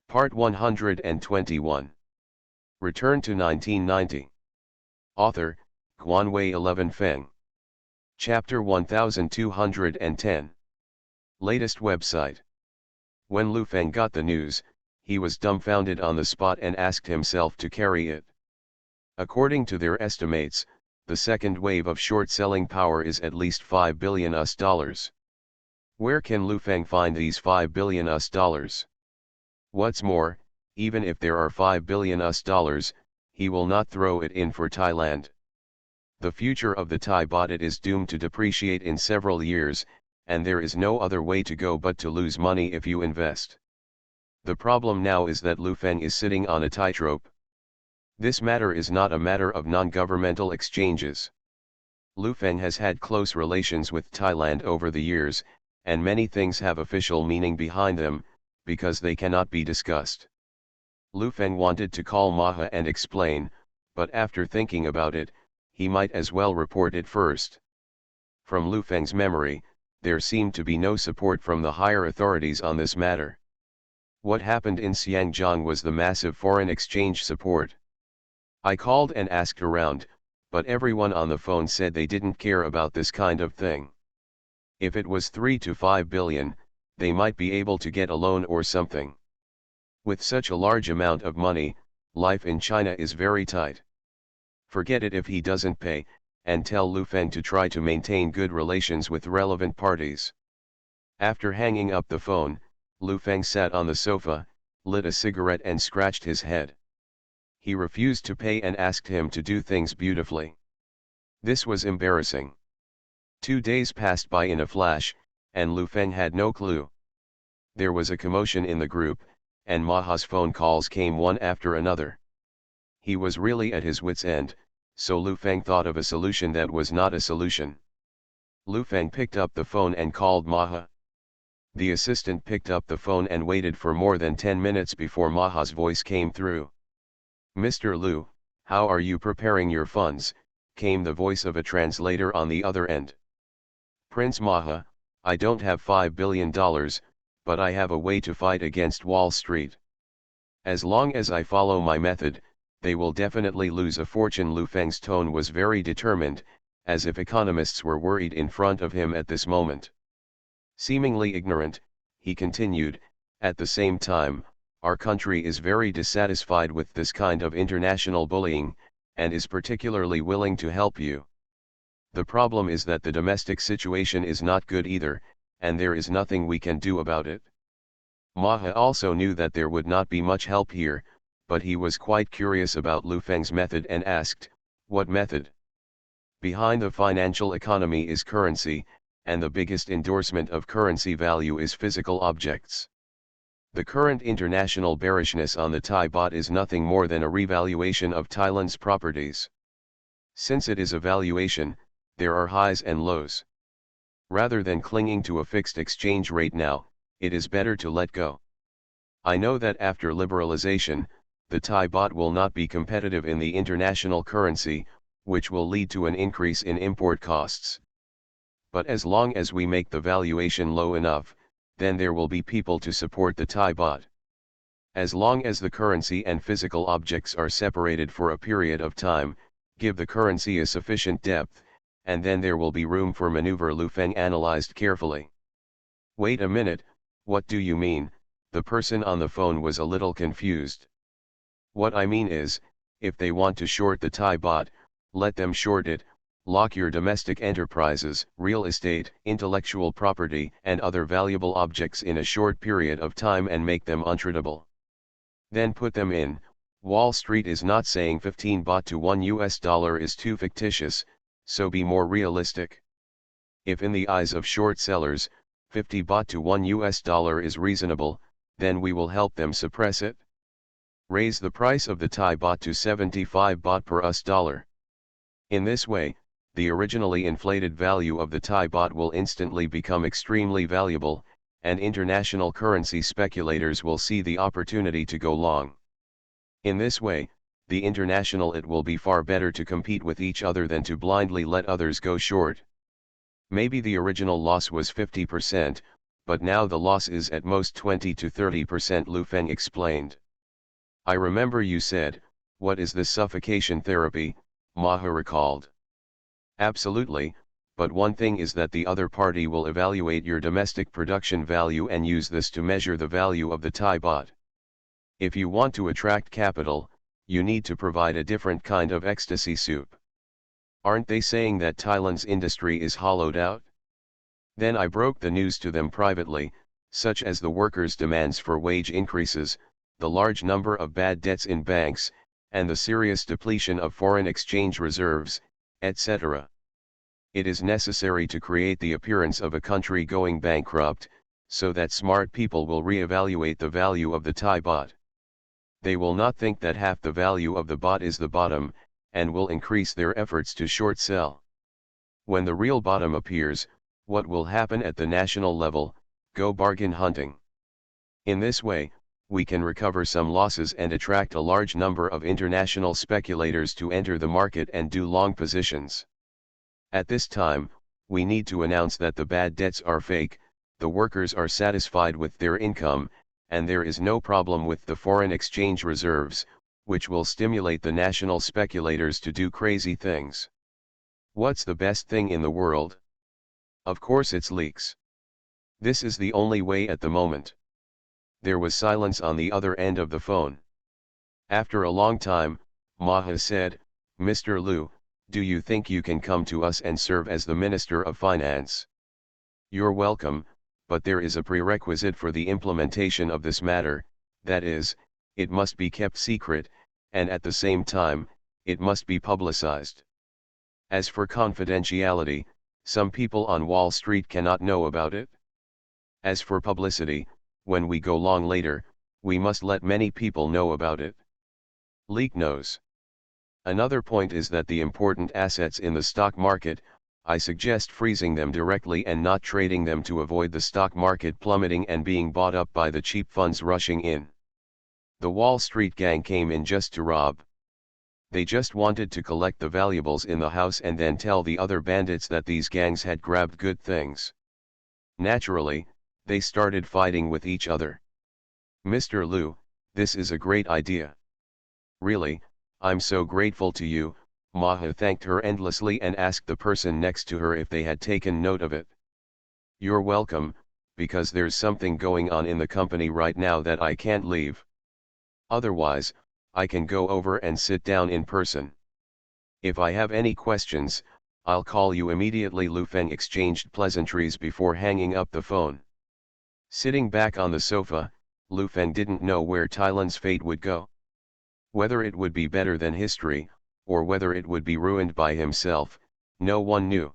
Part 121. Return to 1990. Author, Guanwei 11 Feng. Chapter 1210. Latest website. When Lu Feng got the news, he was dumbfounded on the spot and asked himself to carry it. According to their estimates, the second wave of short selling power is at least $5 billion. Where can Lu Feng find these $5 billion? What's more, even if there are $5 billion, he will not throw it in for Thailand. The future of the Thai baht is doomed to depreciate in several years, and there is no other way to go but to lose money if you invest. The problem now is that Lu Feng is sitting on a tightrope. This matter is not a matter of non-governmental exchanges. Lu Feng has had close relations with Thailand over the years, and many things have official meaning behind them, because they cannot be discussed. Lu Feng wanted to call Maha and explain, but after thinking about it, he might as well report it first. From Lu Feng's memory, there seemed to be no support from the higher authorities on this matter. What happened in Xiangjiang was the massive foreign exchange support. I called and asked around, but everyone on the phone said they didn't care about this kind of thing. If it was 3 to 5 billion, they might be able to get a loan or something. With such a large amount of money, life in China is very tight. Forget it if he doesn't pay, and tell Lu Feng to try to maintain good relations with relevant parties. After hanging up the phone, Lu Feng sat on the sofa, lit a cigarette and scratched his head. He refused to pay and asked him to do things beautifully. This was embarrassing. 2 days passed by in a flash, and Lu Feng had no clue. There was a commotion in the group, and Maha's phone calls came one after another. He was really at his wit's end, so Lu Feng thought of a solution that was not a solution. Lu Feng picked up the phone and called Maha. The assistant picked up the phone and waited for more than 10 minutes before Maha's voice came through. "Mr. Lu, how are you preparing your funds?" came the voice of a translator on the other end. "Prince Maha, I don't have $5 billion, but I have a way to fight against Wall Street. As long as I follow my method, they will definitely lose a fortune." Lu Feng's tone was very determined, as if economists were worried in front of him at this moment. Seemingly ignorant, he continued, "At the same time, our country is very dissatisfied with this kind of international bullying, and is particularly willing to help you. The problem is that the domestic situation is not good either, and there is nothing we can do about it." Maha also knew that there would not be much help here, but he was quite curious about Lu Feng's method and asked, "What method?" "Behind the financial economy is currency, and the biggest endorsement of currency value is physical objects. The current international bearishness on the Thai baht is nothing more than a revaluation of Thailand's properties. Since it is a valuation, there are highs and lows. Rather than clinging to a fixed exchange rate now, it is better to let go. I know that after liberalization, the Thai baht will not be competitive in the international currency, which will lead to an increase in import costs. But as long as we make the valuation low enough, then there will be people to support the Thai baht. As long as the currency and physical objects are separated for a period of time, give the currency a sufficient depth, and then there will be room for maneuver." Lu Feng analyzed carefully. "Wait a minute, what do you mean?" The person on the phone was a little confused. "What I mean is, if they want to short the Thai baht, let them short it. Lock your domestic enterprises, real estate, intellectual property and other valuable objects in a short period of time and make them untradable. Then put them in. Wall Street is not saying 15 baht to $1 is too fictitious, so be more realistic. If in the eyes of short sellers, 50 baht to $1 is reasonable, then we will help them suppress it. Raise the price of the Thai baht to 75 baht per US dollar. In this way, the originally inflated value of the Thai baht will instantly become extremely valuable, and international currency speculators will see the opportunity to go long. In this way, the international it will be far better to compete with each other than to blindly let others go short. Maybe the original loss was 50%, but now the loss is at most 20 to 30%, Lu Feng explained. I remember you said, what is this suffocation therapy, Maha recalled. Absolutely, but one thing is that the other party will evaluate your domestic production value and use this to measure the value of the Thai baht. If you want to attract capital, you need to provide a different kind of ecstasy soup. Aren't they saying that Thailand's industry is hollowed out? Then I broke the news to them privately, such as the workers' demands for wage increases, the large number of bad debts in banks, and the serious depletion of foreign exchange reserves, etc. It is necessary to create the appearance of a country going bankrupt, so that smart people will re-evaluate the value of the Thai baht. They will not think that half the value of the baht is the bottom, and will increase their efforts to short sell. When the real bottom appears, what will happen at the national level? Go bargain hunting. In this way, we can recover some losses and attract a large number of international speculators to enter the market and do long positions. At this time, we need to announce that the bad debts are fake, the workers are satisfied with their income, and there is no problem with the foreign exchange reserves, which will stimulate the national speculators to do crazy things. What's the best thing in the world? Of course it's leaks. This is the only way at the moment. There was silence on the other end of the phone. After a long time, Maha said, Mr. Liu, do you think you can come to us and serve as the Minister of Finance? You're welcome, but there is a prerequisite for the implementation of this matter, that is, it must be kept secret, and at the same time, it must be publicized. As for confidentiality, some people on Wall Street cannot know about it. As for publicity, when we go long later, we must let many people know about it. Leak knows. Another point is that the important assets in the stock market, I suggest freezing them directly and not trading them to avoid the stock market plummeting and being bought up by the cheap funds rushing in. The Wall Street gang came in just to rob. They just wanted to collect the valuables in the house and then tell the other bandits that these gangs had grabbed good things. Naturally, they started fighting with each other. Mr. Liu, this is a great idea. Really, I'm so grateful to you. Maha thanked her endlessly and asked the person next to her if they had taken note of it. You're welcome, because there's something going on in the company right now that I can't leave. Otherwise, I can go over and sit down in person. If I have any questions, I'll call you immediately. Lu Feng exchanged pleasantries before hanging up the phone. Sitting back on the sofa, Lu Feng didn't know where Thailand's fate would go. Whether it would be better than history, or whether it would be ruined by himself, no one knew.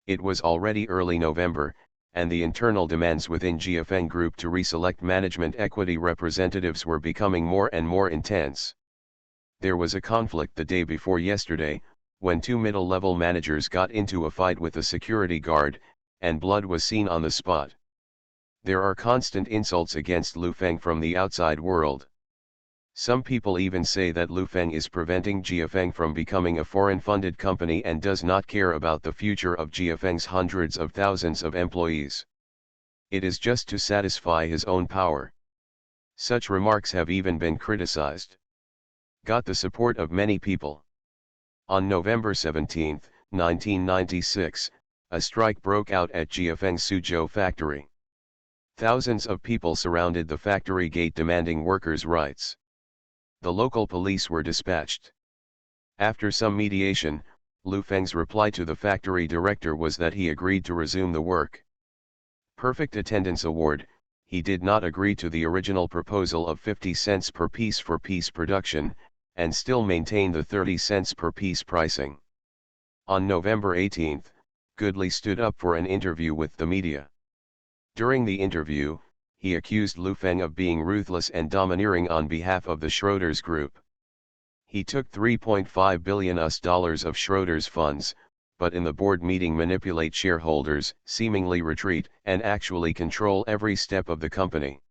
It was already early November, and the internal demands within GFN Group to reselect management equity representatives were becoming more and more intense. There was a conflict the day before yesterday, when two middle-level managers got into a fight with a security guard, and blood was seen on the spot. There are constant insults against Lu Feng from the outside world. Some people even say that Lu Feng is preventing GFN from becoming a foreign-funded company and does not care about the future of GFN's hundreds of thousands of employees. It is just to satisfy his own power. Such remarks have even been criticized. Got the support of many people. On November 17, 1996, a strike broke out at GFN's Suzhou factory. Thousands of people surrounded the factory gate demanding workers' rights. The local police were dispatched. After some mediation, Lu Feng's reply to the factory director was that he agreed to resume the work. Perfect attendance award. He did not agree to the original proposal of 50 cents per piece for piece production, and still maintain the 30 cents per piece pricing. On November 18, Goodley stood up for an interview with the media. During the interview, he accused Lu Feng of being ruthless and domineering on behalf of the Schroders Group. He took $3.5 billion of Schroders funds, but in the board meeting manipulate shareholders, seemingly retreat, and actually control every step of the company.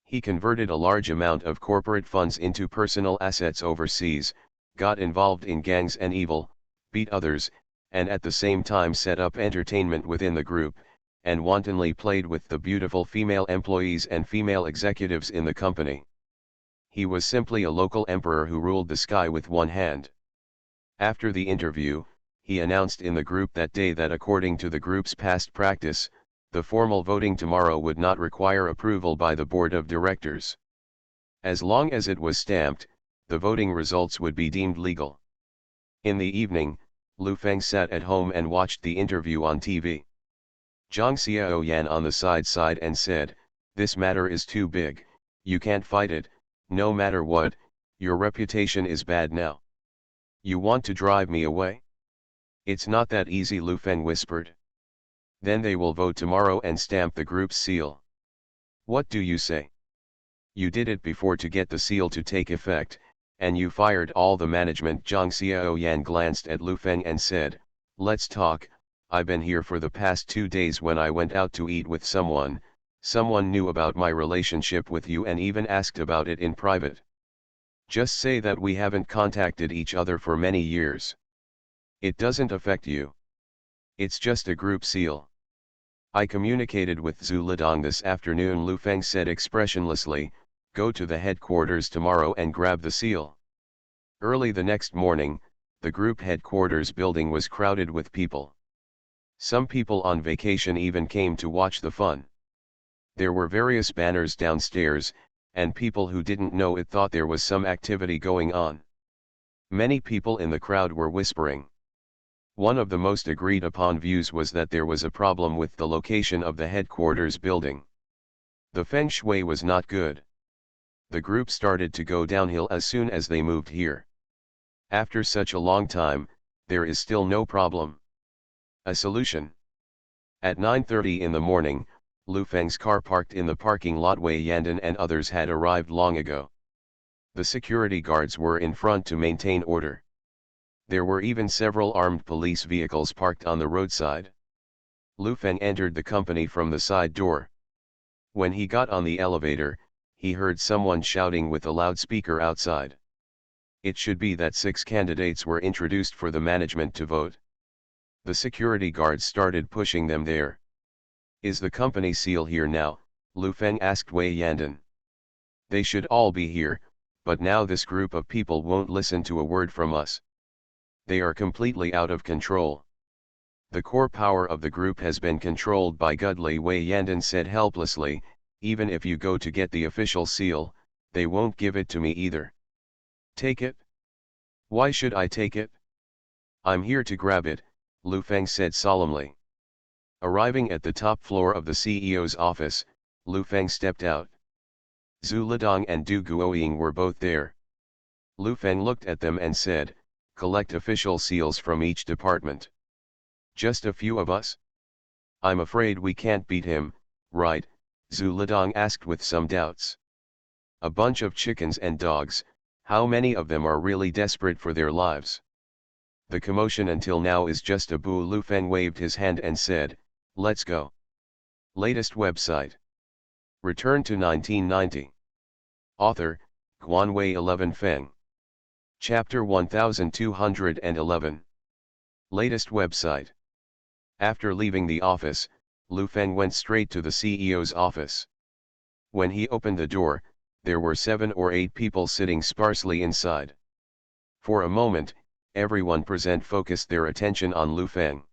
He converted a large amount of corporate funds into personal assets overseas, got involved in gangs and evil, beat others, and at the same time set up entertainment within the group, and wantonly played with the beautiful female employees and female executives in the company. He was simply a local emperor who ruled the sky with one hand. After the interview, he announced in the group that day that according to the group's past practice, the formal voting tomorrow would not require approval by the board of directors. As long as it was stamped, the voting results would be deemed legal. In the evening, Lu Feng sat at home and watched the interview on TV. Zhang Xiaoyan on the side and said, "This matter is too big, you can't fight it, no matter what, your reputation is bad now. You want to drive me away? It's not that easy," Lu Feng whispered. "Then they will vote tomorrow and stamp the group's seal. What do you say? You did it before to get the seal to take effect, and you fired all the management." Zhang Xiaoyan glanced at Lu Feng and said, "Let's talk. I've been here for the past 2 days. When I went out to eat with someone knew about my relationship with you and even asked about it in private. Just say that we haven't contacted each other for many years. It doesn't affect you. It's just a group seal. I communicated with Zhu Lidong this afternoon," Lu Feng said expressionlessly. "Go to the headquarters tomorrow and grab the seal." Early the next morning, the group headquarters building was crowded with people. Some people on vacation even came to watch the fun. There were various banners downstairs, and people who didn't know it thought there was some activity going on. Many people in the crowd were whispering. One of the most agreed upon views was that there was a problem with the location of the headquarters building. The feng shui was not good. The group started to go downhill as soon as they moved here. After such a long time, there is still no problem. A solution. At 9:30 in the morning, Lu Feng's car parked in the parking lot. Wei Yandan and others had arrived long ago. The security guards were in front to maintain order. There were even several armed police vehicles parked on the roadside. Lu Feng entered the company from the side door. When he got on the elevator, he heard someone shouting with a loudspeaker outside. It should be that 6 candidates were introduced for the management to vote. The security guards started pushing them there. "Is the company seal here now?" Lu Feng asked Wei Yandan. "They should all be here, but now this group of people won't listen to a word from us. They are completely out of control. The core power of the group has been controlled by Gudley," Wei Yandan said helplessly. "Even if you go to get the official seal, they won't give it to me either." "Take it." "Why should I take it?" "I'm here to grab it," Lu Feng said solemnly. Arriving at the top floor of the CEO's office, Lu Feng stepped out. Zhu Lidong and Du Guoying were both there. Lu Feng looked at them and said, "Collect official seals from each department." "Just a few of us? I'm afraid we can't beat him, right?" Zhu Lidong asked with some doubts. "A bunch of chickens and dogs, how many of them are really desperate for their lives? The commotion until now is just a boo." Lu Feng waved his hand and said, "Let's go." Latest website. Return to 1990. Author, Guanwei 11 Feng. Chapter 1211. Latest website. After leaving the office, Lu Feng went straight to the CEO's office. When he opened the door, there were 7 or 8 people sitting sparsely inside. For a moment, everyone present focused their attention on Lu Feng.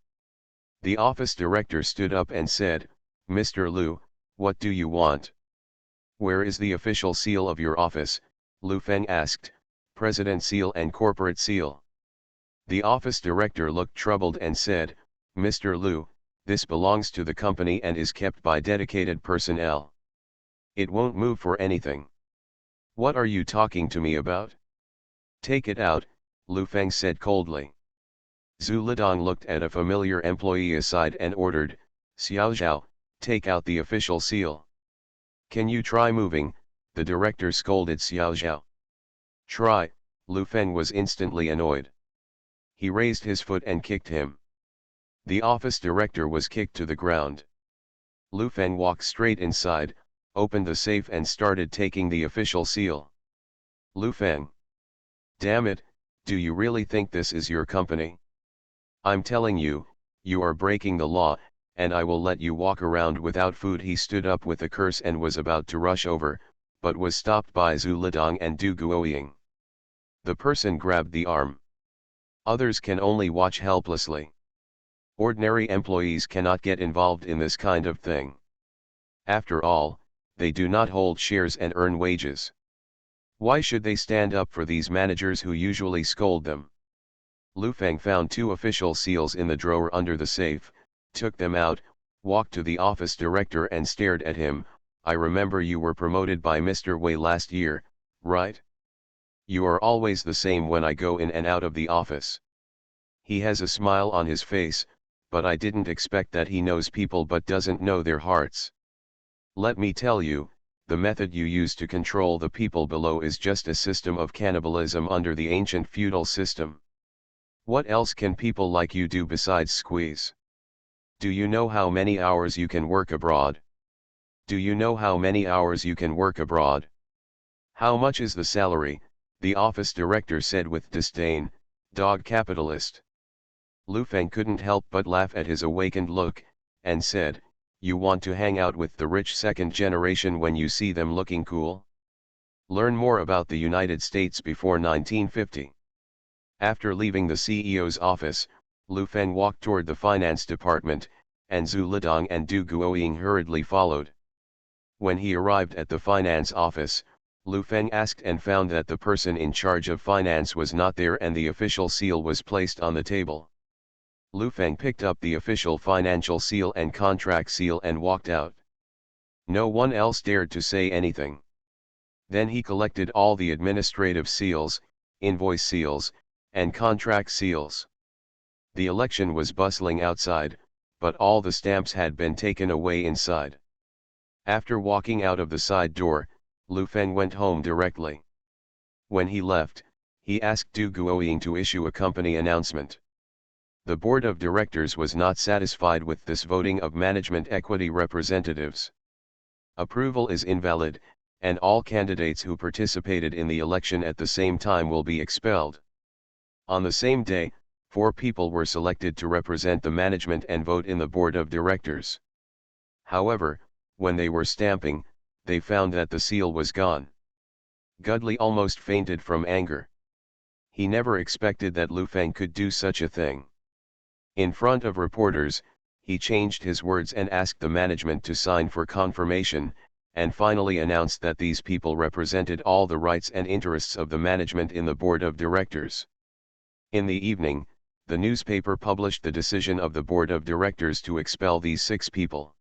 The office director stood up and said, "Mr. Lu, what do you want?" "Where is the official seal of your office?" Lu Feng asked. "President seal and corporate seal." The office director looked troubled and said, "Mr. Lu, this belongs to the company and is kept by dedicated personnel. It won't move for anything." "What are you talking to me about?" "Take it out," Lu Feng said coldly. Zhu Lidong looked at a familiar employee aside and ordered, "Xiao Zhao, take out the official seal." "Can you try moving?" the director scolded Xiao Zhao. "Try," Lu Feng was instantly annoyed. He raised his foot and kicked him. The office director was kicked to the ground. Lu Feng walked straight inside, opened the safe and started taking the official seal. "Lu Feng. Damn it, do you really think this is your company? I'm telling you, you are breaking the law, and I will let you walk around without food." He stood up with a curse and was about to rush over, but was stopped by Zhu Lidong and Du Guoying. The person grabbed the arm. Others can only watch helplessly. Ordinary employees cannot get involved in this kind of thing. After all, they do not hold shares and earn wages. Why should they stand up for these managers who usually scold them? Lu Feng found 2 official seals in the drawer under the safe, took them out, walked to the office director and stared at him. "I remember you were promoted by Mr. Wei last year, right? You are always the same when I go in and out of the office." He has a smile on his face, but I didn't expect that he knows people but doesn't know their hearts. "Let me tell you, the method you use to control the people below is just a system of cannibalism under the ancient feudal system. What else can people like you do besides squeeze? Do you know how many hours you can work abroad? Do you know how many hours you can work abroad? How much is the salary?" the office director said with disdain. "Dog capitalist." Lu Feng couldn't help but laugh at his awakened look, and said, "You want to hang out with the rich second generation when you see them looking cool? Learn more about the United States before 1950. After leaving the CEO's office, Lu Feng walked toward the finance department, and Zhu Lidong and Du Guoying hurriedly followed. When he arrived at the finance office, Lu Feng asked and found that the person in charge of finance was not there and the official seal was placed on the table. Lu Feng picked up the official financial seal and contract seal and walked out. No one else dared to say anything. Then he collected all the administrative seals, invoice seals, and contract seals. The election was bustling outside, but all the stamps had been taken away inside. After walking out of the side door, Lu Feng went home directly. When he left, he asked Du Guoying to issue a company announcement. The board of directors was not satisfied with this voting of management equity representatives. Approval is invalid, and all candidates who participated in the election at the same time will be expelled. On the same day, 4 people were selected to represent the management and vote in the board of directors. However, when they were stamping, they found that the seal was gone. Gudley almost fainted from anger. He never expected that Lu Feng could do such a thing. In front of reporters, he changed his words and asked the management to sign for confirmation, and finally announced that these people represented all the rights and interests of the management in the board of directors. In the evening, the newspaper published the decision of the board of directors to expel these 6 people.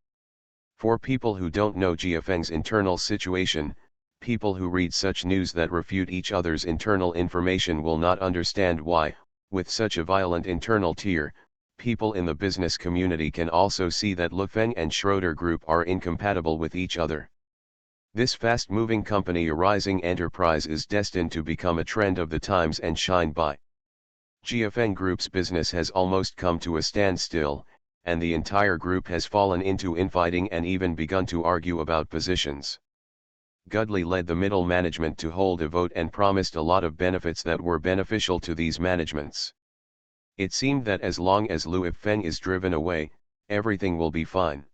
For people who don't know Jiafeng's internal situation, people who read such news that refute each other's internal information will not understand why, with such a violent internal tear, people in the business community can also see that Lu Feng and Schroeder Group are incompatible with each other. This fast-moving company arising enterprise is destined to become a trend of the times and shine by. Jiafeng Group's business has almost come to a standstill, and the entire group has fallen into infighting and even begun to argue about positions. Gudley led the middle management to hold a vote and promised a lot of benefits that were beneficial to these managements. It seemed that as long as Lu Feng is driven away, everything will be fine.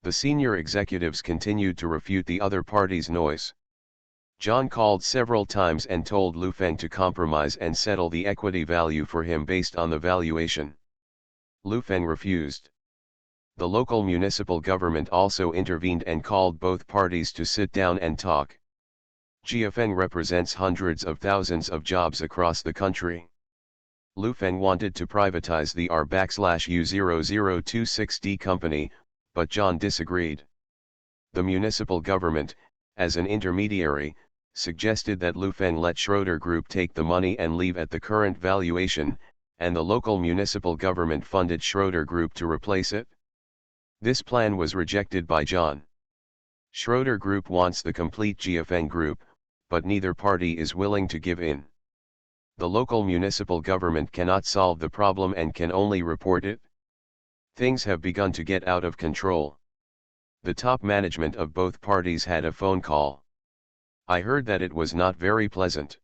The senior executives continued to refute the other party's noise. John called several times and told Lu Feng to compromise and settle the equity value for him based on the valuation. Lu Feng refused. The local municipal government also intervened and called both parties to sit down and talk. Jiafeng represents hundreds of thousands of jobs across the country. Lu Feng wanted to privatize the R/U0026D company, but John disagreed. The municipal government, as an intermediary, suggested that Lu Feng let Schroeder Group take the money and leave at the current valuation, and the local municipal government funded Schroeder Group to replace it. This plan was rejected by John. Schroeder Group wants the complete Jiafeng Group, but neither party is willing to give in. The local municipal government cannot solve the problem and can only report it. Things have begun to get out of control. The top management of both parties had a phone call. I heard that it was not very pleasant.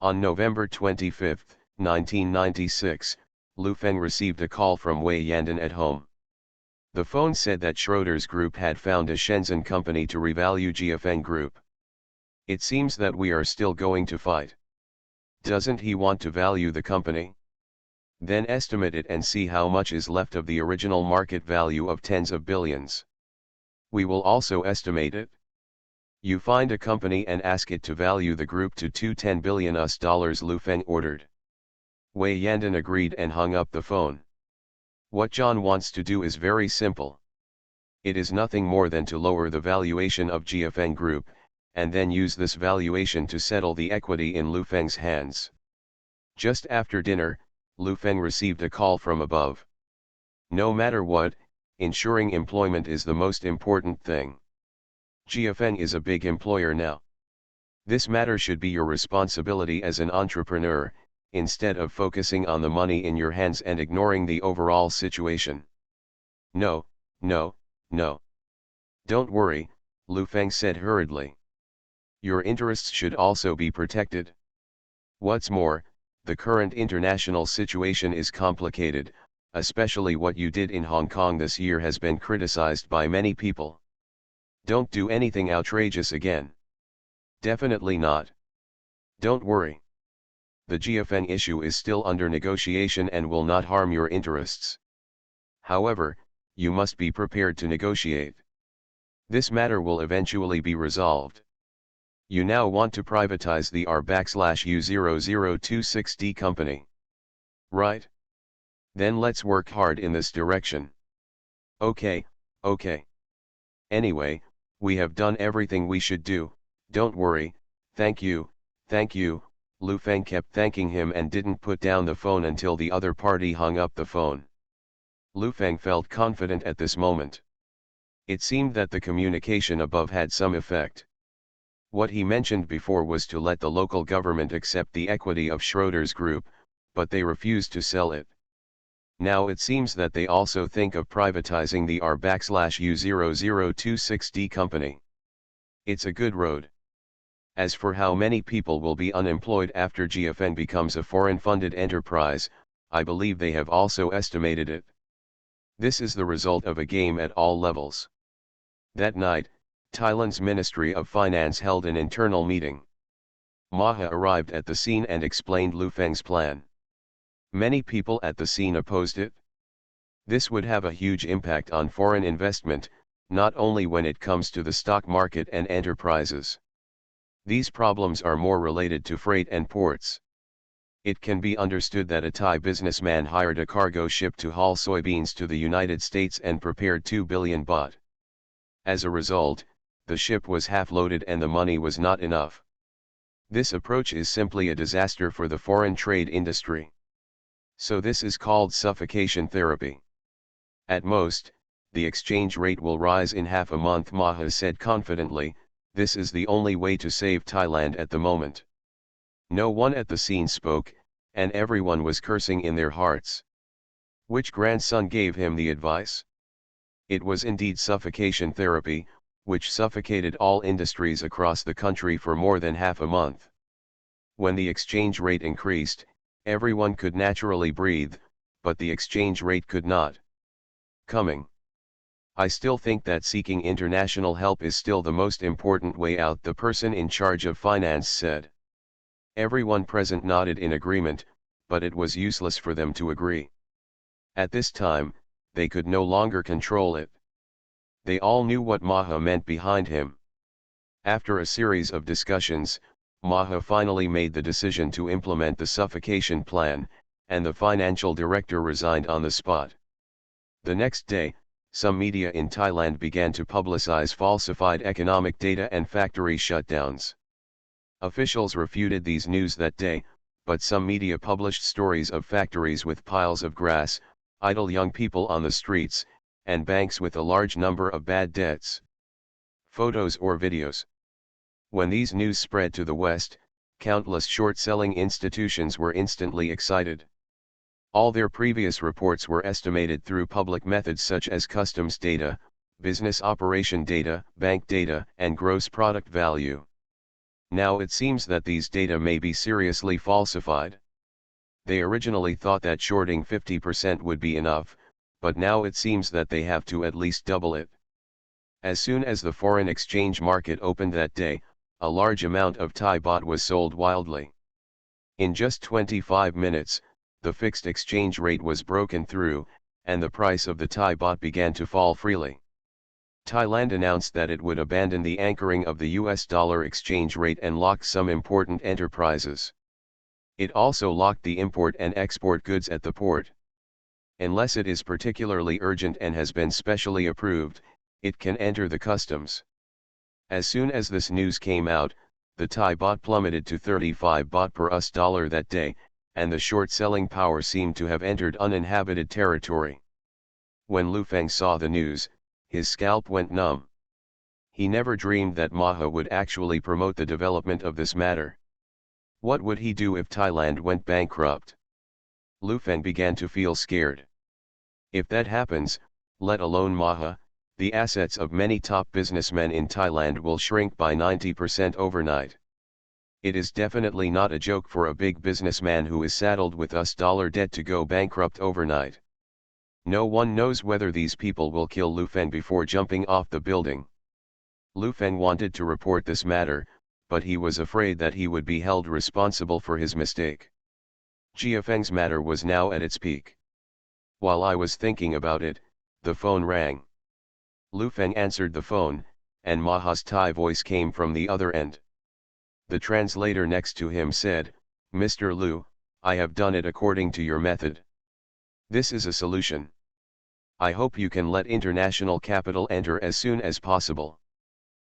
On November 25, 1996, Lu Feng received a call from Wei Yandan at home. The phone said that Schroeder's group had found a Shenzhen company to revalue GFN Group. It seems that we are still going to fight. Doesn't he want to value the company? Then estimate it and see how much is left of the original market value of tens of billions. We will also estimate it. You find a company and ask it to value the group to $210 billion US, Lu Feng ordered. Wei Yandan agreed and hung up the phone. What John wants to do is very simple. It is nothing more than to lower the valuation of GFN Group, and then use this valuation to settle the equity in Lu Feng's hands. Just after dinner, Lu Feng received a call from above. No matter what, ensuring employment is the most important thing. GFN is a big employer now. This matter should be your responsibility as an entrepreneur, instead of focusing on the money in your hands and ignoring the overall situation. No, no, no. Don't worry, Lu Feng said hurriedly. Your interests should also be protected. What's more, the current international situation is complicated, especially what you did in Hong Kong this year has been criticized by many people. Don't do anything outrageous again. Definitely not. Don't worry. The GFN issue is still under negotiation and will not harm your interests. However, you must be prepared to negotiate. This matter will eventually be resolved. You now want to privatize the R/U0026D company. Right? Then let's work hard in this direction. Okay. Anyway, we have done everything we should do, don't worry, thank you, Lu Feng kept thanking him and didn't put down the phone until the other party hung up the phone. Lu Feng felt confident at this moment. It seemed that the communication above had some effect. What he mentioned before was to let the local government accept the equity of Schroeder's group, but they refused to sell it. Now it seems that they also think of privatizing the R/U0026D company. It's a good road. As for how many people will be unemployed after GFN becomes a foreign-funded enterprise, I believe they have also estimated it. This is the result of a game at all levels. That night, Thailand's Ministry of Finance held an internal meeting. Maha arrived at the scene and explained Lu Feng's plan. Many people at the scene opposed it. This would have a huge impact on foreign investment, not only when it comes to the stock market and enterprises. These problems are more related to freight and ports. It can be understood that a Thai businessman hired a cargo ship to haul soybeans to the United States and prepared 2 billion baht. As a result, the ship was half-loaded and the money was not enough. This approach is simply a disaster for the foreign trade industry. So this is called suffocation therapy. At most, the exchange rate will rise in half a month, Maha said confidently. This is the only way to save Thailand at the moment. No one at the scene spoke, and everyone was cursing in their hearts. Which grandson gave him the advice? It was indeed suffocation therapy, which suffocated all industries across the country for more than half a month. When the exchange rate increased, everyone could naturally breathe, but the exchange rate could not. I still think that seeking international help is still the most important way out, the person in charge of finance said. Everyone present nodded in agreement, but it was useless for them to agree. At this time, they could no longer control it. They all knew what Maha meant behind him. After a series of discussions, Maha finally made the decision to implement the suffocation plan, and the financial director resigned on the spot. The next day, some media in Thailand began to publicize falsified economic data and factory shutdowns. Officials refuted these news that day, but some media published stories of factories with piles of grass, idle young people on the streets, and banks with a large number of bad debts. Photos or videos. When these news spread to the West, countless short-selling institutions were instantly excited. All their previous reports were estimated through public methods such as customs data, business operation data, bank data, and gross product value. Now it seems that these data may be seriously falsified. They originally thought that shorting 50% would be enough, but now it seems that they have to at least double it. As soon as the foreign exchange market opened that day, a large amount of Thai baht was sold wildly. In just 25 minutes, the fixed exchange rate was broken through, and the price of the Thai baht began to fall freely. Thailand announced that it would abandon the anchoring of the US dollar exchange rate and lock some important enterprises. It also locked the import and export goods at the port. Unless it is particularly urgent and has been specially approved, it can enter the customs. As soon as this news came out, the Thai baht plummeted to 35 baht per US dollar that day, and the short selling power seemed to have entered uninhabited territory. When Lu Feng saw the news, his scalp went numb. He never dreamed that Maha would actually promote the development of this matter. What would he do if Thailand went bankrupt? Lu Feng began to feel scared. If that happens, let alone Maha, the assets of many top businessmen in Thailand will shrink by 90% overnight. It is definitely not a joke for a big businessman who is saddled with US dollar debt to go bankrupt overnight. No one knows whether these people will kill Lu Feng before jumping off the building. Lu Feng wanted to report this matter, but he was afraid that he would be held responsible for his mistake. Jia Feng's matter was now at its peak. While I was thinking about it, the phone rang. Lu Feng answered the phone, and Maha's Thai voice came from the other end. The translator next to him said, "Mr. Lu, I have done it according to your method. This is a solution. I hope you can let international capital enter as soon as possible."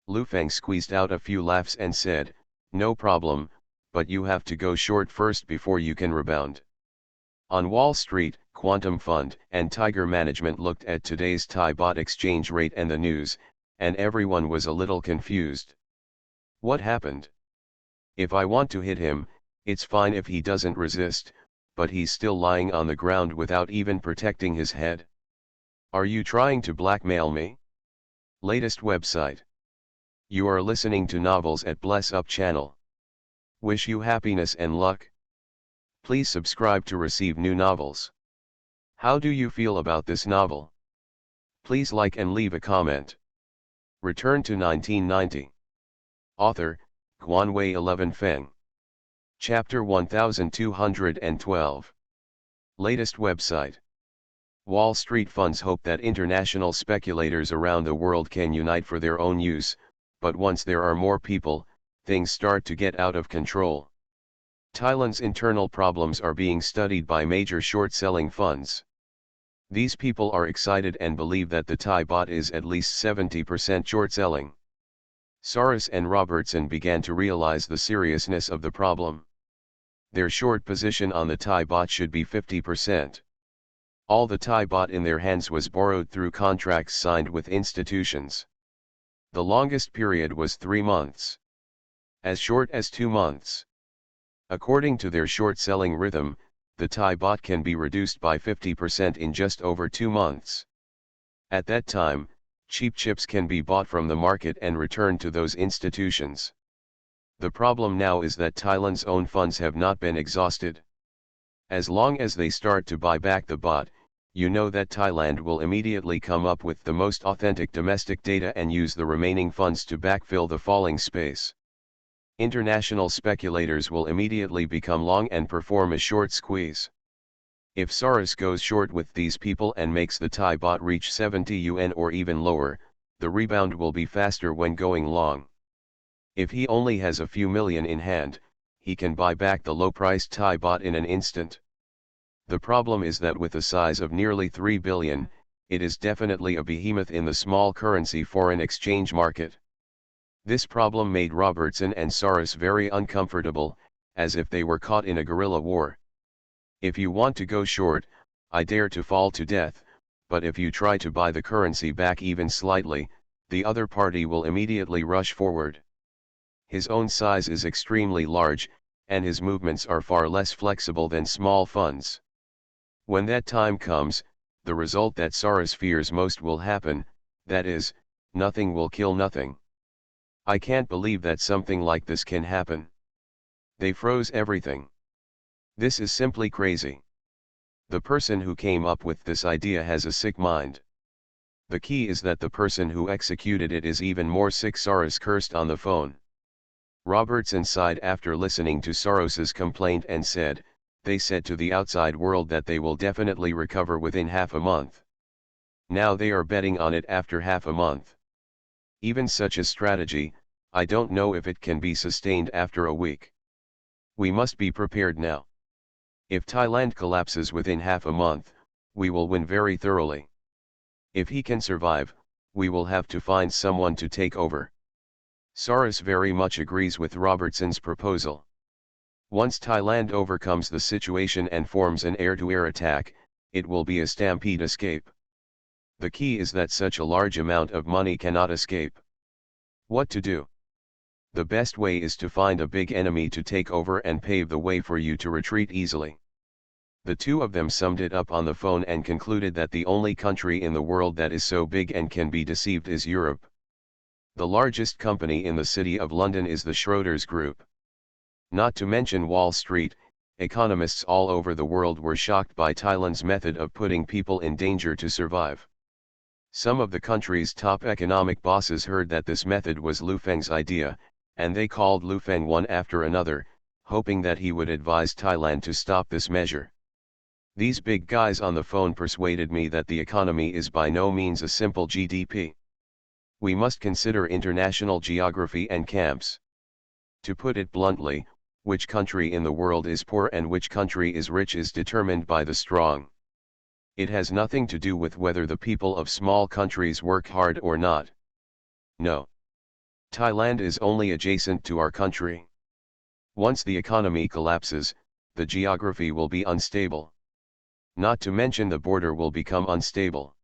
Lu Feng squeezed out a few laughs and said, "No problem, but you have to go short first before you can rebound." On Wall Street, Quantum Fund and Tiger Management looked at today's Thai baht exchange rate and the news, and everyone was a little confused. What happened? If I want to hit him, it's fine if he doesn't resist, but he's still lying on the ground without even protecting his head. Are you trying to blackmail me? Latest website. You are listening to novels at Bless Up channel. Wish you happiness and luck. Please subscribe to receive new novels. How do you feel about this novel? Please like and leave a comment. Return to 1990. Author, Guanwei 11 Feng. Chapter 1212. Latest website. Wall Street funds hope that international speculators around the world can unite for their own use, but once there are more people, things start to get out of control. Thailand's internal problems are being studied by major short-selling funds. These people are excited and believe that the Thai baht is at least 70% short-selling. Soros and Robertson began to realize the seriousness of the problem. Their short position on the Thai baht should be 50%. All the Thai baht in their hands was borrowed through contracts signed with institutions. The longest period was 3 months. As short as 2 months. According to their short-selling rhythm, the Thai baht can be reduced by 50% in just over 2 months. At that time, cheap chips can be bought from the market and returned to those institutions. The problem now is that Thailand's own funds have not been exhausted. As long as they start to buy back the baht, you know that Thailand will immediately come up with the most authentic domestic data and use the remaining funds to backfill the falling space. International speculators will immediately become long and perform a short squeeze. If Soros goes short with these people and makes the Thai baht reach 70 yuan or even lower, the rebound will be faster when going long. If he only has a few million in hand, he can buy back the low-priced Thai baht in an instant. The problem is that with a size of nearly 3 billion, it is definitely a behemoth in the small currency foreign exchange market. This problem made Robertson and Soros very uncomfortable, as if they were caught in a guerrilla war. If you want to go short, I dare to fall to death, but if you try to buy the currency back even slightly, the other party will immediately rush forward. His own size is extremely large, and his movements are far less flexible than small funds. When that time comes, the result that Soros fears most will happen, that is, nothing will kill nothing. I can't believe that something like this can happen. They froze everything. This is simply crazy. The person who came up with this idea has a sick mind. The key is that the person who executed it is even more sick. Soros cursed on the phone. Robertson sighed after listening to Soros's complaint and said, "They said to the outside world that they will definitely recover within half a month. Now they are betting on it after half a month. Even such a strategy, I don't know if it can be sustained after a week. We must be prepared now. If Thailand collapses within half a month, we will win very thoroughly. If he can survive, we will have to find someone to take over." Soros very much agrees with Robertson's proposal. Once Thailand overcomes the situation and forms an air-to-air attack, it will be a stampede escape. The key is that such a large amount of money cannot escape. What to do? The best way is to find a big enemy to take over and pave the way for you to retreat easily. The two of them summed it up on the phone and concluded that the only country in the world that is so big and can be deceived is Europe. The largest company in the City of London is the Schroders Group. Not to mention Wall Street, economists all over the world were shocked by Thailand's method of putting people in danger to survive. Some of the country's top economic bosses heard that this method was Lu Feng's idea, and they called Lu Feng one after another, hoping that he would advise Thailand to stop this measure. These big guys on the phone persuaded me that the economy is by no means a simple GDP. We must consider international geography and camps. To put it bluntly, which country in the world is poor and which country is rich is determined by the strong. It has nothing to do with whether the people of small countries work hard or not. No. Thailand is only adjacent to our country. Once the economy collapses, the geography will be unstable. Not to mention the border will become unstable.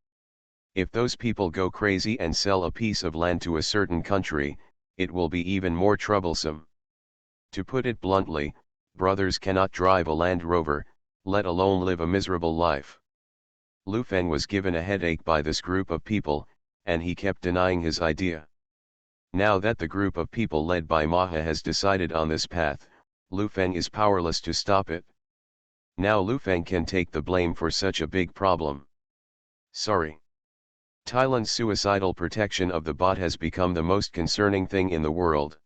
If those people go crazy and sell a piece of land to a certain country, it will be even more troublesome. To put it bluntly, brothers cannot drive a Land Rover, let alone live a miserable life. Lu Feng was given a headache by this group of people, and he kept denying his idea. Now that the group of people led by Maha has decided on this path, Lu Feng is powerless to stop it. Now Lu Feng can take the blame for such a big problem. Sorry. Thailand's suicidal protection of the bot has become the most concerning thing in the world.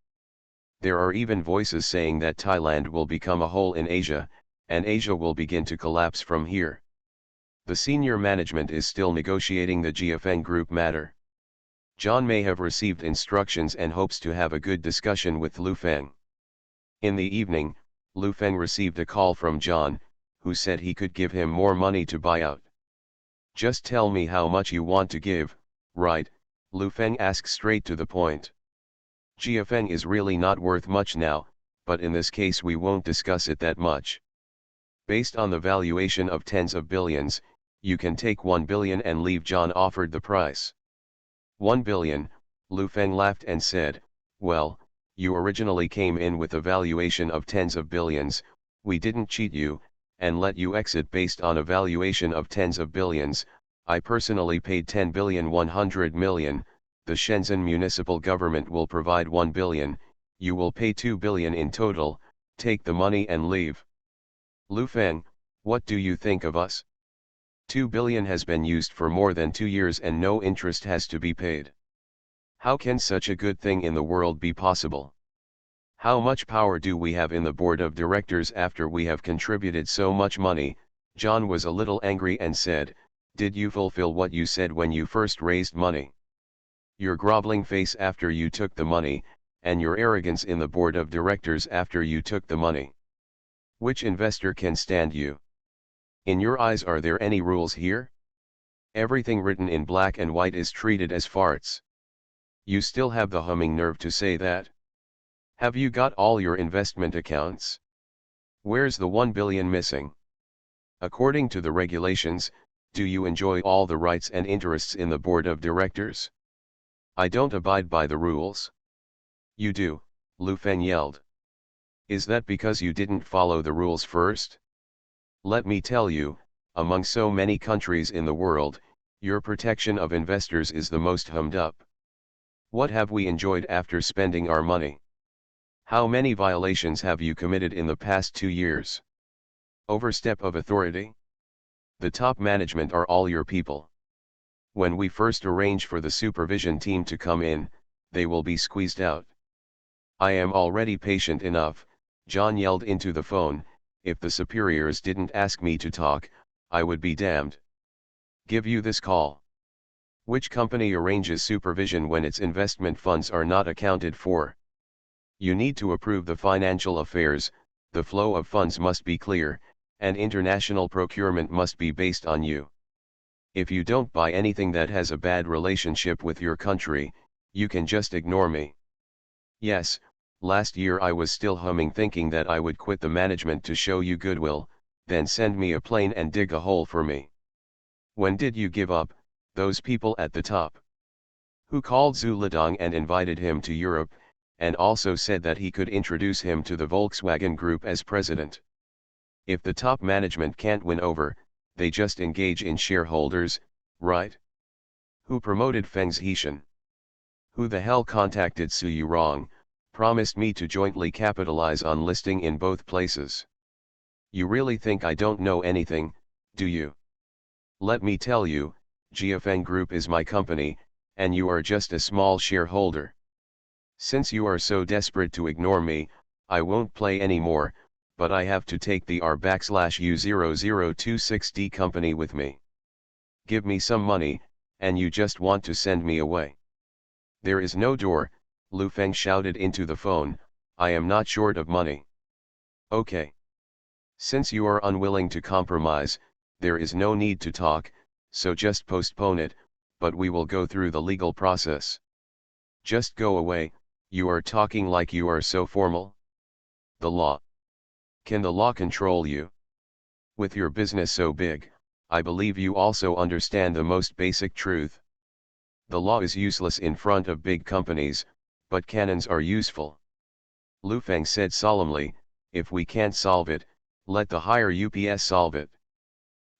There are even voices saying that Thailand will become a hole in Asia, and Asia will begin to collapse from here. The senior management is still negotiating the GFN Group matter. John may have received instructions and hopes to have a good discussion with Lu Feng. In the evening, Lu Feng received a call from John, who said he could give him more money to buy out. "Just tell me how much you want to give, right?" Lu Feng asked straight to the point. "GFN is really not worth much now, but in this case we won't discuss it that much. Based on the valuation of tens of billions, you can take 1 billion and leave." John offered the price. 1 billion, Lu Feng laughed and said, "Well, you originally came in with a valuation of tens of billions, we didn't cheat you, and let you exit based on a valuation of tens of billions. I personally paid 10 billion 100 million, the Shenzhen municipal government will provide 1 billion, you will pay 2 billion in total, take the money and leave." Lu Feng, what do you think of us? 2 billion has been used for more than 2 years and no interest has to be paid. How can such a good thing in the world be possible? How much power do we have in the board of directors after we have contributed so much money? John was a little angry and said, "Did you fulfill what you said when you first raised money? Your groveling face after you took the money, and your arrogance in the board of directors after you took the money. Which investor can stand you? In your eyes, are there any rules here? Everything written in black and white is treated as farts. You still have the humming nerve to say that? Have you got all your investment accounts? Where's the 1 billion missing? According to the regulations, do you enjoy all the rights and interests in the board of directors? I don't abide by the rules." "You do," Lu Feng yelled. "Is that because you didn't follow the rules first? Let me tell you, among so many countries in the world, your protection of investors is the most hummed up. What have we enjoyed after spending our money? How many violations have you committed in the past 2 years? Overstep of authority? The top management are all your people. When we first arrange for the supervision team to come in, they will be squeezed out. I am already patient enough, John yelled into the phone. If the superiors didn't ask me to talk, I would be damned. Give you this call. Which company arranges supervision when its investment funds are not accounted for? You need to approve the financial affairs, the flow of funds must be clear, and international procurement must be based on you. If you don't buy anything that has a bad relationship with your country, you can just ignore me. Yes, last year I was still humming thinking that I would quit the management to show you goodwill, then send me a plane and dig a hole for me. When did you give up, those people at the top? Who called Zhu Lidong and invited him to Europe, and also said that he could introduce him to the Volkswagen Group as president? If the top management can't win over, they just engage in shareholders, right? Who promoted Feng Zhishan? Who the hell contacted Su Yurong, promised me to jointly capitalize on listing in both places? You really think I don't know anything, do you? Let me tell you, Jiafeng Group is my company, and you are just a small shareholder. Since you are so desperate to ignore me, I won't play anymore, but I have to take the R/U0026D company with me. Give me some money, and you just want to send me away. There is no door, Lu Feng shouted into the phone. I am not short of money. Okay. Since you are unwilling to compromise, there is no need to talk, so just postpone it, but we will go through the legal process. Just go away, you are talking like you are so formal. The law. Can the law control you? With your business so big, I believe you also understand the most basic truth. The law is useless in front of big companies, but cannons are useful. Lu Feng said solemnly, if we can't solve it, let the higher UPS solve it.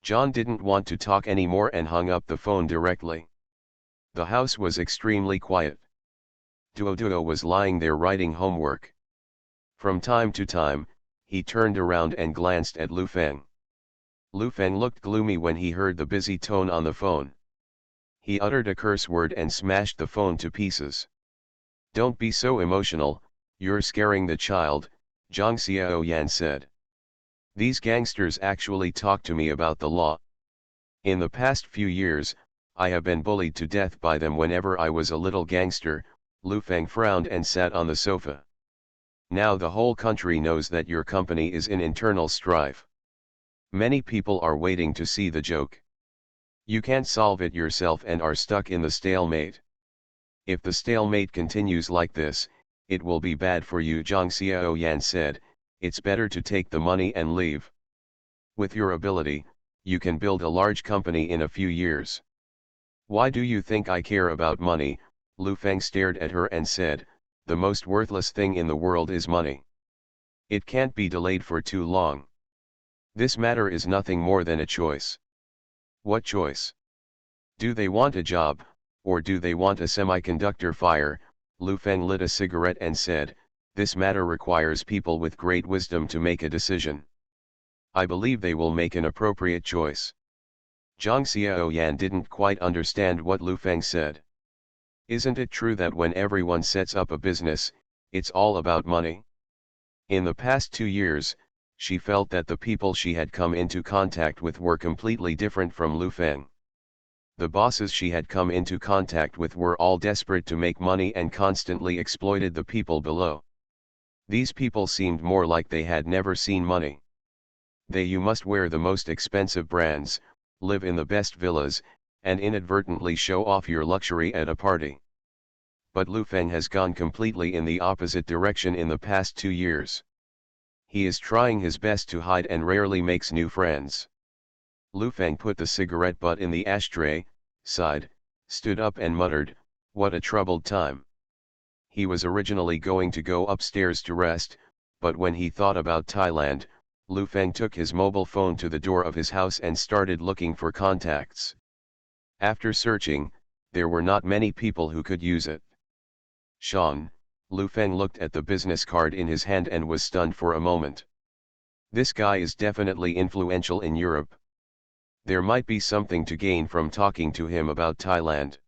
John didn't want to talk anymore and hung up the phone directly. The house was extremely quiet. Duo was lying there writing homework. From time to time, he turned around and glanced at Lu Feng. Lu Feng looked gloomy when he heard the busy tone on the phone. He uttered a curse word and smashed the phone to pieces. Don't be so emotional, you're scaring the child, Zhang Xiaoyan said. These gangsters actually talk to me about the law. In the past few years, I have been bullied to death by them whenever I was a little gangster. Lu Feng frowned and sat on the sofa. Now the whole country knows that your company is in internal strife. Many people are waiting to see the joke. You can't solve it yourself and are stuck in the stalemate. If the stalemate continues like this, it will be bad for you, Zhang Xiaoyan said. It's better to take the money and leave. With your ability, you can build a large company in a few years. Why do you think I care about money? Lu Feng stared at her and said, the most worthless thing in the world is money. It can't be delayed for too long. This matter is nothing more than a choice. What choice? Do they want a job, or do they want a semiconductor fire? Lu Feng lit a cigarette and said, this matter requires people with great wisdom to make a decision. I believe they will make an appropriate choice. Zhang Xiaoyan didn't quite understand what Lu Feng said. Isn't it true that when everyone sets up a business, it's all about money? In the past 2 years, she felt that the people she had come into contact with were completely different from Lu Feng. The bosses she had come into contact with were all desperate to make money and constantly exploited the people below. These people seemed more like they had never seen money. You must wear the most expensive brands, live in the best villas, and inadvertently show off your luxury at a party. But Lu Feng has gone completely in the opposite direction in the past 2 years. He is trying his best to hide and rarely makes new friends. Lu Feng put the cigarette butt in the ashtray, sighed, stood up and muttered, what a troubled time. He was originally going to go upstairs to rest, but when he thought about Thailand, Lu Feng took his mobile phone to the door of his house and started looking for contacts. After searching, there were not many people who could use it. Sean, Lu Feng looked at the business card in his hand and was stunned for a moment. This guy is definitely influential in Europe. There might be something to gain from talking to him about Thailand.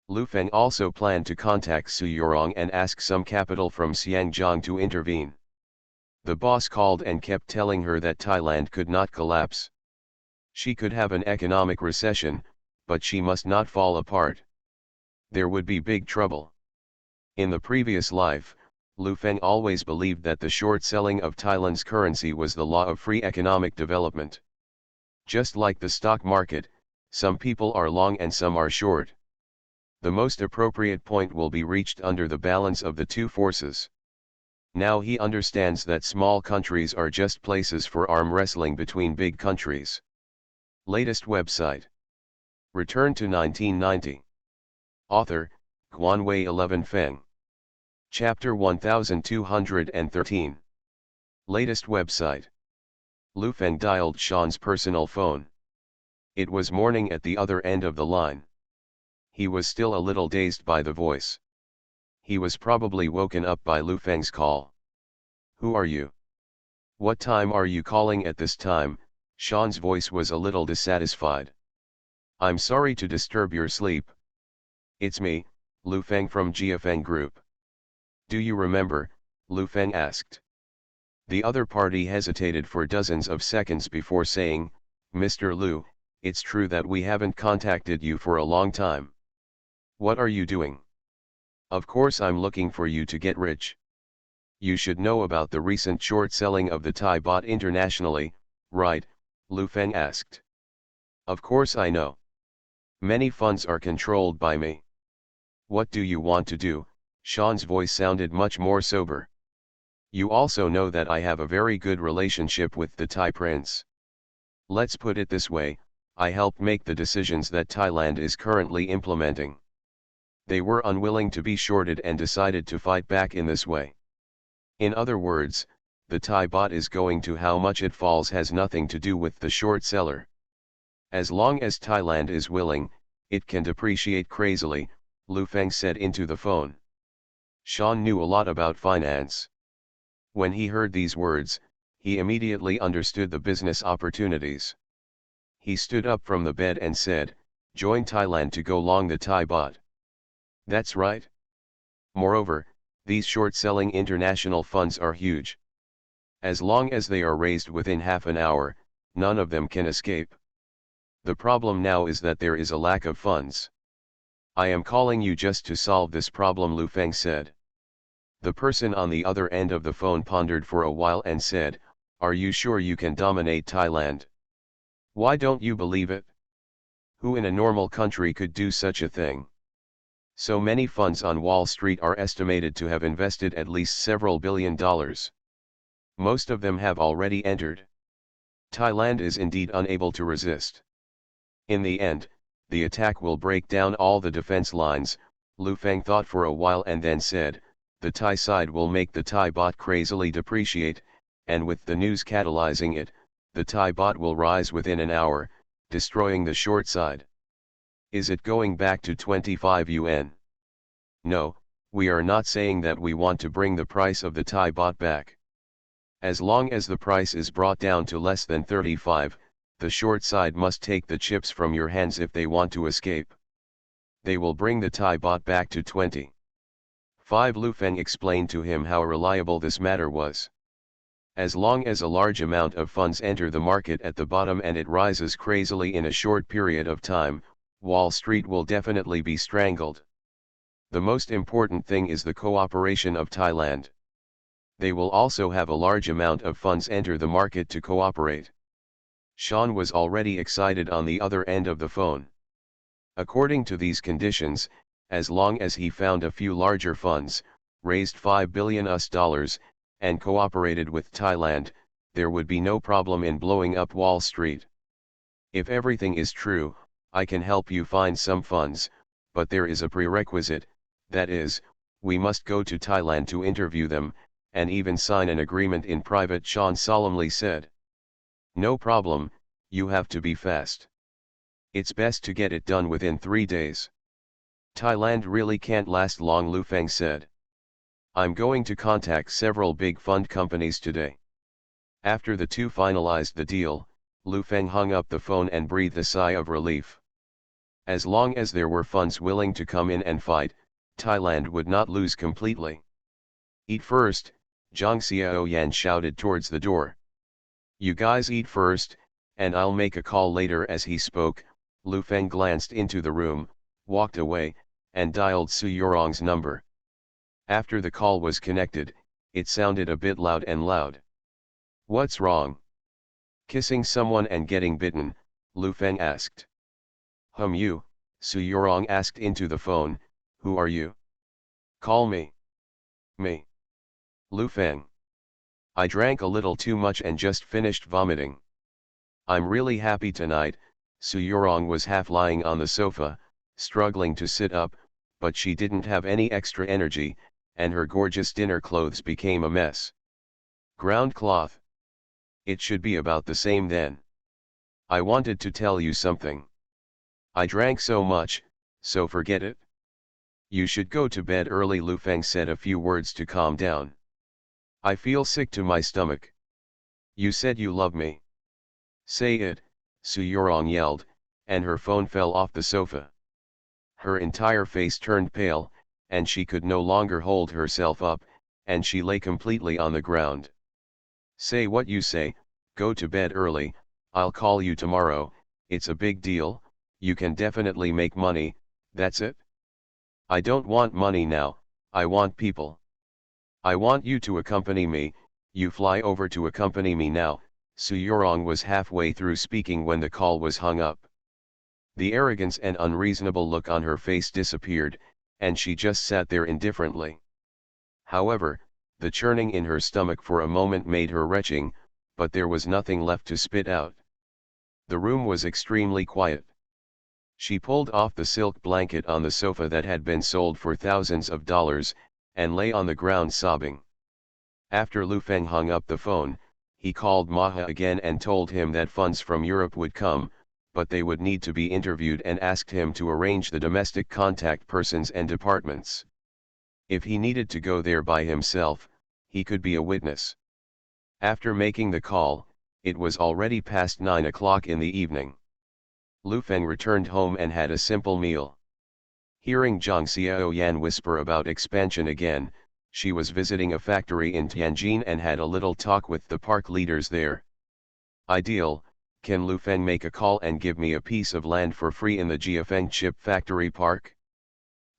Lu Feng also planned to contact Su Yorong and ask some capital from Xiangjiang to intervene. The boss called and kept telling her that Thailand could not collapse. She could have an economic recession, but she must not fall apart. There would be big trouble. In the previous life, Lu Feng always believed that the short selling of Thailand's currency was the law of free economic development. Just like the stock market, some people are long and some are short. The most appropriate point will be reached under the balance of the two forces. Now he understands that small countries are just places for arm wrestling between big countries. Latest website. Return to 1990. Author, Guanwei 11 Feng. Chapter 1213. Latest website. Lu Feng dialed Sean's personal phone. It was morning at the other end of the line. He was still a little dazed by the voice. He was probably woken up by Lu Feng's call. "Who are you? What time are you calling at this time?" Sean's voice was a little dissatisfied. "I'm sorry to disturb your sleep." "It's me, Lu Feng from GFN Group." "Do you remember?" Lu Feng asked. The other party hesitated for dozens of seconds before saying, "Mr. Lu, it's true that we haven't contacted you for a long time. What are you doing?" "Of course I'm looking for you to get rich. You should know about the recent short selling of the Thai baht internationally, right?" Lu Feng asked. "Of course I know. Many funds are controlled by me." "What do you want to do?" Sean's voice sounded much more sober. "You also know that I have a very good relationship with the Thai prince. Let's put it this way, I help make the decisions that Thailand is currently implementing. They were unwilling to be shorted and decided to fight back in this way. In other words, the Thai baht is going to how much it falls has nothing to do with the short seller. As long as Thailand is willing, it can depreciate crazily," Lu Feng said into the phone. Sean knew a lot about finance. When he heard these words, he immediately understood the business opportunities. He stood up from the bed and said, "Join Thailand to go long the Thai baht." "That's right. Moreover, these short-selling international funds are huge. As long as they are raised within half an hour, none of them can escape. The problem now is that there is a lack of funds. I am calling you just to solve this problem," Lu Feng said. The person on the other end of the phone pondered for a while and said, "Are you sure you can dominate Thailand? Why don't you believe it? Who in a normal country could do such a thing? So many funds on Wall Street are estimated to have invested at least several $billion. Most of them have already entered. Thailand is indeed unable to resist. In the end, the attack will break down all the defense lines." Lu Feng thought for a while and then said, "The Thai side will make the Thai baht crazily depreciate, and with the news catalyzing it, the Thai baht will rise within an hour, destroying the short side. Is it going back to 25 yuan? No, we are not saying that we want to bring the price of the Thai baht back. As long as the price is brought down to less than 35, the short side must take the chips from your hands if they want to escape. They will bring the Thai baht back to 25. Lu Feng explained to him how reliable this matter was. As long as a large amount of funds enter the market at the bottom and it rises crazily in a short period of time, Wall Street will definitely be strangled. The most important thing is the cooperation of Thailand. They will also have a large amount of funds enter the market to cooperate." Sean was already excited on the other end of the phone. According to these conditions, as long as he found a few larger funds, raised $5 billion, and cooperated with Thailand, there would be no problem in blowing up Wall Street. "If everything is true, I can help you find some funds, but there is a prerequisite, that is, we must go to Thailand to interview them, and even sign an agreement in private," Sean solemnly said. "No problem, you have to be fast. It's best to get it done within 3 days. Thailand really can't last long," Lu Feng said. "I'm going to contact several big fund companies today." After the two finalized the deal, Lu Feng hung up the phone and breathed a sigh of relief. As long as there were funds willing to come in and fight, Thailand would not lose completely. Eat first, Zhang Xiaoyan shouted towards the door. You guys eat first, and I'll make a call later. As he spoke, Lu Feng glanced into the room, walked away, and dialed Su Yurong's number. After the call was connected, it sounded a bit loud and loud. What's wrong? Kissing someone and getting bitten? Lu Feng asked. You, Su Yurong asked into the phone. Who are you? Call me. Me. Lu Feng. I drank a little too much and just finished vomiting. I'm really happy tonight. Su Yurong was half lying on the sofa, struggling to sit up, but she didn't have any extra energy, and her gorgeous dinner clothes became a mess. Ground cloth. It should be about the same then. I wanted to tell you something. I drank so much, so forget it. You should go to bed early. Lu Feng said a few words to calm down. I feel sick to my stomach. You said you love me. Say it, Su Yurong yelled, and her phone fell off the sofa. Her entire face turned pale, and she could no longer hold herself up, and she lay completely on the ground. Say what you say, go to bed early, I'll call you tomorrow. It's a big deal, you can definitely make money, that's it. I don't want money now, I want people. I want you to accompany me, you fly over to accompany me now. Su Yurong was halfway through speaking when the call was hung up. The arrogance and unreasonable look on her face disappeared, and she just sat there indifferently. However, the churning in her stomach for a moment made her retching, but there was nothing left to spit out. The room was extremely quiet. She pulled off the silk blanket on the sofa that had been sold for thousands of dollars, and lay on the ground sobbing. After Lu Feng hung up the phone, he called Maha again and told him that funds from Europe would come, but they would need to be interviewed, and asked him to arrange the domestic contact persons and departments. If he needed to go there by himself, he could be a witness. After making the call, it was already past 9 o'clock in the evening. Lu Feng returned home and had a simple meal. Hearing Zhang Xiaoyan whisper about expansion again, she was visiting a factory in Tianjin and had a little talk with the park leaders there. Ideal, can Lu Feng make a call and give me a piece of land for free in the Jiafeng chip factory park?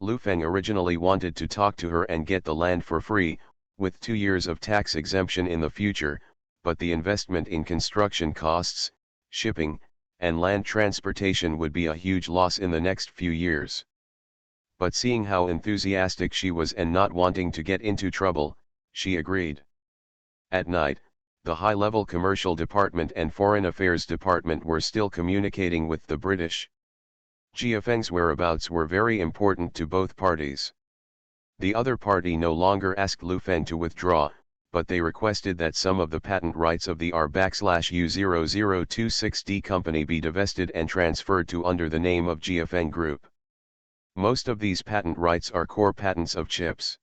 Lu Feng originally wanted to talk to her and get the land for free, with 2 years of tax exemption in the future, but the investment in construction costs, shipping, and land transportation would be a huge loss in the next few years. But seeing how enthusiastic she was and not wanting to get into trouble, she agreed. At night, the high-level commercial department and foreign affairs department were still communicating with the British. Jiafeng's whereabouts were very important to both parties. The other party no longer asked Lu Feng to withdraw, but they requested that some of the patent rights of the R/U0026D company be divested and transferred to under the name of Jiafeng Group. Most of these patent rights are core patents of chips.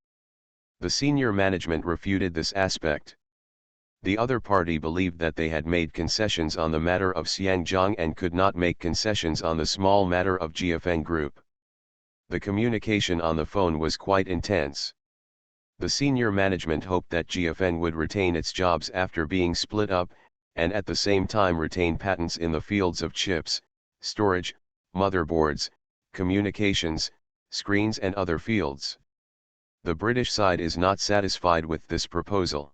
The senior management refuted this aspect. The other party believed that they had made concessions on the matter of Xiangjiang and could not make concessions on the small matter of Jiafeng Group. The communication on the phone was quite intense. The senior management hoped that Jiafeng would retain its jobs after being split up, and at the same time retain patents in the fields of chips, storage, motherboards, communications, screens and other fields. The British side is not satisfied with this proposal.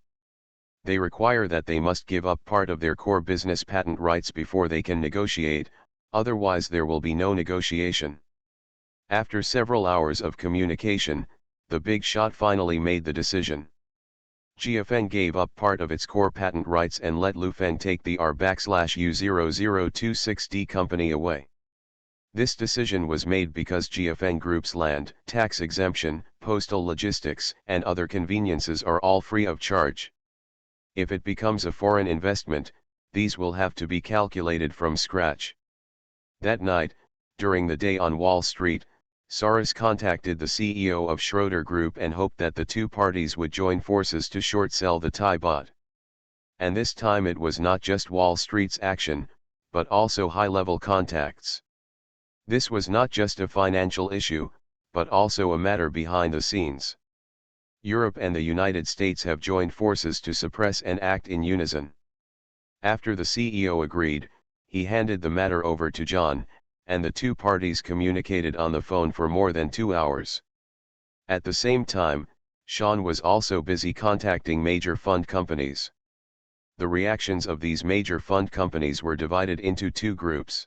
They require that they must give up part of their core business patent rights before they can negotiate, otherwise there will be no negotiation. After several hours of communication, the big shot finally made the decision. Jiafeng gave up part of its core patent rights and let Lu Feng take the R/U0026D company away. This decision was made because Jiafeng Group's land, tax exemption, postal logistics, and other conveniences are all free of charge. If it becomes a foreign investment, these will have to be calculated from scratch. That night, during the day on Wall Street, Soros contacted the CEO of Schroeder Group and hoped that the two parties would join forces to short sell the Thai baht. And this time it was not just Wall Street's action, but also high-level contacts. This was not just a financial issue, but also a matter behind the scenes. Europe and the United States have joined forces to suppress and act in unison. After the CEO agreed, he handed the matter over to John, and the two parties communicated on the phone for more than 2 hours. At the same time, Sean was also busy contacting major fund companies. The reactions of these major fund companies were divided into two groups.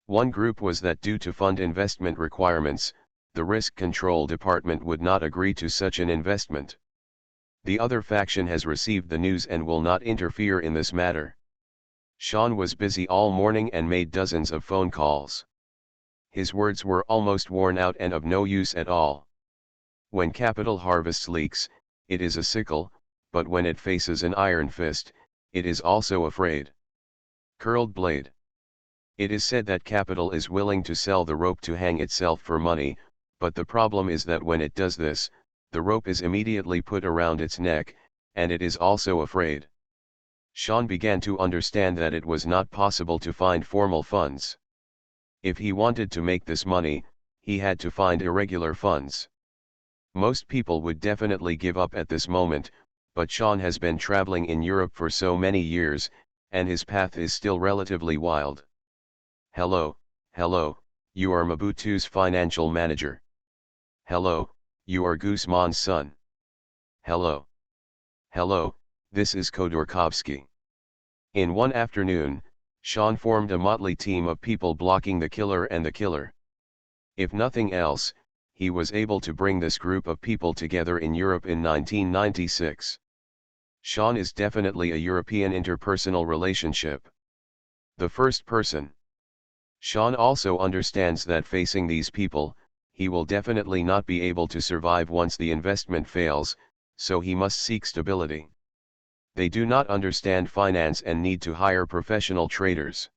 One group was that due to fund investment requirements, the risk control department would not agree to such an investment. The other faction has received the news and will not interfere in this matter. Sean was busy all morning and made dozens of phone calls. His words were almost worn out and of no use at all. When capital harvests leeks, it is a sickle, but when it faces an iron fist, it is also afraid. Curled blade. It is said that capital is willing to sell the rope to hang itself for money, but the problem is that when it does this, the rope is immediately put around its neck, and it is also afraid. Sean began to understand that it was not possible to find formal funds. If he wanted to make this money, he had to find irregular funds. Most people would definitely give up at this moment, but Sean has been traveling in Europe for so many years, and his path is still relatively wild. Hello, you are Mobutu's financial manager. Hello, you are Guzman's son. Hello, this is Khodorkovsky. In one afternoon, Sean formed a motley team of people blocking the killer and the killer. If nothing else, he was able to bring this group of people together in Europe in 1996. Sean is definitely a European interpersonal relationship. The first person. Sean also understands that facing these people, he will definitely not be able to survive once the investment fails, so he must seek stability. They do not understand finance and need to hire professional traders.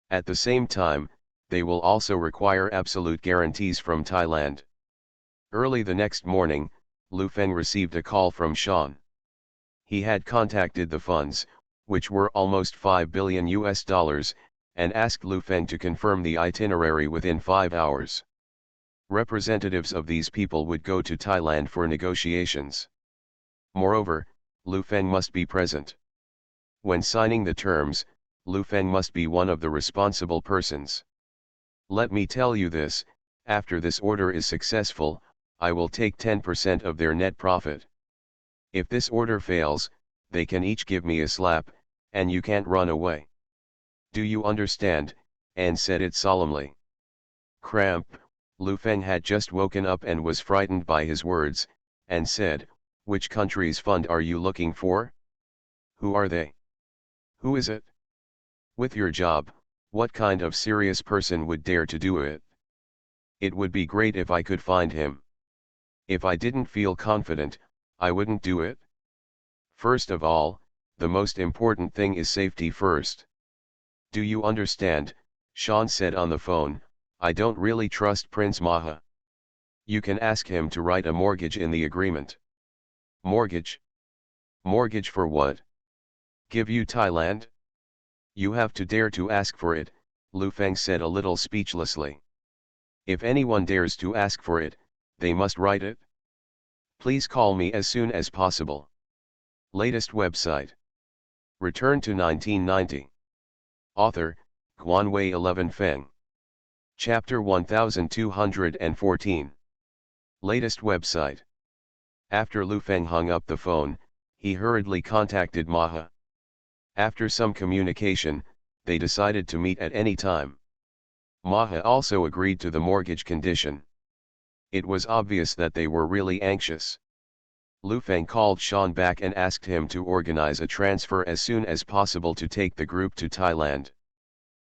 At the same time, they will also require absolute guarantees from Thailand. Early the next morning, Lu Feng received a call from Sean. He had contacted the funds, which were almost $5 billion, and asked Lu Feng to confirm the itinerary within 5 hours. Representatives of these people would go to Thailand for negotiations. Moreover, Lu Feng must be present. When signing the terms, Lu Feng must be one of the responsible persons. Let me tell you this, after this order is successful, I will take 10% of their net profit. If this order fails, they can each give me a slap, and you can't run away. Do you understand? And said it solemnly. Cramp, Lu Feng had just woken up and was frightened by his words, and said, "Which country's fund are you looking for? Who are they? Who is it? With your job, what kind of serious person would dare to do it? It would be great if I could find him. If I didn't feel confident, I wouldn't do it. First of all, the most important thing is safety first. Do you understand?" Sean said on the phone, "I don't really trust Prince Maha. You can ask him to write a mortgage in the agreement." Mortgage? Mortgage for what? Give you Thailand? You have to dare to ask for it, Lu Feng said a little speechlessly. If anyone dares to ask for it, they must write it. Please call me as soon as possible. Latest website. Return to 1990. Author, Guanwei 11 Feng. Chapter 1214. Latest website. After Lu Feng hung up the phone, he hurriedly contacted Maha. After some communication, they decided to meet at any time. Maha also agreed to the mortgage condition. It was obvious that they were really anxious. Lu Feng called Sean back and asked him to organize a transfer as soon as possible to take the group to Thailand.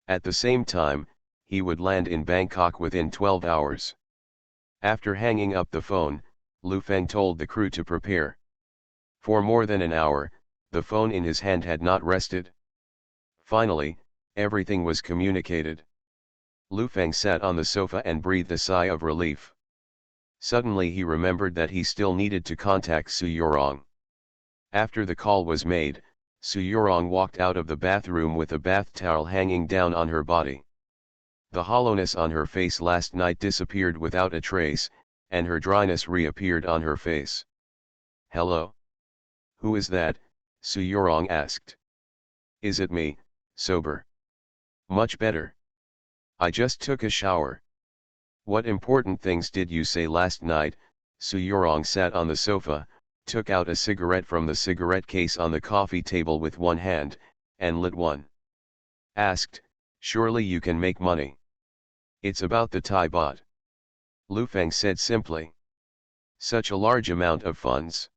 At the same time, he would land in Bangkok within 12 hours. After hanging up the phone, Lu Feng told the crew to prepare. For more than an hour, the phone in his hand had not rested. Finally, everything was communicated. Lu Feng sat on the sofa and breathed a sigh of relief. Suddenly he remembered that he still needed to contact Su Yorong. After the call was made, Su Yurong walked out of the bathroom with a bath towel hanging down on her body. The hollowness on her face last night disappeared without a trace, and her dryness reappeared on her face. "Hello? Who is that?" Su Yurong asked. "Is it me, sober?" "Much better. I just took a shower." "What important things did you say last night?" Su Yurong sat on the sofa, took out a cigarette from the cigarette case on the coffee table with one hand, and lit one. Asked, "Surely you can make money." "It's about the Thai baht," Lu Feng said simply. "Such a large amount of funds.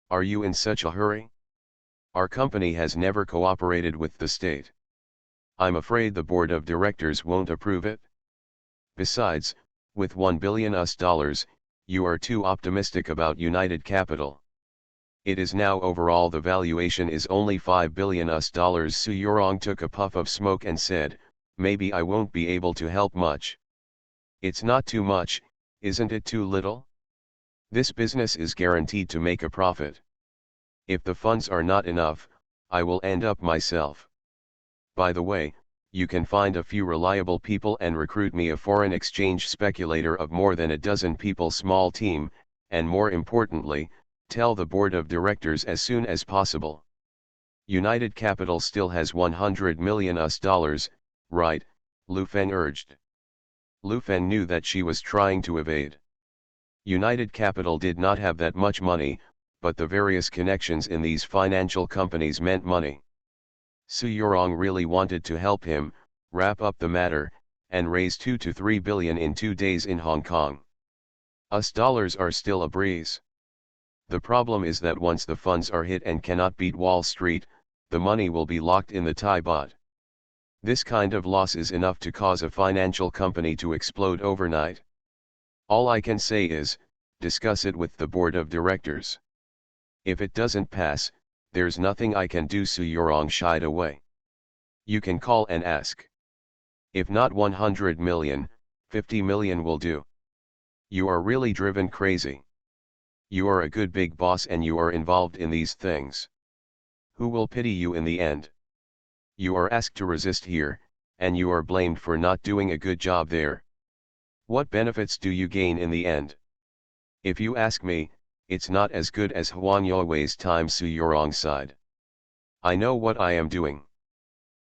Are you in such a hurry? Our company has never cooperated with the state. I'm afraid the board of directors won't approve it. Besides, with $1 billion, you are too optimistic about United Capital. It is now overall the valuation is only $5 billion. Su Yurong took a puff of smoke and said, "Maybe I won't be able to help much." "It's not too much, isn't it too little? This business is guaranteed to make a profit. If the funds are not enough, I will end up myself. By the way, you can find a few reliable people and recruit me a foreign exchange speculator of more than a dozen people small team, and more importantly, tell the board of directors as soon as possible. United Capital still has $100 million, right?" Lu Feng urged. Lu Feng knew that she was trying to evade. United Capital did not have that much money, but the various connections in these financial companies meant money. Su Yurong really wanted to help him, wrap up the matter, and raise $2 to $3 billion in 2 days in Hong Kong. US dollars are still a breeze. The problem is that once the funds are hit and cannot beat Wall Street, the money will be locked in the Thai baht. This kind of loss is enough to cause a financial company to explode overnight. All I can say is, discuss it with the board of directors. If it doesn't pass, there's nothing I can do. Su Yurong shied away. "You can call and ask. If not 100 million, 50 million will do. You are really driven crazy. You are a good big boss and you are involved in these things. Who will pity you in the end? You are asked to resist here, and you are blamed for not doing a good job there. What benefits do you gain in the end? If you ask me, it's not as good as Huang Youwei's time." Su Yurong sighed. "I know what I am doing.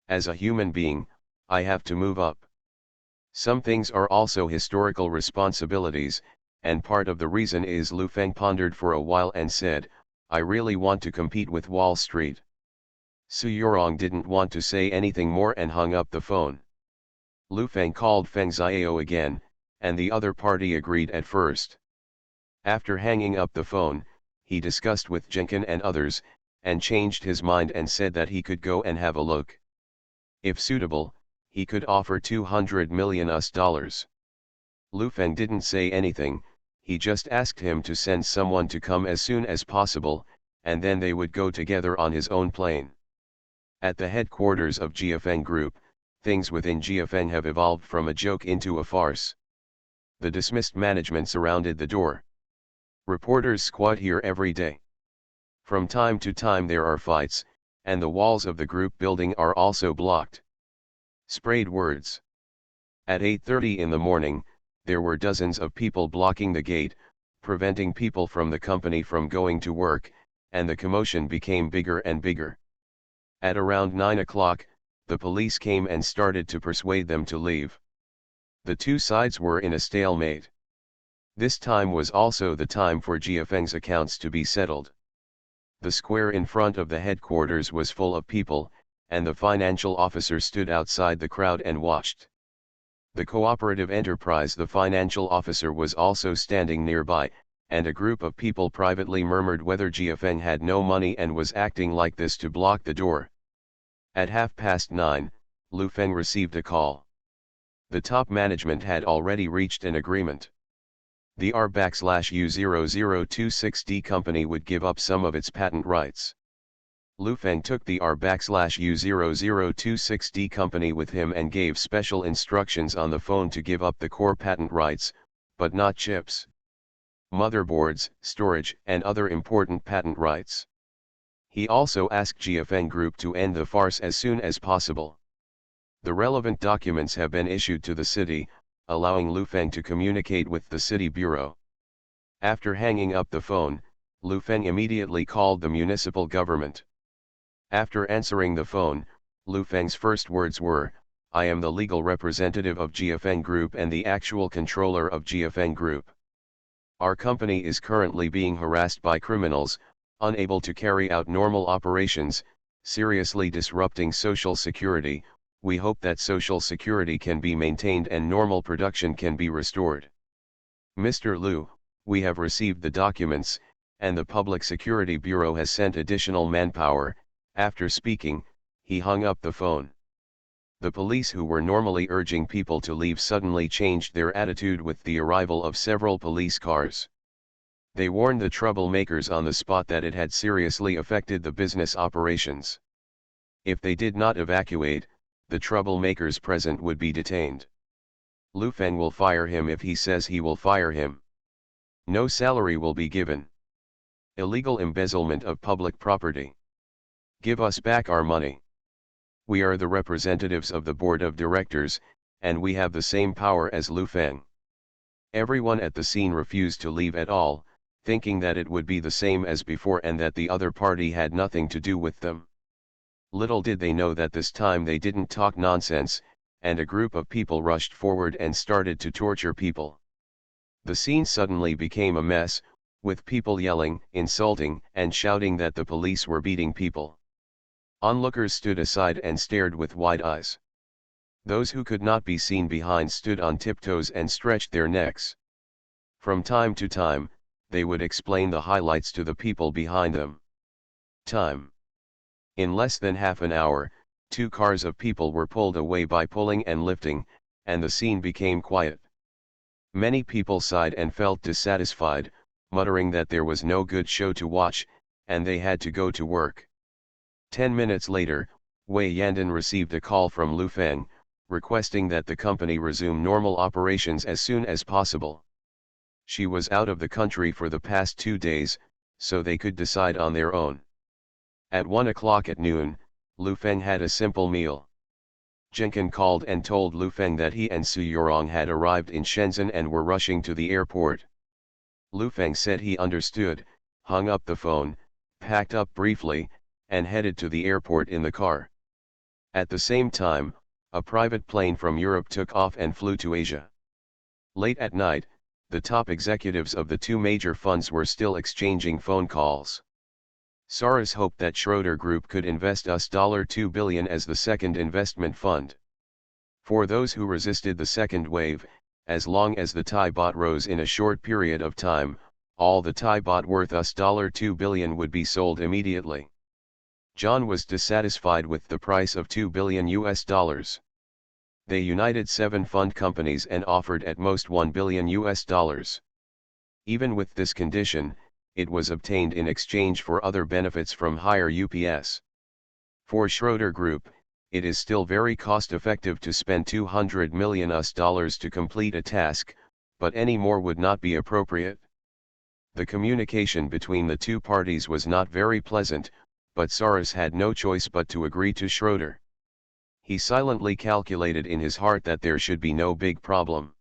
As a human being, I have to move up. Some things are also historical responsibilities, and part of the reason is." Lu Feng pondered for a while and said, "I really want to compete with Wall Street." Su Yurong didn't want to say anything more and hung up the phone. Lu Feng called Feng Xiao again, and the other party agreed at first. After hanging up the phone, he discussed with Jenkin and others, and changed his mind and said that he could go and have a look. If suitable, he could offer $200 million. Lu Feng didn't say anything, he just asked him to send someone to come as soon as possible, and then they would go together on his own plane. At the headquarters of GFN Group, things within GFN have evolved from a joke into a farce. The dismissed management surrounded the door. Reporters squat here every day. From time to time there are fights, and the walls of the group building are also blocked. Sprayed words. At 8:30 in the morning, there were dozens of people blocking the gate, preventing people from the company from going to work, and the commotion became bigger and bigger. At around 9 o'clock, the police came and started to persuade them to leave. The two sides were in a stalemate. This time was also the time for GFN's accounts to be settled. The square in front of the headquarters was full of people, and the financial officer stood outside the crowd and watched. The cooperative enterprise, the financial officer was also standing nearby, and a group of people privately murmured whether GFN had no money and was acting like this to block the door. At 9:30, Lu Feng received a call. The top management had already reached an agreement. The R/U0026D company would give up some of its patent rights. Lu Feng took the R/U0026D company with him and gave special instructions on the phone to give up the core patent rights, but not chips, motherboards, storage, and other important patent rights. He also asked GFN Group to end the farce as soon as possible. The relevant documents have been issued to the city, allowing Lu Feng to communicate with the city bureau. After hanging up the phone, Lu Feng immediately called the municipal government. After answering the phone, Lu Feng's first words were, "I am the legal representative of GFN Group and the actual controller of GFN Group. Our company is currently being harassed by criminals, unable to carry out normal operations, seriously disrupting social security. We hope that social security can be maintained and normal production can be restored. Mr. Lu, we have received the documents, and the Public Security Bureau has sent additional manpower." After speaking, he hung up the phone. The police, who were normally urging people to leave, suddenly changed their attitude with the arrival of several police cars. They warned the troublemakers on the spot that it had seriously affected the business operations. If they did not evacuate, the troublemakers present would be detained. Lu Feng will fire him if he says he will fire him. No salary will be given. Illegal embezzlement of public property. Give us back our money. We are the representatives of the board of directors, and we have the same power as Lu Feng. Everyone at the scene refused to leave at all, thinking that it would be the same as before and that the other party had nothing to do with them. Little did they know that this time they didn't talk nonsense, and a group of people rushed forward and started to torture people. The scene suddenly became a mess, with people yelling, insulting, and shouting that the police were beating people. Onlookers stood aside and stared with wide eyes. Those who could not be seen behind stood on tiptoes and stretched their necks. From time to time, they would explain the highlights to the people behind them. Time. In less than half an hour, 2 cars of people were pulled away by pulling and lifting, and the scene became quiet. Many people sighed and felt dissatisfied, muttering that there was no good show to watch, and they had to go to work. 10 minutes later, Wei Yandan received a call from Lu Feng, requesting that the company resume normal operations as soon as possible. She was out of the country for the past 2 days, so they could decide on their own. At 1 o'clock at noon, Lu Feng had a simple meal. Jenkin called and told Lu Feng that he and Su Yorong had arrived in Shenzhen and were rushing to the airport. Lu Feng said he understood, hung up the phone, packed up briefly, and headed to the airport in the car. At the same time, a private plane from Europe took off and flew to Asia. Late at night, the top executives of the 2 major funds were still exchanging phone calls. Soros hoped that Schroeder Group could invest us $2 billion as the second investment fund. For those who resisted the second wave, as long as the Thai baht rose in a short period of time, all the Thai baht worth us $2 billion would be sold immediately. John was dissatisfied with the price of $2 billion. They united 7 fund companies and offered at most $1 billion. Even with this condition, it was obtained in exchange for other benefits from higher UPS. For Schroeder Group, it is still very cost-effective to spend $200 million to complete a task, but any more would not be appropriate. The communication between the 2 parties was not very pleasant, but Soros had no choice but to agree to Schroeder. He silently calculated in his heart that there should be no big problem.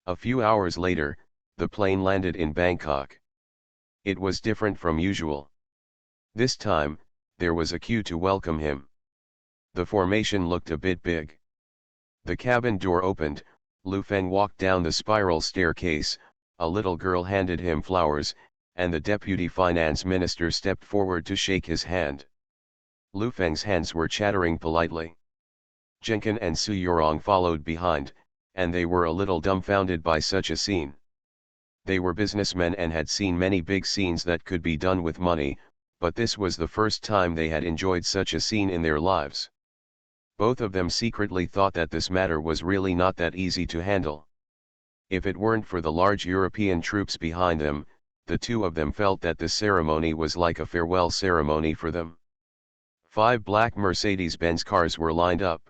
A few hours later, the plane landed in Bangkok. It was different from usual. This time, there was a queue to welcome him. The formation looked a bit big. The cabin door opened, Lu Feng walked down the spiral staircase, a little girl handed him flowers, and the deputy finance minister stepped forward to shake his hand. Lu Feng's hands were chattering politely. Jenkin and Su Yorong followed behind, and they were a little dumbfounded by such a scene. They were businessmen and had seen many big scenes that could be done with money, but this was the first time they had enjoyed such a scene in their lives. Both of them secretly thought that this matter was really not that easy to handle. If it weren't for the large European troops behind them, the 2 of them felt that this ceremony was like a farewell ceremony for them. 5 black Mercedes-Benz cars were lined up.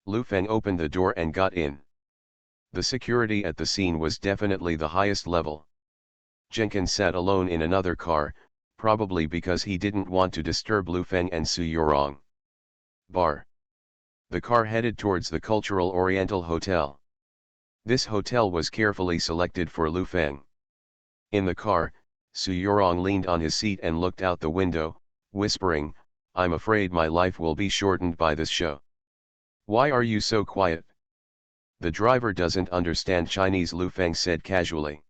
Lu Feng opened the door and got in. The security at the scene was definitely the highest level. Jenkins sat alone in another car, probably because he didn't want to disturb Lu Feng and Su Yorong. Bar. The car headed towards the Cultural Oriental Hotel. This hotel was carefully selected for Lu Feng. In the car, Su Yorong leaned on his seat and looked out the window, whispering, "I'm afraid my life will be shortened by this show." "Why are you so quiet?" "The driver doesn't understand Chinese," Lu Feng said casually.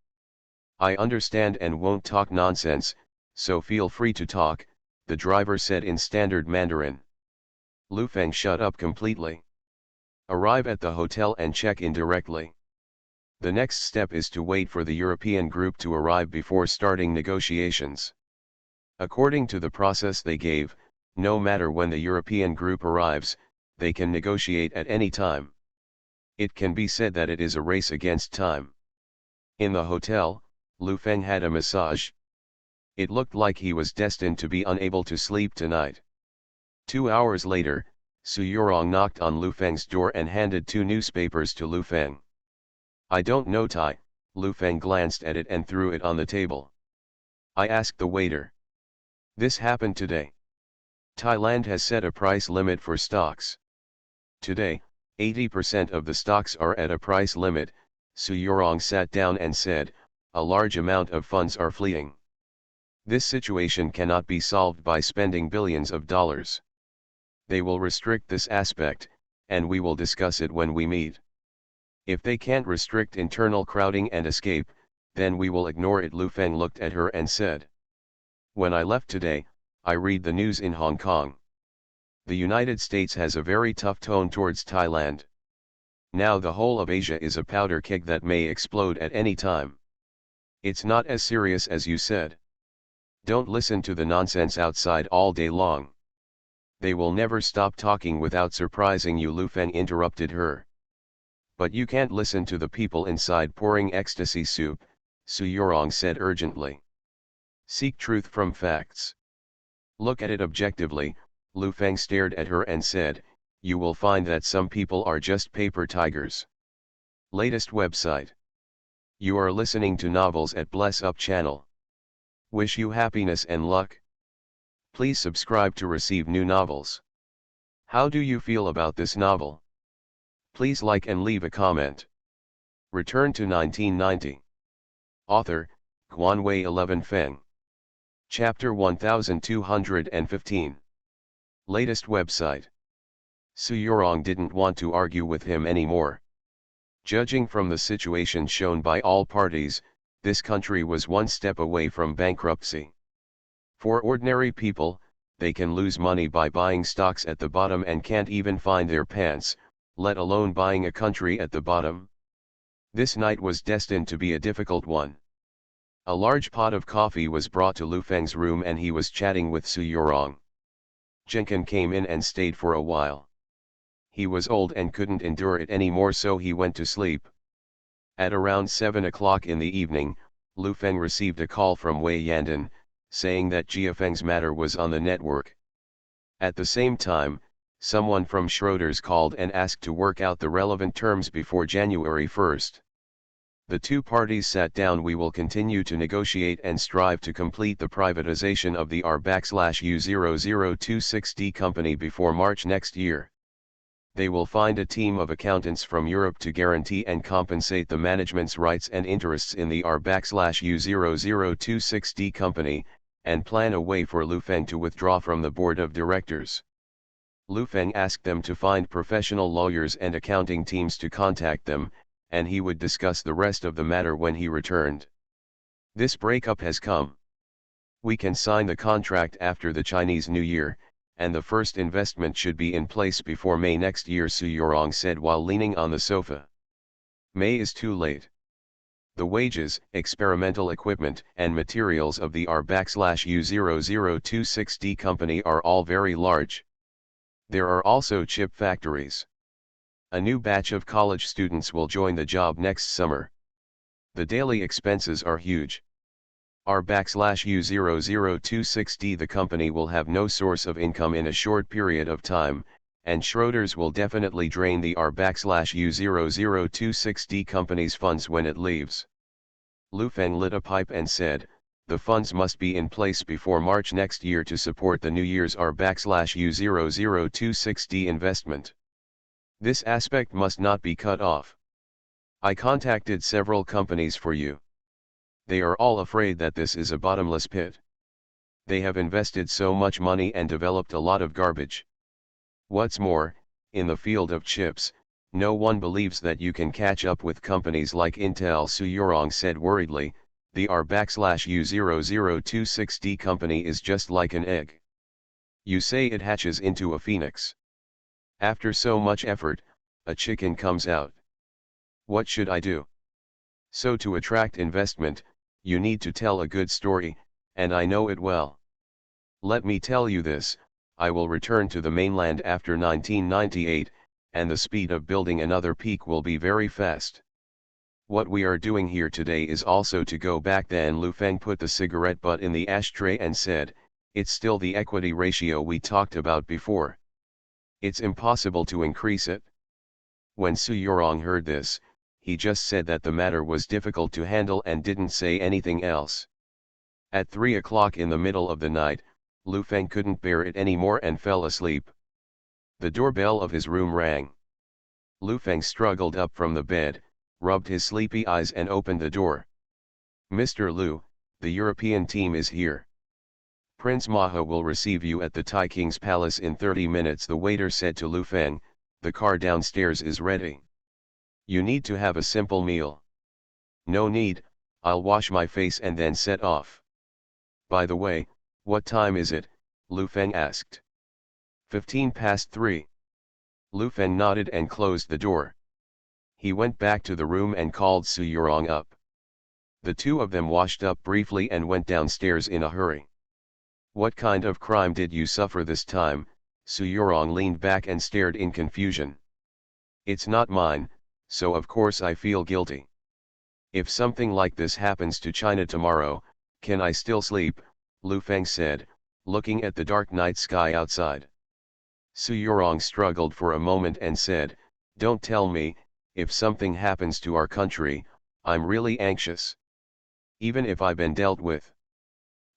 "I understand and won't talk nonsense, so feel free to talk," the driver said in standard Mandarin. Lu Feng shut up completely. "Arrive at the hotel and check in directly. The next step is to wait for the European group to arrive before starting negotiations. According to the process they gave, no matter when the European group arrives, they can negotiate at any time. It can be said that it is a race against time." In the hotel, Lu Feng had a massage. It looked like he was destined to be unable to sleep tonight. 2 hours later, Su Yorong knocked on Lu Feng's door and handed 2 newspapers to Lu Feng. "I don't know Thai," Lu Feng glanced at it and threw it on the table. "I asked the waiter. This happened today. Thailand has set a price limit for stocks. Today, 80% of the stocks are at a price limit." Su Yorong sat down and said, "A large amount of funds are fleeing. This situation cannot be solved by spending billions of dollars. They will restrict this aspect, and we will discuss it when we meet. If they can't restrict internal crowding and escape, then we will ignore it." Lu Feng looked at her and said, "When I left today, I read the news in Hong Kong. The United States has a very tough tone towards Thailand. Now the whole of Asia is a powder keg that may explode at any time. It's not as serious as you said. Don't listen to the nonsense outside all day long. They will never stop talking without surprising you." Lu Feng interrupted her. "But you can't listen to the people inside pouring ecstasy soup," Su Yorong said urgently. "Seek truth from facts. Look at it objectively." Lu Feng stared at her and said, "You will find that some people are just paper tigers." Latest website. You are listening to novels at Bless Up channel. Wish you happiness and luck. Please subscribe to receive new novels. How do you feel about this novel? Please like and leave a comment. Return to 1990. Author, Guanwei 11 Feng. Chapter 1215. Latest website. Su Yorong didn't want to argue with him anymore. Judging from the situation shown by all parties, this country was one step away from bankruptcy. For ordinary people, they can lose money by buying stocks at the bottom and can't even find their pants, let alone buying a country at the bottom. This night was destined to be a difficult one. A large pot of coffee was brought to Lu Feng's room and he was chatting with Su Yorong. Jenkin came in and stayed for a while. He was old and couldn't endure it anymore, so he went to sleep. At around 7 o'clock in the evening, Lu Feng received a call from Wei Yandan, saying that Jia Feng's matter was on the network. At the same time, someone from Schroders called and asked to work out the relevant terms before January 1st. The two parties sat down. "We will continue to negotiate and strive to complete the privatization of the R/U0026D company before March next year. They will find a team of accountants from Europe to guarantee and compensate the management's rights and interests in the R/U0026D company, and plan a way for Lu Feng to withdraw from the board of directors." Lu Feng asked them to find professional lawyers and accounting teams to contact them, and he would discuss the rest of the matter when he returned. "This breakup has come. We can sign the contract after the Chinese New Year, and the first investment should be in place before May next year," Su Yorong said while leaning on the sofa. "May is too late. The wages, experimental equipment, and materials of the R/U0026D company are all very large. There are also chip factories. A new batch of college students will join the job next summer. The daily expenses are huge. R/U0026D, the company will have no source of income in a short period of time, and Schroders will definitely drain the R/U0026D company's funds when it leaves." Lu Feng lit a pipe and said, the funds must be in place before March next year to support the New Year's R/U0026D investment. This aspect must not be cut off. I contacted several companies for you. They are all afraid that this is a bottomless pit. They have invested so much money and developed a lot of garbage. What's more, in the field of chips, no one believes that you can catch up with companies like Intel. Su Yorong said worriedly, the R/U0026D company is just like an egg. You say it hatches into a phoenix. After so much effort, a chicken comes out. What should I do? So to attract investment, you need to tell a good story, and I know it well. Let me tell you this, I will return to the mainland after 1998, and the speed of building another peak will be very fast. What we are doing here today is also to go back. Then Lu Feng put the cigarette butt in the ashtray and said, it's still the equity ratio we talked about before. It's impossible to increase it. When Su Yorong heard this, he just said that the matter was difficult to handle and didn't say anything else. At 3 o'clock in the middle of the night, Lu Feng couldn't bear it anymore and fell asleep. The doorbell of his room rang. Lu Feng struggled up from the bed, rubbed his sleepy eyes and opened the door. Mr. Lu, the European team is here. Prince Maha will receive you at the Thai King's palace in 30 minutes, the waiter said to Lu Feng. The car downstairs is ready. You need to have a simple meal. No need, I'll wash my face and then set off. By the way, what time is it? Lu Feng asked. 3:15. Lu Feng nodded and closed the door. He went back to the room and called Su Yorong up. The two of them washed up briefly and went downstairs in a hurry. What kind of crime did you suffer this time? Su Yorong leaned back and stared in confusion. It's not mine, so of course I feel guilty. If something like this happens to China tomorrow, can I still sleep? Lu Feng said, looking at the dark night sky outside. Su Yorong struggled for a moment and said, don't tell me, if something happens to our country, I'm really anxious. Even if I've been dealt with.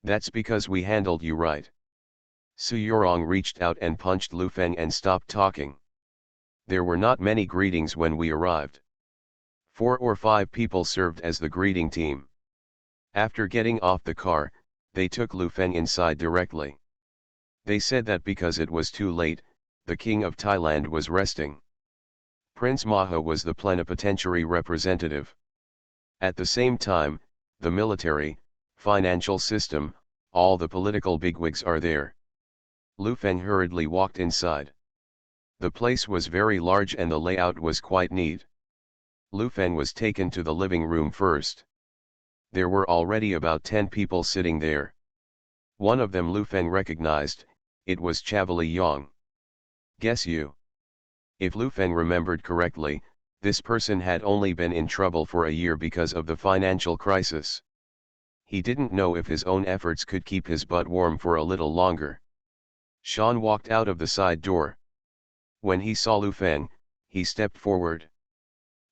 That's because we handled you right. Su Yorong reached out and punched Lu Feng and stopped talking. There were not many greetings when we arrived. 4 or 5 people served as the greeting team. After getting off the car, they took Lu Feng inside directly. They said that because it was too late, the King of Thailand was resting. Prince Maha was the plenipotentiary representative. At the same time, the military, financial system, all the political bigwigs are there. Lu Feng hurriedly walked inside. The place was very large and the layout was quite neat. Lu Feng was taken to the living room first. There were already about 10 people sitting there. One of them Lu Feng recognized, it was Chavali Yong. Guess you. If Lu Feng remembered correctly, this person had only been in trouble for a year because of the financial crisis. He didn't know if his own efforts could keep his butt warm for a little longer. Sean walked out of the side door. When he saw Lu Feng, he stepped forward.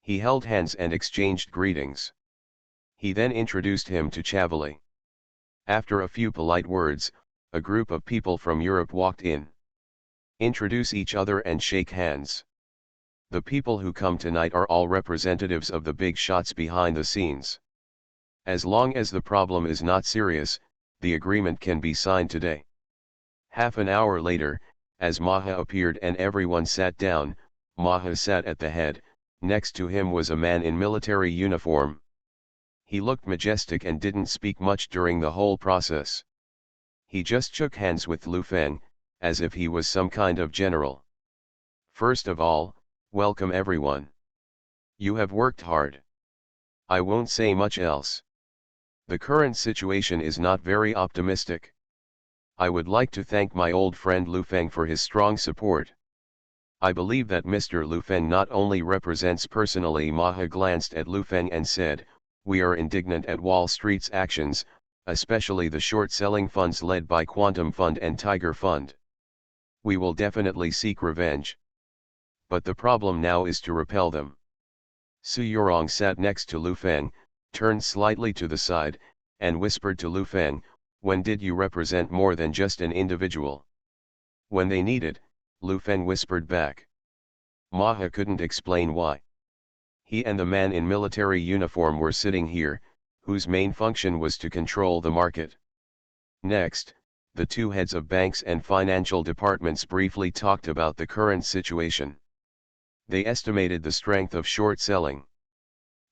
He held hands and exchanged greetings. He then introduced him to Chavali. After a few polite words, a group of people from Europe walked in. Introduce each other and shake hands. The people who come tonight are all representatives of the big shots behind the scenes. As long as the problem is not serious, the agreement can be signed today. Half an hour later, as Maha appeared and everyone sat down, Maha sat at the head, next to him was a man in military uniform. He looked majestic and didn't speak much during the whole process. He just shook hands with Lu Feng, as if he was some kind of general. First of all, welcome everyone. You have worked hard. I won't say much else. The current situation is not very optimistic. I would like to thank my old friend Lu Feng for his strong support. I believe that Mr. Lu Feng not only represents personally. Maha glanced at Lu Feng and said, we are indignant at Wall Street's actions, especially the short-selling funds led by Quantum Fund and Tiger Fund. We will definitely seek revenge. But the problem now is to repel them. Su Yorong sat next to Lu Feng, turned slightly to the side, and whispered to Lu Feng, "When did you represent more than just an individual?" "When they need it," Lu Feng whispered back. Maha couldn't explain why. He and the man in military uniform were sitting here, whose main function was to control the market. Next, the two heads of banks and financial departments briefly talked about the current situation. They estimated the strength of short selling.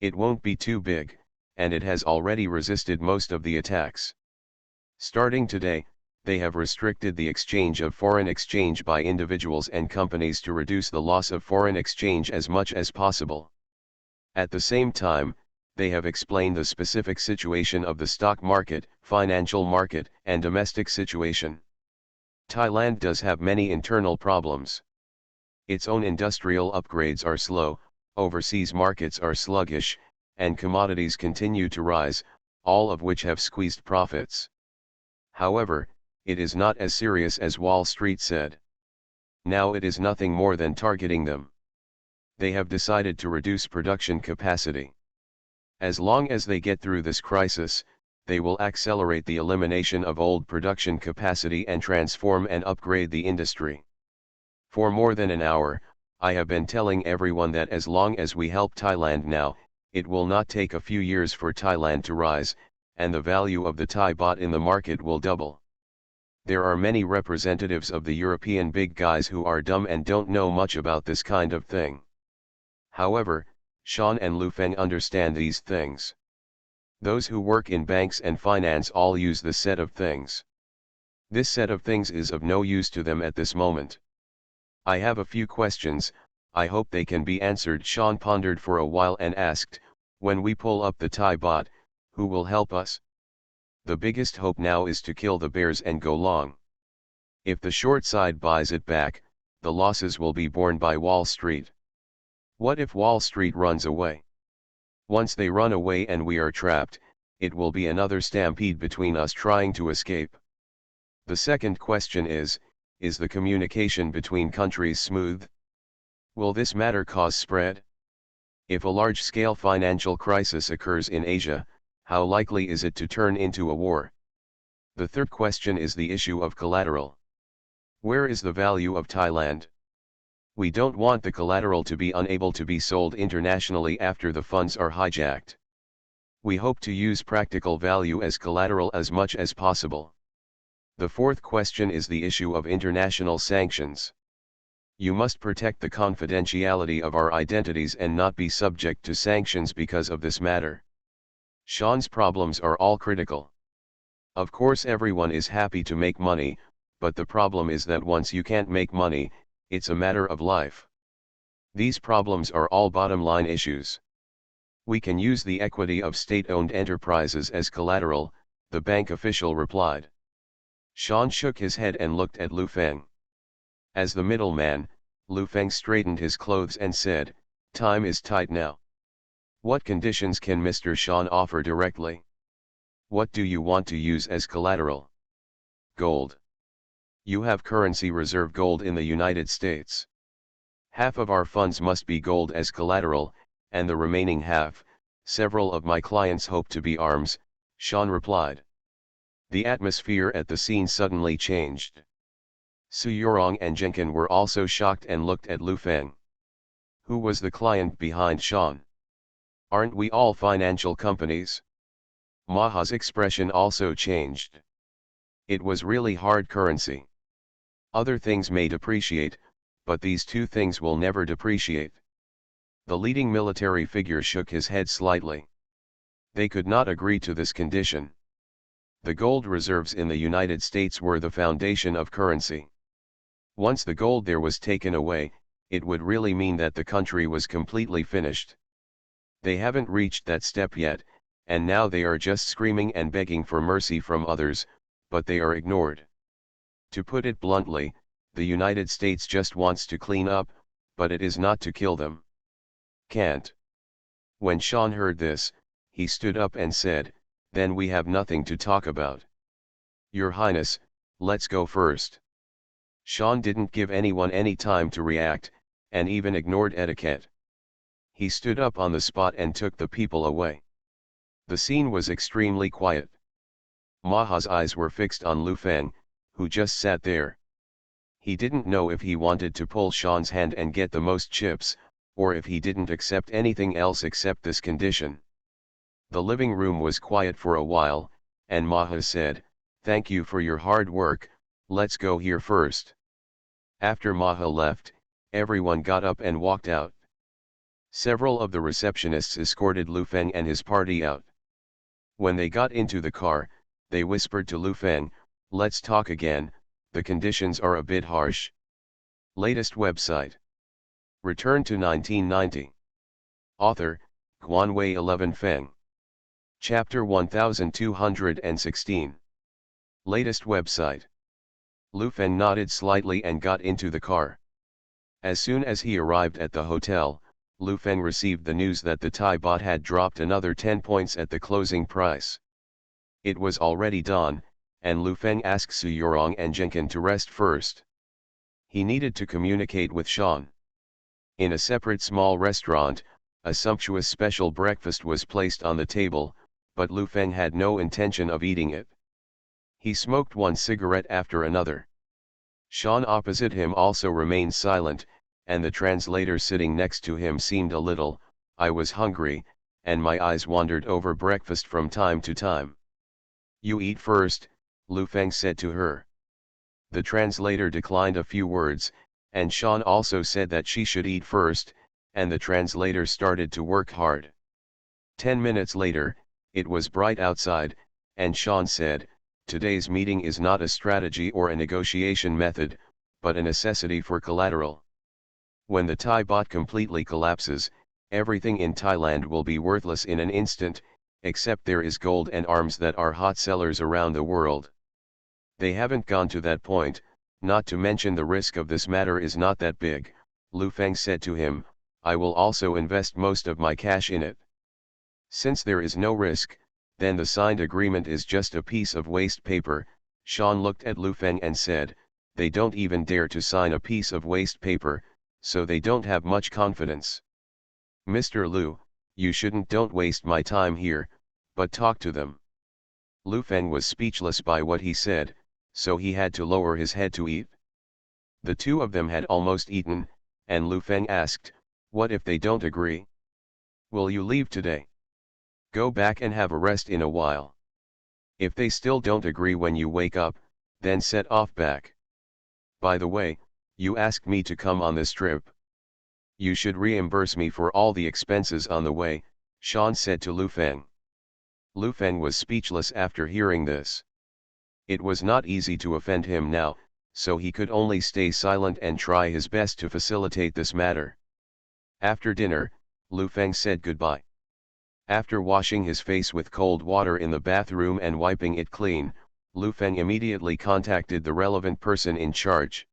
It won't be too big, and it has already resisted most of the attacks. Starting today, they have restricted the exchange of foreign exchange by individuals and companies to reduce the loss of foreign exchange as much as possible. At the same time, they have explained the specific situation of the stock market, financial market, and domestic situation. Thailand does have many internal problems. Its own industrial upgrades are slow, overseas markets are sluggish, and commodities continue to rise, all of which have squeezed profits. However, it is not as serious as Wall Street said. Now it is nothing more than targeting them. They have decided to reduce production capacity. As long as they get through this crisis, they will accelerate the elimination of old production capacity and transform and upgrade the industry. For more than an hour, I have been telling everyone that as long as we help Thailand now, it will not take a few years for Thailand to rise, and the value of the Thai baht in the market will double. There are many representatives of the European big guys who are dumb and don't know much about this kind of thing. However, Sean and Lu Feng understand these things. Those who work in banks and finance all use this set of things. This set of things is of no use to them at this moment. I have a few questions, I hope they can be answered. Sean pondered for a while and asked, "When we pull up the Thai baht, who will help us?" "The biggest hope now is to kill the bears and go long. If the short side buys it back, the losses will be borne by Wall Street." "What if Wall Street runs away?" "Once they run away and we are trapped, it will be another stampede between us trying to escape." The second question is the communication between countries smooth? Will this matter cause spread? If a large-scale financial crisis occurs in Asia, how likely is it to turn into a war? The third question is the issue of collateral. Where is the value of Thailand? We don't want the collateral to be unable to be sold internationally after the funds are hijacked. We hope to use practical value as collateral as much as possible. The fourth question is the issue of international sanctions. You must protect the confidentiality of our identities and not be subject to sanctions because of this matter. Sean's problems are all critical. Of course everyone is happy to make money, but the problem is that once you can't make money, it's a matter of life. These problems are all bottom-line issues. We can use the equity of state-owned enterprises as collateral, the bank official replied. Sean shook his head and looked at Lu Feng. As the middleman, Lu Feng straightened his clothes and said, "Time is tight now. What conditions can Mr. Sean offer directly? What do you want to use as collateral?" "Gold. You have currency reserve gold in the United States. Half of our funds must be gold as collateral, and the remaining half, several of my clients hope to be arms," Sean replied. The atmosphere at the scene suddenly changed. Su Yorong and Jenkin were also shocked and looked at Lu Feng. Who was the client behind Sean? Aren't we all financial companies? Maha's expression also changed. It was really hard currency. Other things may depreciate, but these two things will never depreciate. The leading military figure shook his head slightly. They could not agree to this condition. The gold reserves in the United States were the foundation of currency. Once the gold there was taken away, it would really mean that the country was completely finished. They haven't reached that step yet, and now they are just screaming and begging for mercy from others, but they are ignored. To put it bluntly, the United States just wants to clean up, but it is not to kill them. Can't. When Sean heard this, he stood up and said, "Then we have nothing to talk about. Your Highness, let's go first." Sean didn't give anyone any time to react, and even ignored etiquette. He stood up on the spot and took the people away. The scene was extremely quiet. Maha's eyes were fixed on Lu Feng, who just sat there. He didn't know if he wanted to pull Sean's hand and get the most chips, or if he didn't accept anything else except this condition. The living room was quiet for a while, and Maha said, "Thank you for your hard work, let's go here first." After Maha left, everyone got up and walked out. Several of the receptionists escorted Lu Feng and his party out. When they got into the car, they whispered to Lu Feng, "Let's talk again, the conditions are a bit harsh." Latest website. Return to 1990. Author, Guanwei 11 Feng. Chapter 1216. Latest website. Lu Feng nodded slightly and got into the car. As soon as he arrived at the hotel, Lu Feng received the news that the Thai baht had dropped another 10 points at the closing price. It was already dawn, and Lu Feng asked Su Yorong and Jenkin to rest first. He needed to communicate with Sean. In a separate small restaurant, a sumptuous special breakfast was placed on the table, but Lu Feng had no intention of eating it. He smoked one cigarette after another. Sean opposite him also remained silent, and the translator sitting next to him seemed a little, "I was hungry, and my eyes wandered over breakfast from time to time." "You eat first," Lu Feng said to her. The translator declined a few words, and Sean also said that she should eat first, and the translator started to work hard. 10 minutes later, it was bright outside, and Sean said, "Today's meeting is not a strategy or a negotiation method, but a necessity for collateral. When the Thai baht completely collapses, everything in Thailand will be worthless in an instant, except there is gold and arms that are hot sellers around the world. They haven't gone to that point, not to mention the risk of this matter is not that big," Lu Feng said to him. "I will also invest most of my cash in it." "Since there is no risk, then the signed agreement is just a piece of waste paper," Sean looked at Lu Feng and said, "They don't even dare to sign a piece of waste paper, so they don't have much confidence. Mr. Lu, you don't waste my time here, but talk to them." Lu Feng was speechless by what he said, so he had to lower his head to eat. The two of them had almost eaten, and Lu Feng asked, "What if they don't agree? Will you leave today? Go back and have a rest in a while. If they still don't agree when you wake up, then set off back. By the way, you asked me to come on this trip. You should reimburse me for all the expenses on the way," Sean said to Lu Feng. Lu Feng was speechless after hearing this. It was not easy to offend him now, so he could only stay silent and try his best to facilitate this matter. After dinner, Lu Feng said goodbye. After washing his face with cold water in the bathroom and wiping it clean, Lu Feng immediately contacted the relevant person in charge.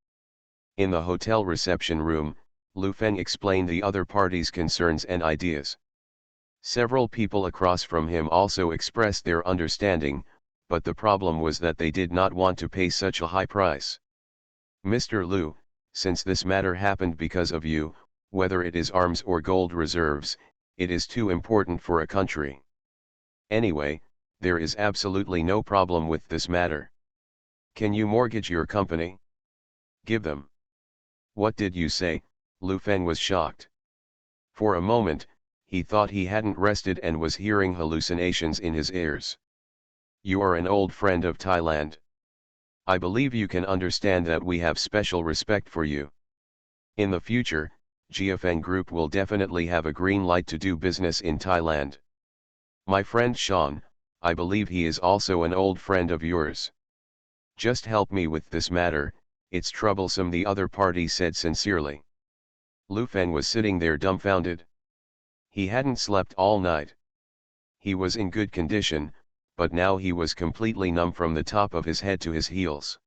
In the hotel reception room, Lu Feng explained the other party's concerns and ideas. Several people across from him also expressed their understanding, but the problem was that they did not want to pay such a high price. "Mr. Lu, since this matter happened because of you, whether it is arms or gold reserves, it is too important for a country. Anyway, there is absolutely no problem with this matter. Can you mortgage your company? Give them." "What did you say?" Lu Feng was shocked. For a moment, he thought he hadn't rested and was hearing hallucinations in his ears. "You are an old friend of Thailand. I believe you can understand that we have special respect for you. In the future, GFN Group will definitely have a green light to do business in Thailand. My friend Sean, I believe he is also an old friend of yours. Just help me with this matter, it's troublesome," the other party said sincerely. Lu Feng was sitting there dumbfounded. He hadn't slept all night. He was in good condition, but now he was completely numb from the top of his head to his heels.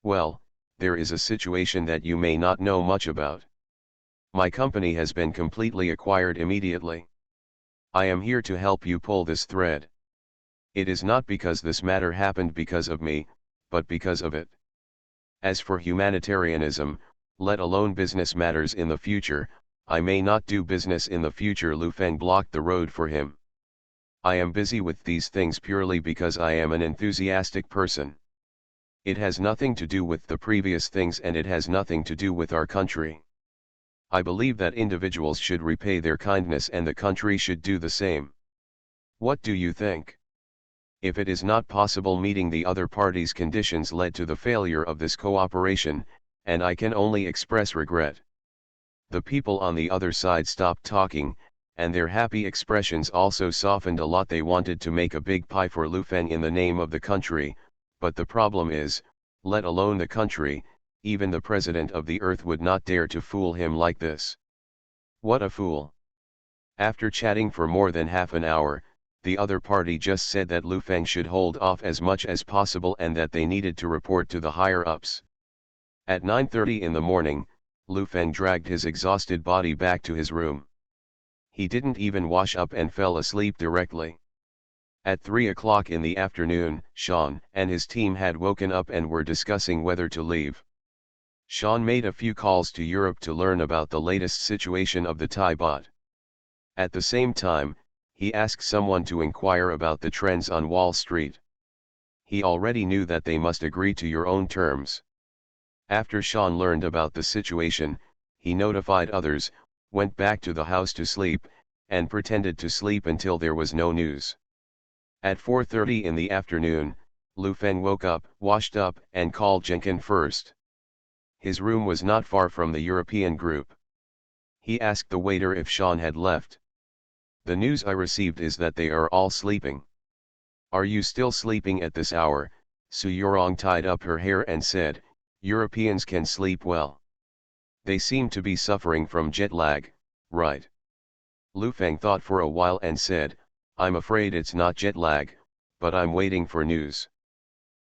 "Well, there is a situation that you may not know much about. My company has been completely acquired immediately. I am here to help you pull this thread. It is not because this matter happened because of me, but because of it. As for humanitarianism, let alone business matters in the future, I may not do business in the future." Lu Feng blocked the road for him. I am busy with these things purely because I am an enthusiastic person. It has nothing to do with the previous things, and it has nothing to do with our country. I believe that individuals should repay their kindness and the country should do the same. What do you think? If it is not possible meeting the other party's conditions led to the failure of this cooperation, and I can only express regret. The people on the other side stopped talking, and their happy expressions also softened a lot. They wanted to make a big pie for Lu Feng in the name of the country, but the problem is, let alone the country, even the president of the earth would not dare to fool him like this. What a fool. After chatting for more than half an hour, the other party just said that Lu Feng should hold off as much as possible and that they needed to report to the higher-ups. At 9:30 in the morning, Lu Feng dragged his exhausted body back to his room. He didn't even wash up and fell asleep directly. At 3 o'clock in the afternoon, Sean and his team had woken up and were discussing whether to leave. Sean made a few calls to Europe to learn about the latest situation of the Thai baht. At the same time, he asked someone to inquire about the trends on Wall Street. He already knew that they must agree to your own terms. After Sean learned about the situation, he notified others, went back to the house to sleep, and pretended to sleep until there was no news. At 4:30 in the afternoon, Lu Feng woke up, washed up, and called Jenkin first. His room was not far from the European group. He asked the waiter if Sean had left. The news I received is that they are all sleeping. Are you still sleeping at this hour? Su Yorong tied up her hair and said, Europeans can sleep well. They seem to be suffering from jet lag, right? Lu Feng thought for a while and said, I'm afraid it's not jet lag, but I'm waiting for news.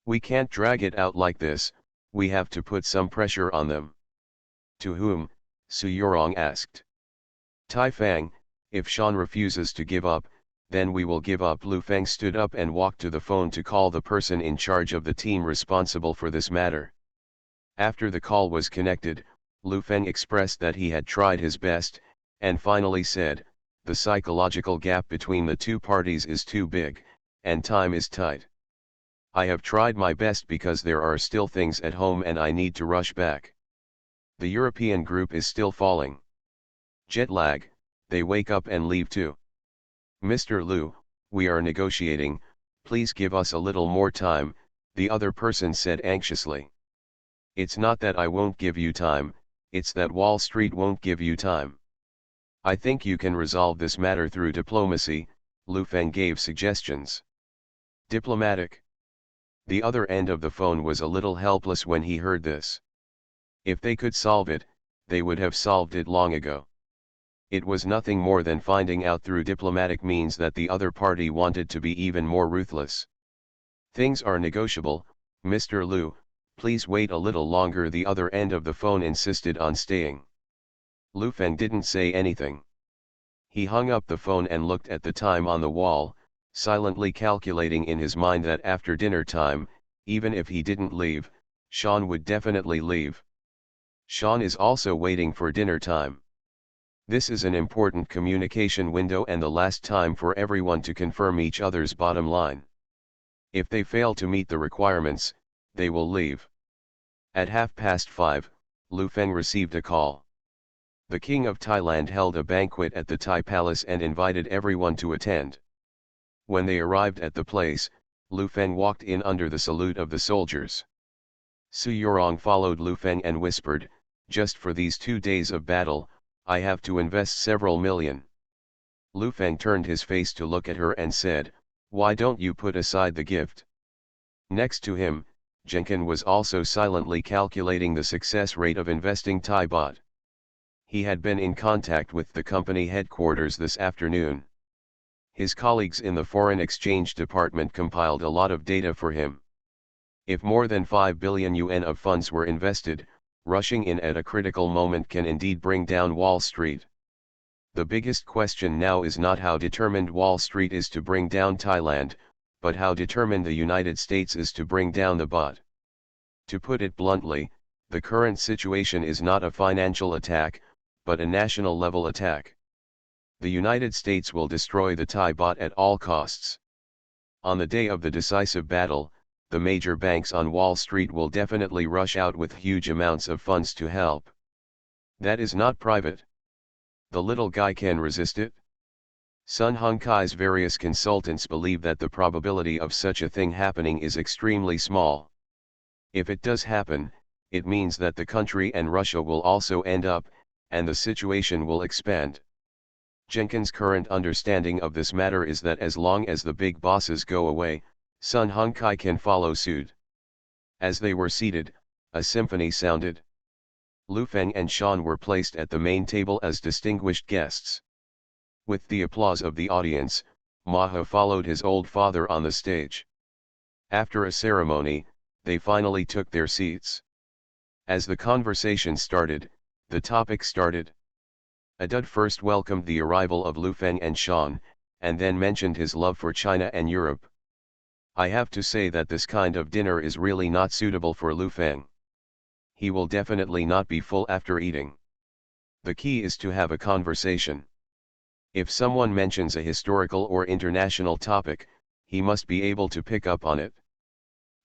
We can't drag it out like this, we have to put some pressure on them. To whom? Su Yorong asked. Tai Fang, if Sean refuses to give up, then we will give up. Lu Feng stood up and walked to the phone to call the person in charge of the team responsible for this matter. After the call was connected, Lu Feng expressed that he had tried his best, and finally said, the psychological gap between the two parties is too big, and time is tight. I have tried my best because there are still things at home and I need to rush back. The European group is still falling. Jet lag, they wake up and leave too. Mr. Lu, we are negotiating, please give us a little more time, the other person said anxiously. It's not that I won't give you time, it's that Wall Street won't give you time. I think you can resolve this matter through diplomacy, Lu Feng gave suggestions. Diplomatic? The other end of the phone was a little helpless when he heard this. If they could solve it, they would have solved it long ago. It was nothing more than finding out through diplomatic means that the other party wanted to be even more ruthless. Things are negotiable, Mr. Lu, please wait a little longer. The other end of the phone insisted on staying. Lu Feng didn't say anything. He hung up the phone and looked at the time on the wall, silently calculating in his mind that after dinner time, even if he didn't leave, Sean would definitely leave. Sean is also waiting for dinner time. This is an important communication window and the last time for everyone to confirm each other's bottom line. If they fail to meet the requirements, they will leave. At 5:30, Lu Feng received a call. The King of Thailand held a banquet at the Thai Palace and invited everyone to attend. When they arrived at the place, Lu Feng walked in under the salute of the soldiers. Su Yorong followed Lu Feng and whispered, just for these 2 days of battle, I have to invest several million. Lu Feng turned his face to look at her and said, why don't you put aside the gift? Next to him, Jenkin was also silently calculating the success rate of investing Thai baht. He had been in contact with the company headquarters this afternoon. His colleagues in the foreign exchange department compiled a lot of data for him. If more than 5 billion yuan of funds were invested, rushing in at a critical moment can indeed bring down Wall Street. The biggest question now is not how determined Wall Street is to bring down Thailand, but how determined the United States is to bring down the baht. To put it bluntly, the current situation is not a financial attack, but a national level attack. The United States will destroy the Thai baht at all costs. On the day of the decisive battle, the major banks on Wall Street will definitely rush out with huge amounts of funds to help. That is not private. The little guy can resist it. Sun Hung Kai's various consultants believe that the probability of such a thing happening is extremely small. If it does happen, it means that the country and Russia will also end up, and the situation will expand. Jenkins' current understanding of this matter is that as long as the big bosses go away, Sun Hung Kai can follow suit. As they were seated, a symphony sounded. Lu Feng and Sean were placed at the main table as distinguished guests. With the applause of the audience, Maha followed his old father on the stage. After a ceremony, they finally took their seats. As the conversation started, the topic started. Adud first welcomed the arrival of Lu Feng and Sean, and then mentioned his love for China and Europe. I have to say that this kind of dinner is really not suitable for Lu Feng. He will definitely not be full after eating. The key is to have a conversation. If someone mentions a historical or international topic, he must be able to pick up on it.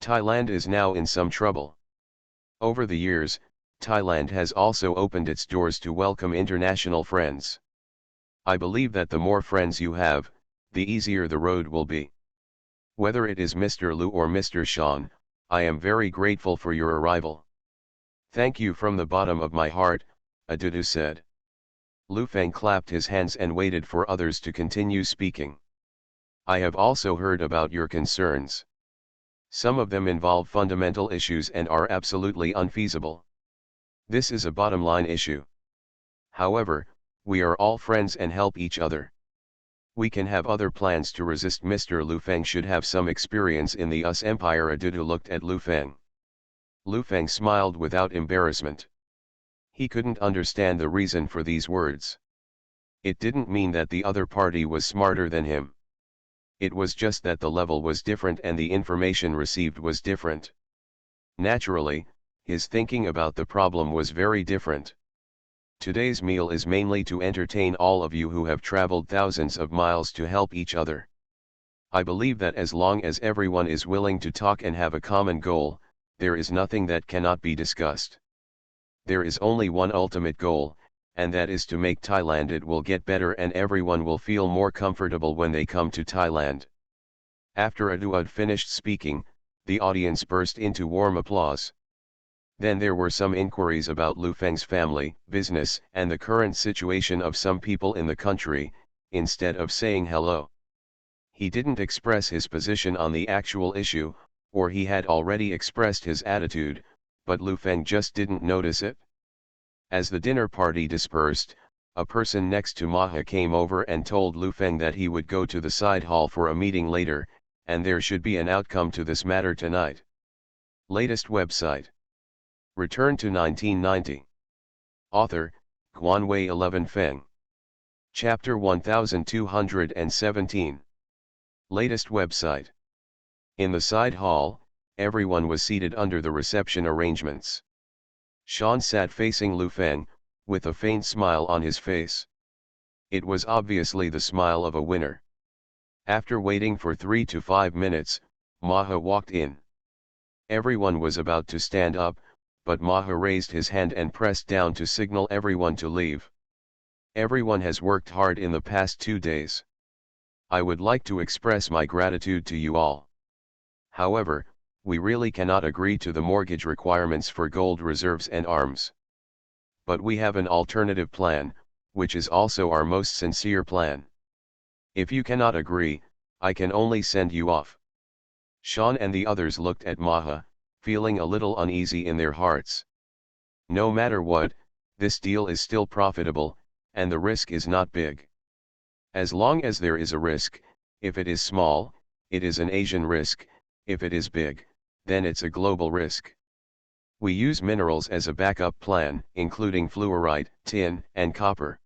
Thailand is now in some trouble. Over the years, Thailand has also opened its doors to welcome international friends. I believe that the more friends you have, the easier the road will be. Whether it is Mr. Lu or Mr. Sean, I am very grateful for your arrival. Thank you from the bottom of my heart, Adudu said. Lu Feng clapped his hands and waited for others to continue speaking. I have also heard about your concerns. Some of them involve fundamental issues and are absolutely unfeasible. This is a bottom-line issue. However, we are all friends and help each other. We can have other plans to resist. Mr. Lu Feng should have some experience in the US Empire. Adudu looked at Lu Feng. Lu Feng smiled without embarrassment. He couldn't understand the reason for these words. It didn't mean that the other party was smarter than him. It was just that the level was different and the information received was different. Naturally, his thinking about the problem was very different. Today's meal is mainly to entertain all of you who have traveled thousands of miles to help each other. I believe that as long as everyone is willing to talk and have a common goal, there is nothing that cannot be discussed. There is only one ultimate goal, and that is to make Thailand. It will get better and everyone will feel more comfortable when they come to Thailand. After Aduad finished speaking, the audience burst into warm applause. Then there were some inquiries about Lu Feng's family, business, and the current situation of some people in the country. Instead of saying hello, he didn't express his position on the actual issue, or he had already expressed his attitude, but Lu Feng just didn't notice it. As the dinner party dispersed, a person next to Maha came over and told Lu Feng that he would go to the side hall for a meeting later, and there should be an outcome to this matter tonight. Latest website. Return to 1990. Author, Guanwei 11 Feng. Chapter 1217. Latest website. In the side hall, everyone was seated under the reception arrangements. Sean sat facing Lu Feng, with a faint smile on his face. It was obviously the smile of a winner. After waiting for 3 to 5 minutes, Maha walked in. Everyone was about to stand up, but Maha raised his hand and pressed down to signal everyone to leave. Everyone has worked hard in the past 2 days. I would like to express my gratitude to you all. However, we really cannot agree to the mortgage requirements for gold reserves and arms. But we have an alternative plan, which is also our most sincere plan. If you cannot agree, I can only send you off. Sean and the others looked at Maha, feeling a little uneasy in their hearts. No matter what, this deal is still profitable, and the risk is not big. As long as there is a risk, if it is small, it is an Asian risk, if it is big, then it's a global risk. We use minerals as a backup plan, including fluorite, tin, and copper.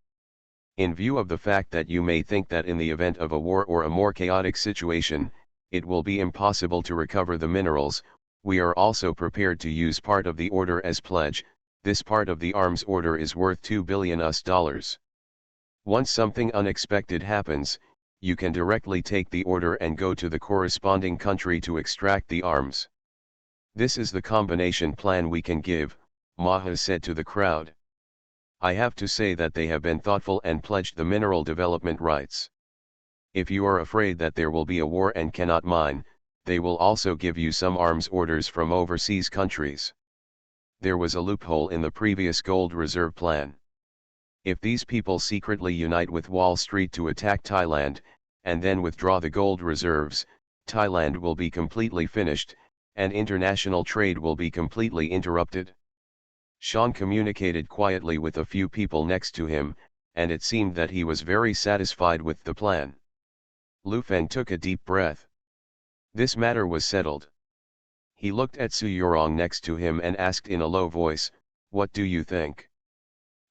In view of the fact that you may think that in the event of a war or a more chaotic situation, it will be impossible to recover the minerals, we are also prepared to use part of the order as pledge. This part of the arms order is worth $2 billion. Once something unexpected happens, you can directly take the order and go to the corresponding country to extract the arms. This is the combination plan we can give, Maha said to the crowd. I have to say that they have been thoughtful and pledged the mineral development rights. If you are afraid that there will be a war and cannot mine, they will also give you some arms orders from overseas countries. There was a loophole in the previous gold reserve plan. If these people secretly unite with Wall Street to attack Thailand, and then withdraw the gold reserves, Thailand will be completely finished, and international trade will be completely interrupted. Sean communicated quietly with a few people next to him, and it seemed that he was very satisfied with the plan. Lu Feng took a deep breath. This matter was settled. He looked at Su Yorong next to him and asked in a low voice, "What do you think?"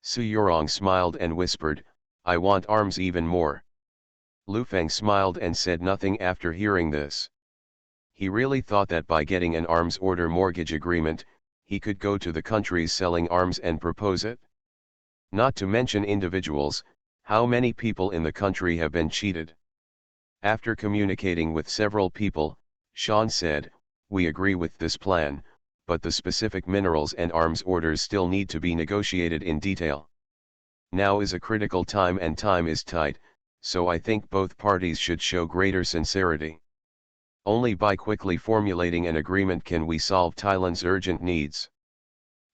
Su Yorong smiled and whispered, "I want arms even more." Lu Feng smiled and said nothing after hearing this. He really thought that by getting an arms order mortgage agreement, he could go to the countries selling arms and propose it. Not to mention individuals, how many people in the country have been cheated? After communicating with several people, Sean said, "We agree with this plan, but the specific minerals and arms orders still need to be negotiated in detail. Now is a critical time and time is tight, so I think both parties should show greater sincerity. Only by quickly formulating an agreement can we solve Thailand's urgent needs."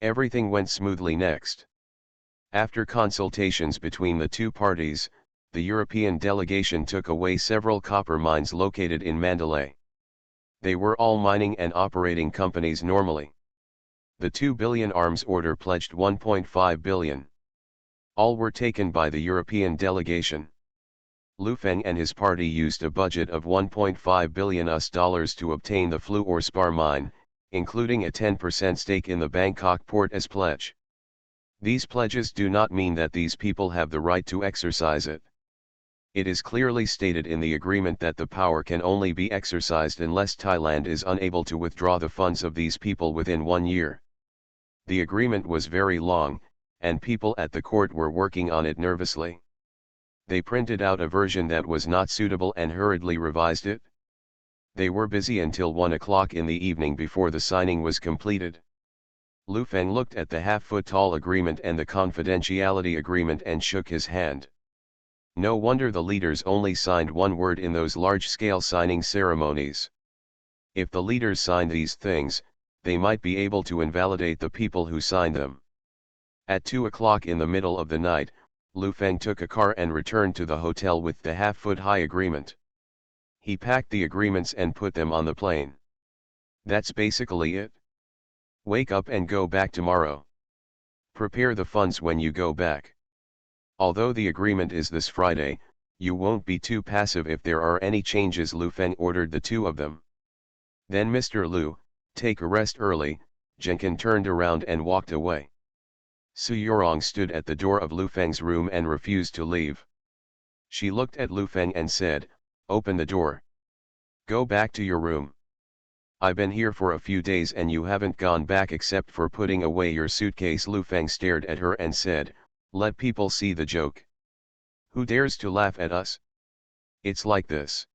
Everything went smoothly next. After consultations between the two parties, the European delegation took away several copper mines located in Mandalay. They were all mining and operating companies normally. The 2 billion arms order pledged 1.5 billion. All were taken by the European delegation. Lu Feng and his party used a budget of $1.5 billion to obtain the fluorspar mine, including a 10% stake in the Bangkok port as pledge. These pledges do not mean that these people have the right to exercise it. It is clearly stated in the agreement that the power can only be exercised unless Thailand is unable to withdraw the funds of these people within 1 year. The agreement was very long, and people at the court were working on it nervously. They printed out a version that was not suitable and hurriedly revised it. They were busy until 1 o'clock in the evening before the signing was completed. Lu Feng looked at the half-foot-tall agreement and the confidentiality agreement and shook his hand. No wonder the leaders only signed one word in those large-scale signing ceremonies. If the leaders signed these things, they might be able to invalidate the people who signed them. At 2 o'clock in the middle of the night, Lu Feng took a car and returned to the hotel with the half-foot-high agreement. He packed the agreements and put them on the plane. That's basically it. Wake up and go back tomorrow. Prepare the funds when you go back. Although the agreement is this Friday, you won't be too passive if there are any changes, Lu Feng ordered the two of them. Then Mr. Lu, take a rest early. Jenkin turned around and walked away. Su Yorong stood at the door of Lu Feng's room and refused to leave. She looked at Lu Feng and said, "Open the door. Go back to your room. I've been here for a few days and you haven't gone back except for putting away your suitcase." Lu Feng stared at her and said, "Let people see the joke. Who dares to laugh at us? It's like this.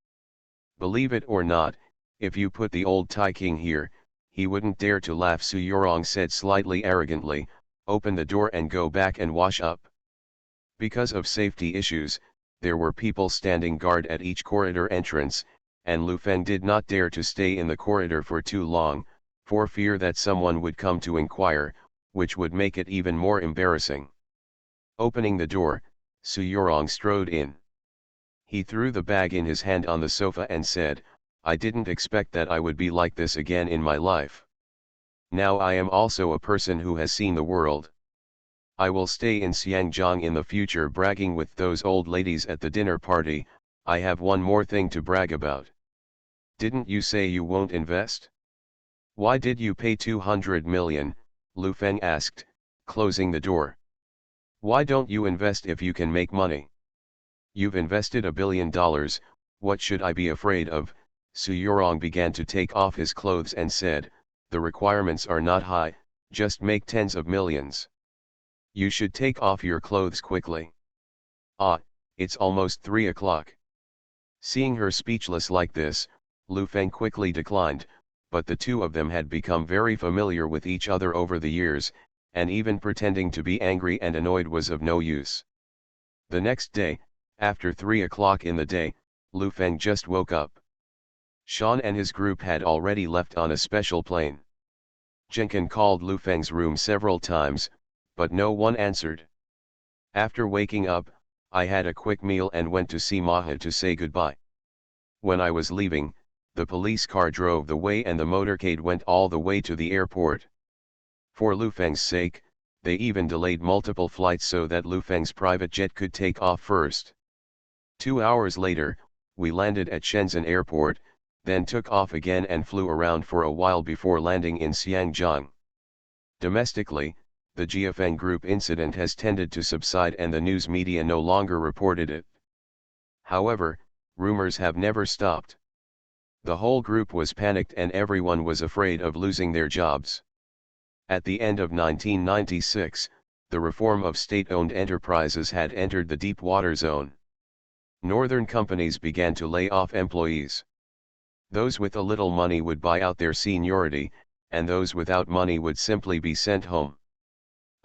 Believe it or not, if you put the old Thai king here, he wouldn't dare to laugh." Su Yorong said slightly arrogantly, "Open the door and go back and wash up." Because of safety issues, there were people standing guard at each corridor entrance, and Lu Feng did not dare to stay in the corridor for too long, for fear that someone would come to inquire, which would make it even more embarrassing. Opening the door, Su Yorong strode in. He threw the bag in his hand on the sofa and said, "I didn't expect that I would be like this again in my life. Now I am also a person who has seen the world. I will stay in Xiangjiang in the future bragging with those old ladies at the dinner party. I have one more thing to brag about." "Didn't you say you won't invest? Why did you pay 200 million, Lu Feng asked, closing the door. "Why don't you invest if you can make money? You've invested $1 billion, what should I be afraid of?" Su Yorong began to take off his clothes and said, "The requirements are not high, just make tens of millions. You should take off your clothes quickly." Ah, it's almost 3 o'clock. Seeing her speechless like this, Lu Feng quickly declined, but the two of them had become very familiar with each other over the years, and even pretending to be angry and annoyed was of no use. The next day, after 3 o'clock in the day, Lu Feng just woke up. Sean and his group had already left on a special plane. Jenkin called Lu Feng's room several times, but no one answered. After waking up, I had a quick meal and went to see Maha to say goodbye. When I was leaving, the police car drove the way and the motorcade went all the way to the airport. For Lu Feng's sake, they even delayed multiple flights so that Lu Feng's private jet could take off first. 2 hours later, we landed at Shenzhen Airport, then took off again and flew around for a while before landing in Xiangjiang. Domestically, the Jiafeng Group incident has tended to subside and the news media no longer reported it. However, rumors have never stopped. The whole group was panicked and everyone was afraid of losing their jobs. At the end of 1996, the reform of state-owned enterprises had entered the deep water zone. Northern companies began to lay off employees. Those with a little money would buy out their seniority, and those without money would simply be sent home.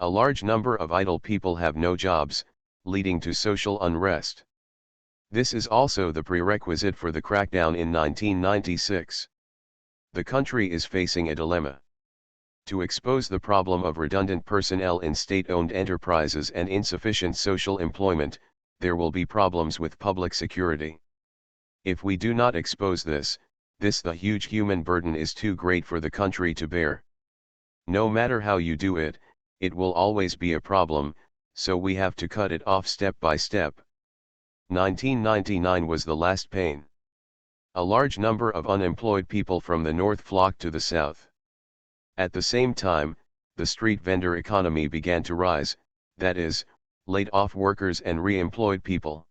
A large number of idle people have no jobs, leading to social unrest. This is also the prerequisite for the crackdown in 1996. The country is facing a dilemma. To expose the problem of redundant personnel in state-owned enterprises and insufficient social employment, there will be problems with public security. If we do not expose this, the huge human burden is too great for the country to bear. No matter how you do it, it will always be a problem, so we have to cut it off step by step. 1999 was the last pain. A large number of unemployed people from the north flocked to the south. At the same time, the street vendor economy began to rise, that is, laid off workers and re-employed people.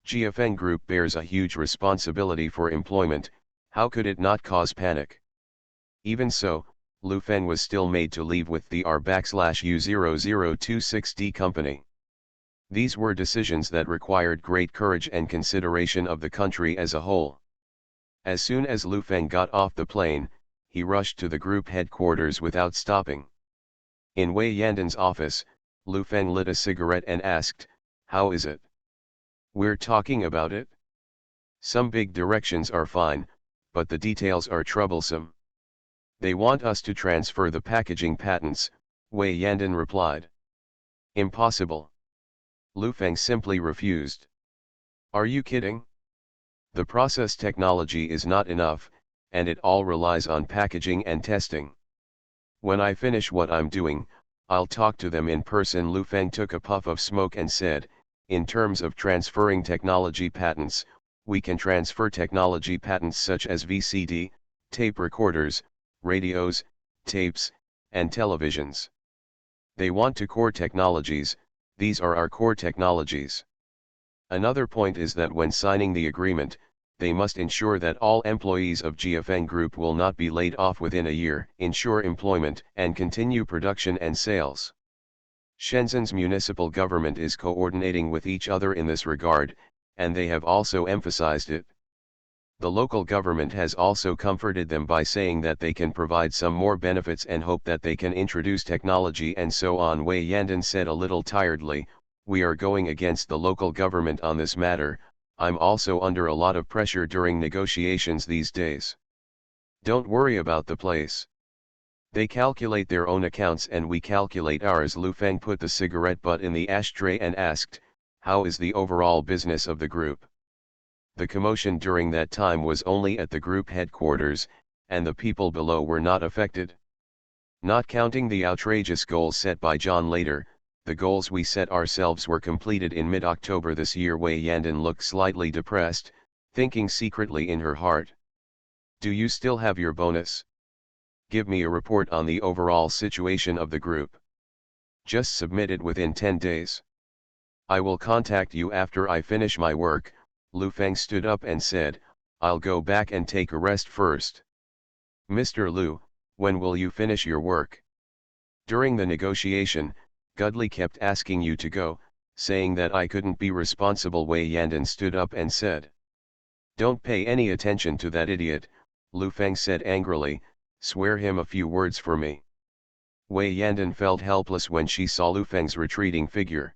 Jiafeng Group bears a huge responsibility for employment, how could it not cause panic? Even so, Lu Feng was still made to leave with the R/U0026D company. These were decisions that required great courage and consideration of the country as a whole. As soon as Lu Feng got off the plane, he rushed to the group headquarters without stopping. In Wei Yanden's office, Lu Feng lit a cigarette and asked, "How is it? We're talking about it? Some big directions are fine, but the details are troublesome. They want us to transfer the packaging patents," Wei Yanden replied. "Impossible." Lu Feng simply refused. "Are you kidding? The process technology is not enough, and it all relies on packaging and testing. When I finish what I'm doing, I'll talk to them in person." Lu Feng took a puff of smoke and said, "In terms of transferring technology patents, we can transfer technology patents such as VCD, tape recorders, radios, tapes, and televisions. They want to core technologies, these are our core technologies. Another point is that when signing the agreement, they must ensure that all employees of Jiafeng Group will not be laid off within a year, ensure employment and continue production and sales. Shenzhen's municipal government is coordinating with each other in this regard, and they have also emphasized it. The local government has also comforted them by saying that they can provide some more benefits and hope that they can introduce technology and so on." Wei Yanden said a little tiredly, "We are going against the local government on this matter. I'm also under a lot of pressure during negotiations these days. Don't worry about the place. They calculate their own accounts and we calculate ours." Lu Feng put the cigarette butt in the ashtray and asked, "How is the overall business of the group?" The commotion during that time was only at the group headquarters, and the people below were not affected. Not counting the outrageous goals set by John later, the goals we set ourselves were completed in mid-October this year. Wei Yanden looked slightly depressed, thinking secretly in her heart. "Do you still have your bonus? Give me a report on the overall situation of the group. Just submit it within 10 days. I will contact you after I finish my work." Lu Feng stood up and said, "I'll go back and take a rest first." "Mr. Lu, when will you finish your work? During the negotiation, Gudley kept asking you to go, saying that I couldn't be responsible. Wei Yandan stood up and said. Don't pay any attention to that idiot, Lu Feng said angrily, swear him a few words for me. Wei Yandan felt helpless when she saw Lu Feng's retreating figure.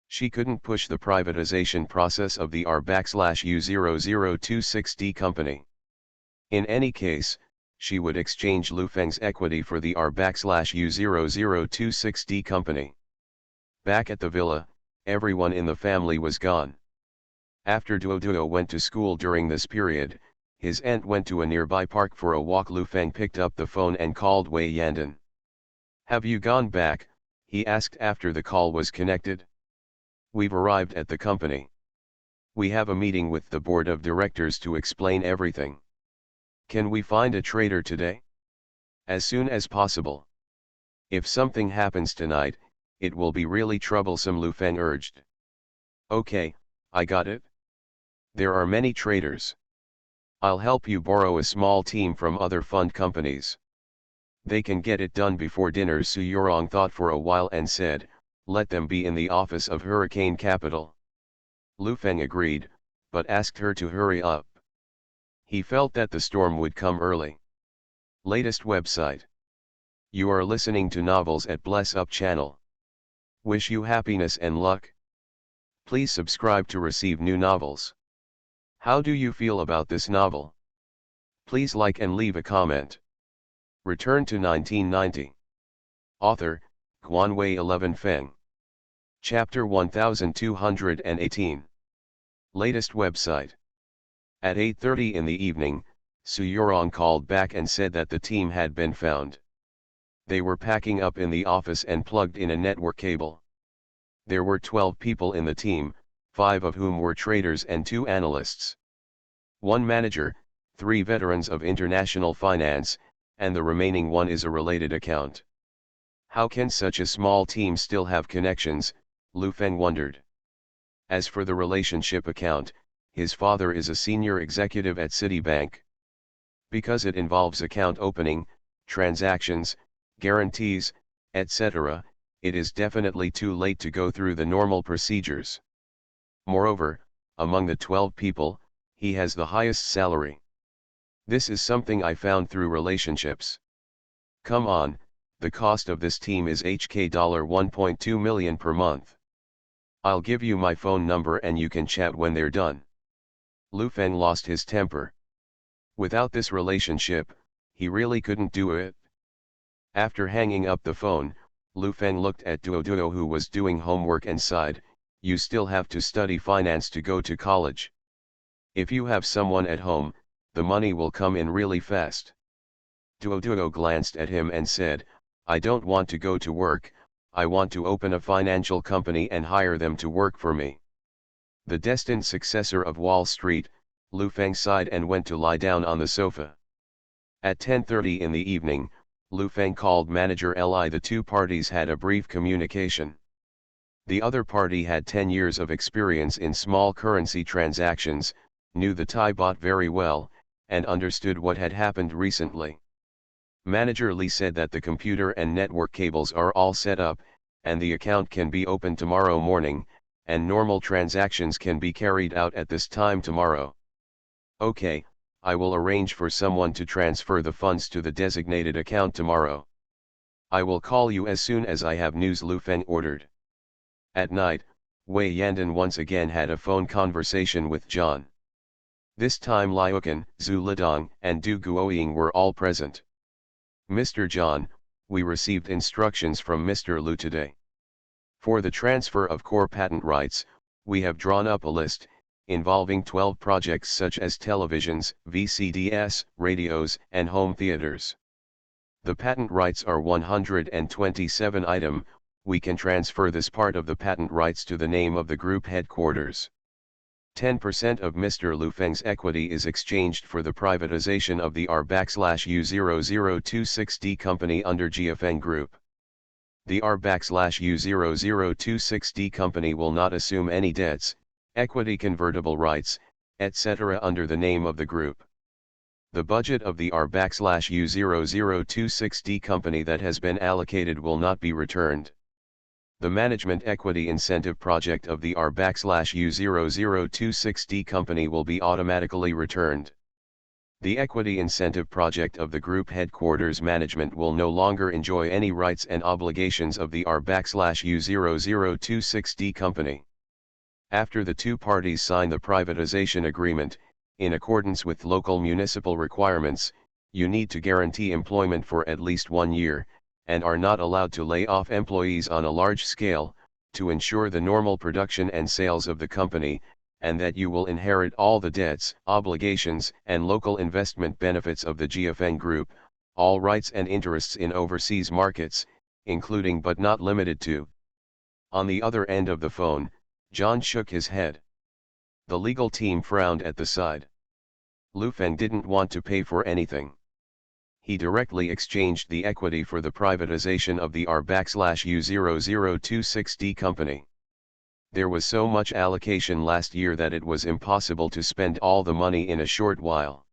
She couldn't push the privatization process of the R/U0026D company. In any case, she would exchange Lu Feng's equity for the R/U0026D company. Back at the villa, everyone in the family was gone. After Duo went to school during this period, his aunt went to a nearby park for a walk. Lu Feng picked up the phone and called Wei Yandan. Have you gone back? He asked after the call was connected. We've arrived at the company. We have a meeting with the board of directors to explain everything. Can we find a trader today? As soon as possible. If something happens tonight, it will be really troublesome, Lu Feng urged. Okay, I got it. There are many traders. I'll help you borrow a small team from other fund companies. They can get it done before dinner. Su Yurong thought for a while and said, let them be in the office of Hurricane Capital. Lu Feng agreed, but asked her to hurry up. He felt that the storm would come early. Latest website. You are listening to novels at Bless Up channel. Wish you happiness and luck. Please subscribe to receive new novels. How do you feel about this novel? Please like and leave a comment. Return to 1990. Author, Guanwei 11 Feng. Chapter 1218. Latest website. At 8:30 in the evening, Su Yurong called back and said that the team had been found. They were packing up in the office and plugged in a network cable. There were 12 people in the team, 5 of whom were traders and 2 analysts. 1 manager, 3 veterans of international finance, and the remaining 1 is a related account. How can such a small team still have connections, Lu Feng wondered. As for the relationship account, his father is a senior executive at Citibank. Because it involves account opening, transactions, guarantees, etc., it is definitely too late to go through the normal procedures. Moreover, among the 12 people, he has the highest salary. This is something I found through relationships. Come on, the cost of this team is $1.2 million per month. I'll give you my phone number and you can chat when they're done. Lu Feng lost his temper. Without this relationship, he really couldn't do it. After hanging up the phone, Lu Feng looked at Duo who was doing homework and sighed, you still have to study finance to go to college. If you have someone at home, the money will come in really fast. Duo glanced at him and said, I don't want to go to work, I want to open a financial company and hire them to work for me. The destined successor of Wall Street, Lu Feng sighed and went to lie down on the sofa. At 10:30 in the evening, Lu Feng called manager Li. The 2 parties had a brief communication. The other party had 10 years of experience in small currency transactions, knew the Thai baht very well, and understood what had happened recently. Manager Li said that the computer and network cables are all set up, and the account can be opened tomorrow morning, and normal transactions can be carried out at this time tomorrow. Okay, I will arrange for someone to transfer the funds to the designated account tomorrow. I will call you as soon as I have news, Lu Feng ordered. At night, Wei Yandan once again had a phone conversation with John. This time Liukan, Zhu Lidong, and Du Guoying were all present. Mr. John, we received instructions from Mr. Lu today. For the transfer of core patent rights, we have drawn up a list, involving 12 projects such as televisions, VCDs, radios, and home theaters. The patent rights are 127 items. We can transfer this part of the patent rights to the name of the group headquarters. 10% of Mr. Lu Feng's equity is exchanged for the privatization of the R/U0026D company under Jiafeng Group. The R/U0026D company will not assume any debts, equity convertible rights, etc. under the name of the group. The budget of the R/U0026D company that has been allocated will not be returned. The management equity incentive project of the R/U0026D company will be automatically returned. The equity incentive project of the group headquarters management will no longer enjoy any rights and obligations of the R/U0026D company. After the two parties sign the privatization agreement, in accordance with local municipal requirements, you need to guarantee employment for at least 1 year, and are not allowed to lay off employees on a large scale, to ensure the normal production and sales of the company, and that you will inherit all the debts, obligations, and local investment benefits of the GFN Group, all rights and interests in overseas markets, including but not limited to. On the other end of the phone, John shook his head. The legal team frowned at the side. Lu Feng didn't want to pay for anything. He directly exchanged the equity for the privatization of the R/U0026D company. There was so much allocation last year that it was impossible to spend all the money in a short while.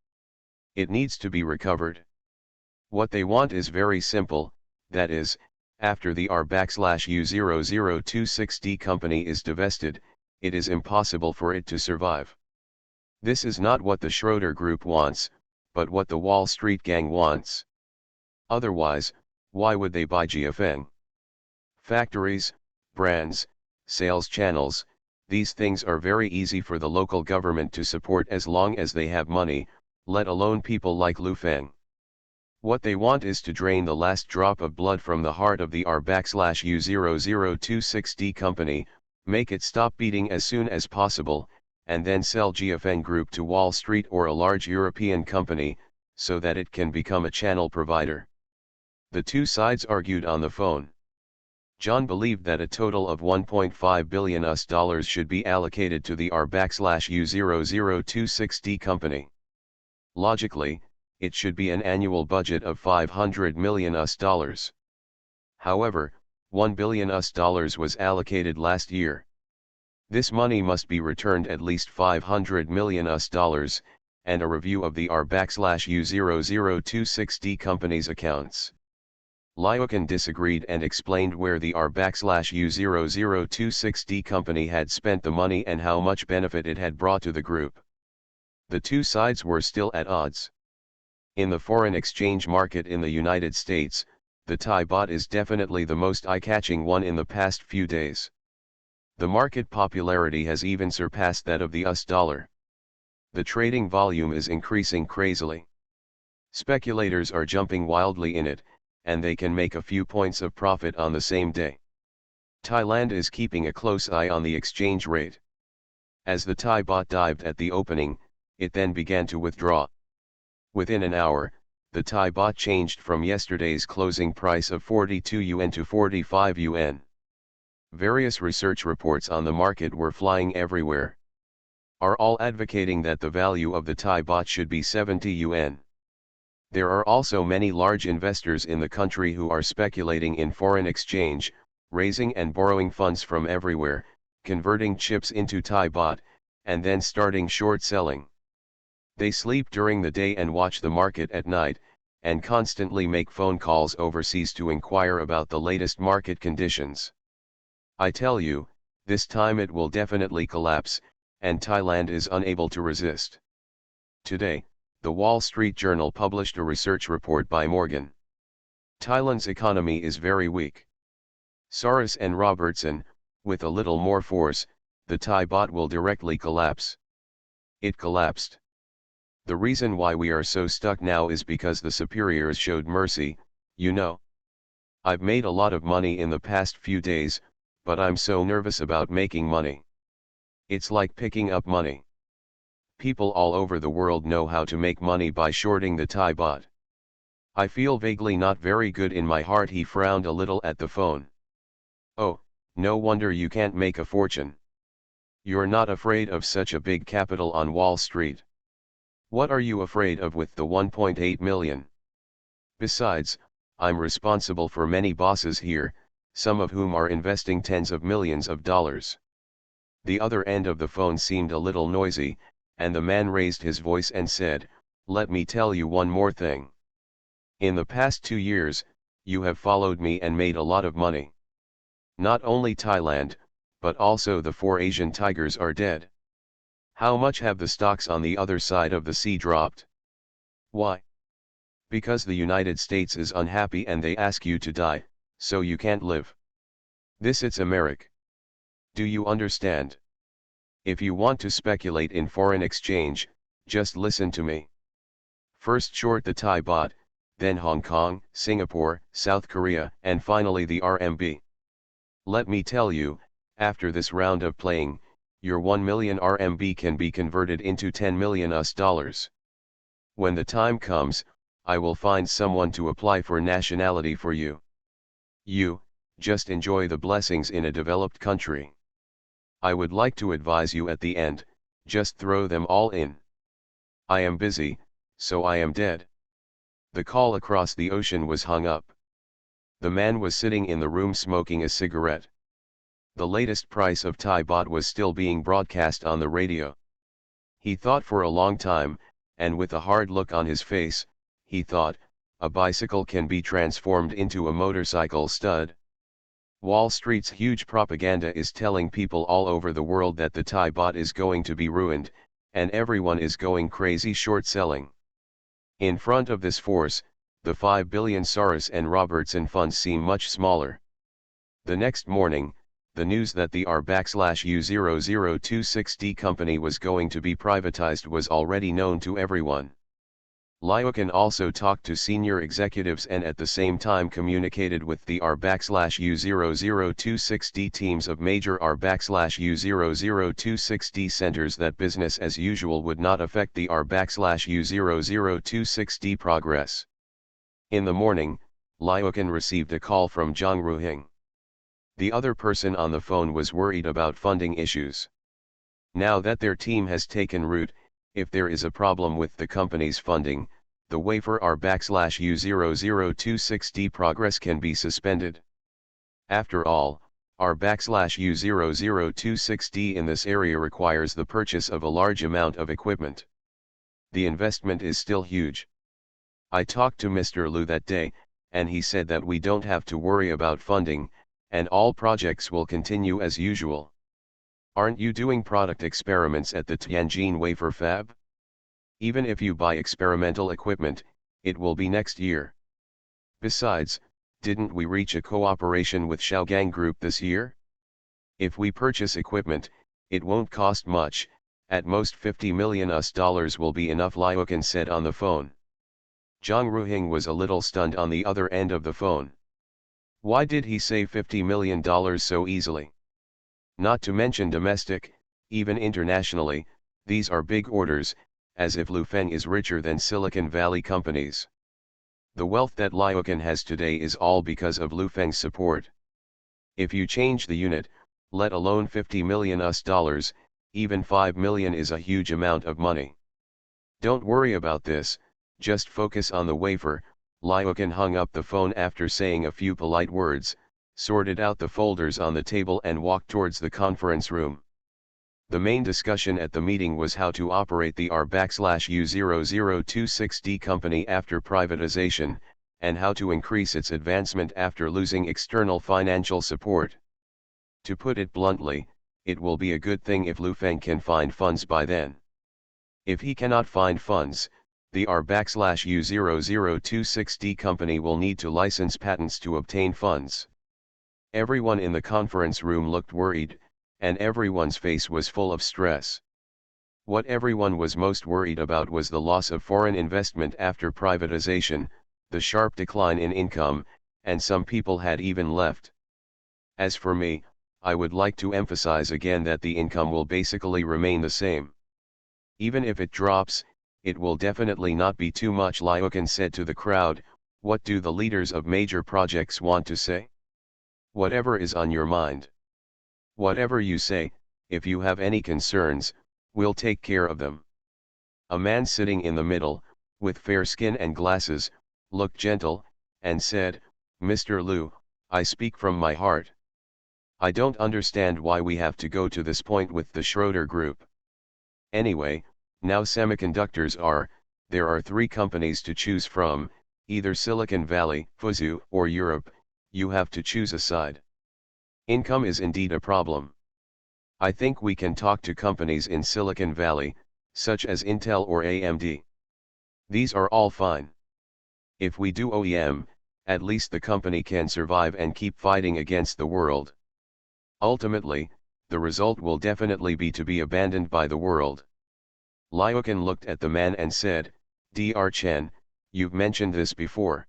It needs to be recovered. What they want is very simple, that is, after the R/U0026D company is divested, it is impossible for it to survive. This is not what the Schroeder Group wants, but what the Wall Street gang wants. Otherwise, why would they buy GFN? Factories, brands, sales channels, these things are very easy for the local government to support as long as they have money, let alone people like Lu Feng. What they want is to drain the last drop of blood from the heart of the R/U0026D company, make it stop beating as soon as possible, and then sell GFN Group to Wall Street or a large European company, so that it can become a channel provider. The two sides argued on the phone. John believed that a total of $1.5 billion should be allocated to the R/U0026D company. Logically, it should be an annual budget of $500 million. However, $1 billion was allocated last year. This money must be returned at least $500 million, and a review of the R/U0026D company's accounts. Liukin disagreed and explained where the R/U0026D company had spent the money and how much benefit it had brought to the group. The two sides were still at odds. In the foreign exchange market in the United States, the Thai baht is definitely the most eye-catching one in the past few days. The market popularity has even surpassed that of the US dollar. The trading volume is increasing crazily. Speculators are jumping wildly in it, and they can make a few points of profit on the same day. Thailand is keeping a close eye on the exchange rate. As the Thai baht dived at the opening, it then began to withdraw. Within an hour, the Thai baht changed from yesterday's closing price of 42 yuan to 45 yuan. Various research reports on the market were flying everywhere, are all advocating that the value of the Thai baht should be 70 yuan. There are also many large investors in the country who are speculating in foreign exchange, raising and borrowing funds from everywhere, converting chips into Thai baht, and then starting short selling. They sleep during the day and watch the market at night, and constantly make phone calls overseas to inquire about the latest market conditions. I tell you, this time it will definitely collapse, and Thailand is unable to resist. Today, the Wall Street Journal published a research report by Morgan. Thailand's economy is very weak. Saras and Robertson, with a little more force, the Thai baht will directly collapse. It collapsed. The reason why we are so stuck now is because the superiors showed mercy, you know. I've made a lot of money in the past few days, but I'm so nervous about making money. It's like picking up money. People all over the world know how to make money by shorting the Thai baht. I feel vaguely not very good in my heart. He frowned a little at the phone. Oh, no wonder you can't make a fortune. You're not afraid of such a big capital on Wall Street. What are you afraid of with the 1.8 million? Besides, I'm responsible for many bosses here, some of whom are investing tens of millions of dollars. The other end of the phone seemed a little noisy, and the man raised his voice and said, "Let me tell you one more thing. In the past 2 years, you have followed me and made a lot of money. Not only Thailand, but also the 4 Asian tigers are dead. How much have the stocks on the other side of the sea dropped? Why? Because the United States is unhappy and they ask you to die, so you can't live. This it's America. Do you understand? If you want to speculate in foreign exchange, just listen to me. First short the Thai baht, then Hong Kong, Singapore, South Korea, and finally the RMB. Let me tell you, after this round of playing, your 1 million RMB can be converted into 10 million US dollars. When the time comes, I will find someone to apply for nationality for you. You, just enjoy the blessings in a developed country. I would like to advise you at the end, just throw them all in. I am busy, so I am dead. The call across the ocean was hung up. The man was sitting in the room smoking a cigarette. The latest price of Thai baht was still being broadcast on the radio. He thought for a long time, and with a hard look on his face, he thought, a bicycle can be transformed into a motorcycle stud. Wall Street's huge propaganda is telling people all over the world that the Thai baht is going to be ruined, and everyone is going crazy short selling. In front of this force, the 5 billion Soros and Robertson funds seem much smaller. The next morning, the news that the R/U0026D company was going to be privatized was already known to everyone. Lyokin also talked to senior executives and at the same time communicated with the R/U0026D teams of major R/U0026D centers that business as usual would not affect the R/U0026D progress. In the morning, Lyokin received a call from Zhang Ruhing. The other person on the phone was worried about funding issues. Now that their team has taken root, if there is a problem with the company's funding, the wafer R/U0026D progress can be suspended. After all, R/U0026D in this area requires the purchase of a large amount of equipment. The investment is still huge. I talked to Mr. Liu that day, and he said that we don't have to worry about funding, and all projects will continue as usual. Aren't you doing product experiments at the Tianjin wafer fab? Even if you buy experimental equipment, it will be next year. Besides, didn't we reach a cooperation with Shaogang Group this year? If we purchase equipment, it won't cost much, at most 50 million US dollars will be enough, Lyokin said on the phone. Zhang Ruhing was a little stunned on the other end of the phone. Why did he say $50 million so easily? Not to mention domestic, even internationally, these are big orders, as if Lu Feng is richer than Silicon Valley companies. The wealth that Lyokin has today is all because of Lu Feng's support. If you change the unit, let alone 50 million US dollars, even 5 million is a huge amount of money. Don't worry about this, just focus on the wafer. Lyokin hung up the phone after saying a few polite words, sorted out the folders on the table and walked towards the conference room. The main discussion at the meeting was how to operate the R/U0026D company after privatization, and how to increase its advancement after losing external financial support. To put it bluntly, it will be a good thing if Lu Feng can find funds by then. If he cannot find funds, the R/U0026D company will need to license patents to obtain funds. Everyone in the conference room looked worried, and everyone's face was full of stress. What everyone was most worried about was the loss of foreign investment after privatization, the sharp decline in income, and some people had even left. As for me, I would like to emphasize again that the income will basically remain the same. Even if it drops, it will definitely not be too much, Lyokin said to the crowd. What do the leaders of major projects want to say? Whatever is on your mind. Whatever you say, if you have any concerns, we'll take care of them. A man sitting in the middle, with fair skin and glasses, looked gentle, and said, Mr. Liu, I speak from my heart. I don't understand why we have to go to this point with the Schroeder Group. Anyway, now semiconductors there are 3 companies to choose from, either Silicon Valley, Fuzhou, or Europe. You have to choose a side. Income is indeed a problem. I think we can talk to companies in Silicon Valley, such as Intel or AMD. These are all fine. If we do OEM, at least the company can survive and keep fighting against the world. Ultimately, the result will definitely be to be abandoned by the world. Lyokin looked at the man and said, Dr. Chen, you've mentioned this before.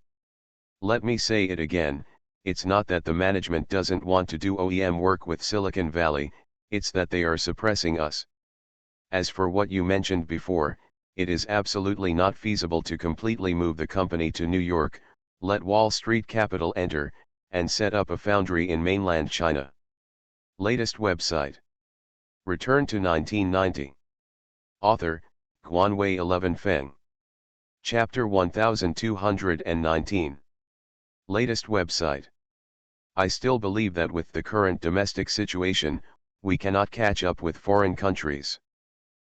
Let me say it again, it's not that the management doesn't want to do OEM work with Silicon Valley, it's that they are suppressing us. As for what you mentioned before, it is absolutely not feasible to completely move the company to New York, let Wall Street capital enter, and set up a foundry in mainland China. Latest website. Return to 1990. Author, Guanwei 11 Feng. Chapter 1219. Latest website. I still believe that with the current domestic situation, we cannot catch up with foreign countries.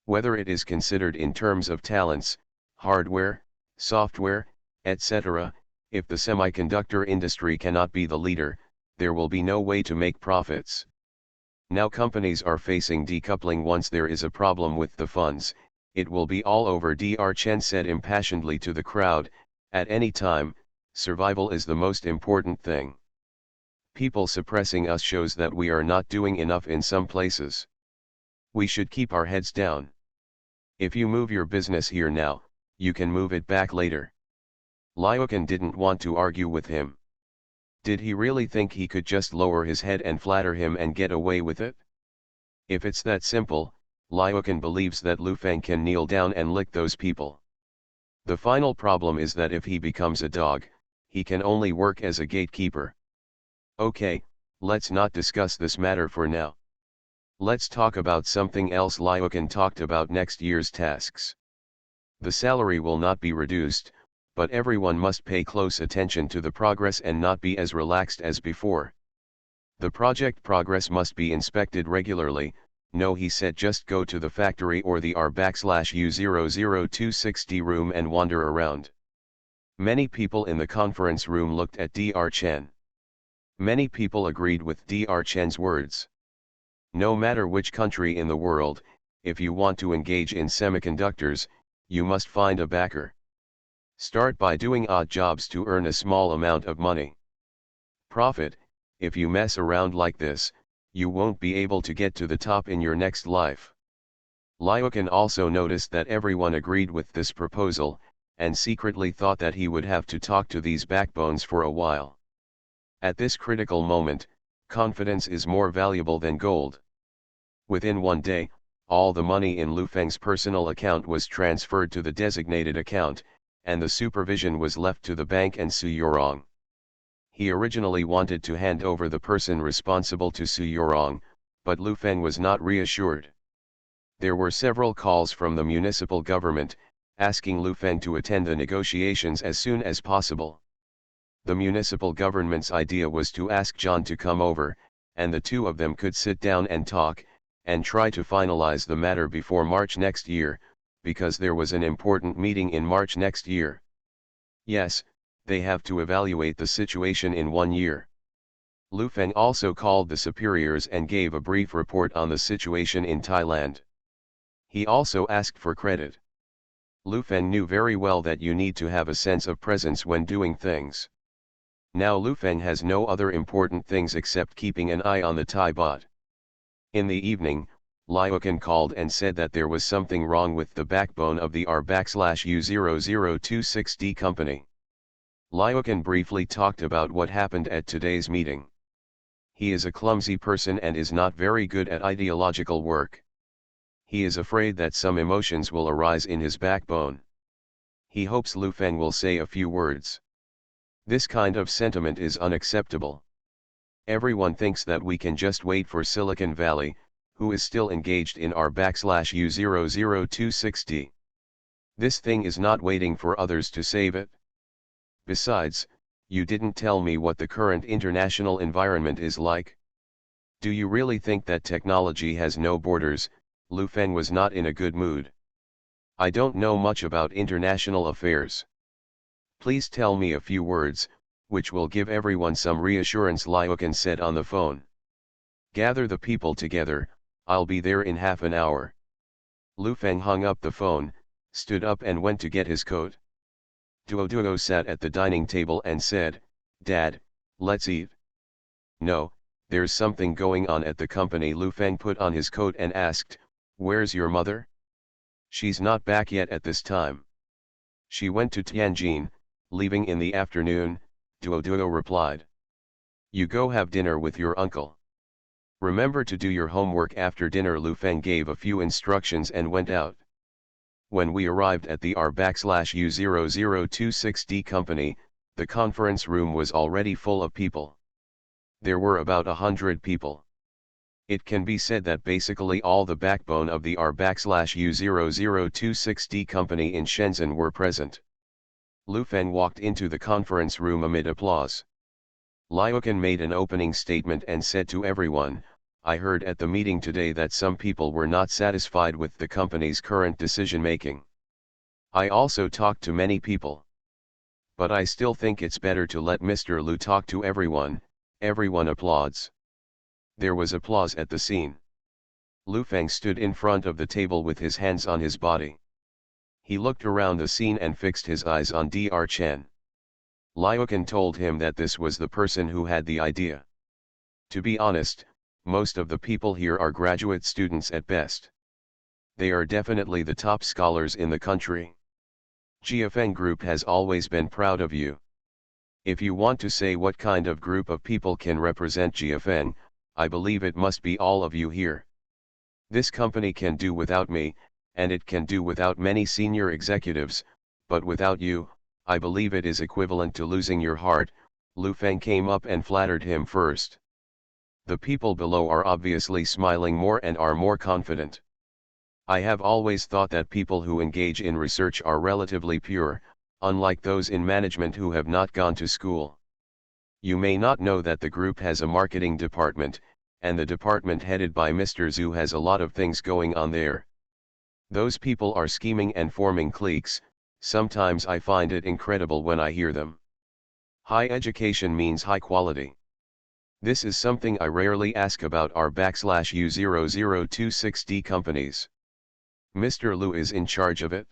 Whether it is considered in terms of talents, hardware, software, etc., if the semiconductor industry cannot be the leader, there will be no way to make profits. Now companies are facing decoupling. Once there is a problem with the funds, it will be all over. Dr. Chen said impassionedly to the crowd, at any time, survival is the most important thing. People suppressing us shows that we are not doing enough in some places. We should keep our heads down. If you move your business here now, you can move it back later. Lyokin didn't want to argue with him. Did he really think he could just lower his head and flatter him and get away with it? If it's that simple, Lyokin believes that Lu Feng can kneel down and lick those people. The final problem is that if he becomes a dog, he can only work as a gatekeeper. Okay, let's not discuss this matter for now. Let's talk about something else. Lyokin talked about next year's tasks. The salary will not be reduced, but everyone must pay close attention to the progress and not be as relaxed as before. The project progress must be inspected regularly. No, he said, just go to the factory or the R/U00260 room and wander around. Many people in the conference room looked at Dr. Chen. Many people agreed with Dr. Chen's words. No matter which country in the world, if you want to engage in semiconductors, you must find a backer. Start by doing odd jobs to earn a small amount of money. Profit. If you mess around like this, you won't be able to get to the top in your next life. Lyokin also noticed that everyone agreed with this proposal, and secretly thought that he would have to talk to these backbones for a while. At this critical moment, confidence is more valuable than gold. Within one day, all the money in Lu Feng's personal account was transferred to the designated account, and the supervision was left to the bank and Su Yorong. He originally wanted to hand over the person responsible to Su Yorong, but Lu Feng was not reassured. There were several calls from the municipal government, asking Lu Feng to attend the negotiations as soon as possible. The municipal government's idea was to ask John to come over, and the two of them could sit down and talk, and try to finalize the matter before March next year, because there was an important meeting in March next year. Yes, they have to evaluate the situation in 1 year. Lu Feng also called the superiors and gave a brief report on the situation in Thailand. He also asked for credit. Lu Feng knew very well that you need to have a sense of presence when doing things. Now Lu Feng has no other important things except keeping an eye on the Thai baht. In the evening, Lyokin called and said that there was something wrong with the backbone of the R/U00260 company. Lyokin briefly talked about what happened at today's meeting. He is a clumsy person and is not very good at ideological work. He is afraid that some emotions will arise in his backbone. He hopes Lu Feng will say a few words. This kind of sentiment is unacceptable. Everyone thinks that we can just wait for Silicon Valley, who is still engaged in R/U00260. This thing is not waiting for others to save it. Besides, you didn't tell me what the current international environment is like. Do you really think that technology has no borders? Lu Feng was not in a good mood. I don't know much about international affairs. Please tell me a few words, which will give everyone some reassurance, Lyokin said on the phone. Gather the people together, I'll be there in half an hour. Lu Feng hung up the phone, stood up and went to get his coat. Duo sat at the dining table and said, "Dad, let's eat." "No, there's something going on at the company." Lu Feng put on his coat and asked, "Where's your mother?" "She's not back yet at this time. She went to Tianjin, leaving in the afternoon," Duo replied. "You go have dinner with your uncle. Remember to do your homework after dinner." Lu Feng gave a few instructions and went out. When we arrived at the R/U0026D company, the conference room was already full of people. There were about 100 people. It can be said that basically all the backbone of the R/U0026D company in Shenzhen were present. Lu Feng walked into the conference room amid applause. Liukan made an opening statement and said to everyone, "I heard at the meeting today that some people were not satisfied with the company's current decision-making. I also talked to many people. But I still think it's better to let Mr. Lu talk to everyone." Everyone applauds. There was applause at the scene. Lu Feng stood in front of the table with his hands on his body. He looked around the scene and fixed his eyes on Dr. Chen. Liukan told him that this was the person who had the idea. To be honest, most of the people here are graduate students at best. They are definitely the top scholars in the country. GFN Group has always been proud of you. If you want to say what kind of group of people can represent GFN, I believe it must be all of you here. This company can do without me, and it can do without many senior executives, but without you, I believe it is equivalent to losing your heart." Lu Feng came up and flattered him first. The people below are obviously smiling more and are more confident. "I have always thought that people who engage in research are relatively pure, unlike those in management who have not gone to school. You may not know that the group has a marketing department, and the department headed by Mr. Zhu has a lot of things going on there. Those people are scheming and forming cliques. Sometimes I find it incredible when I hear them. High education means high quality. This is something I rarely ask about R/U0026D companies. Mr. Lu is in charge of it.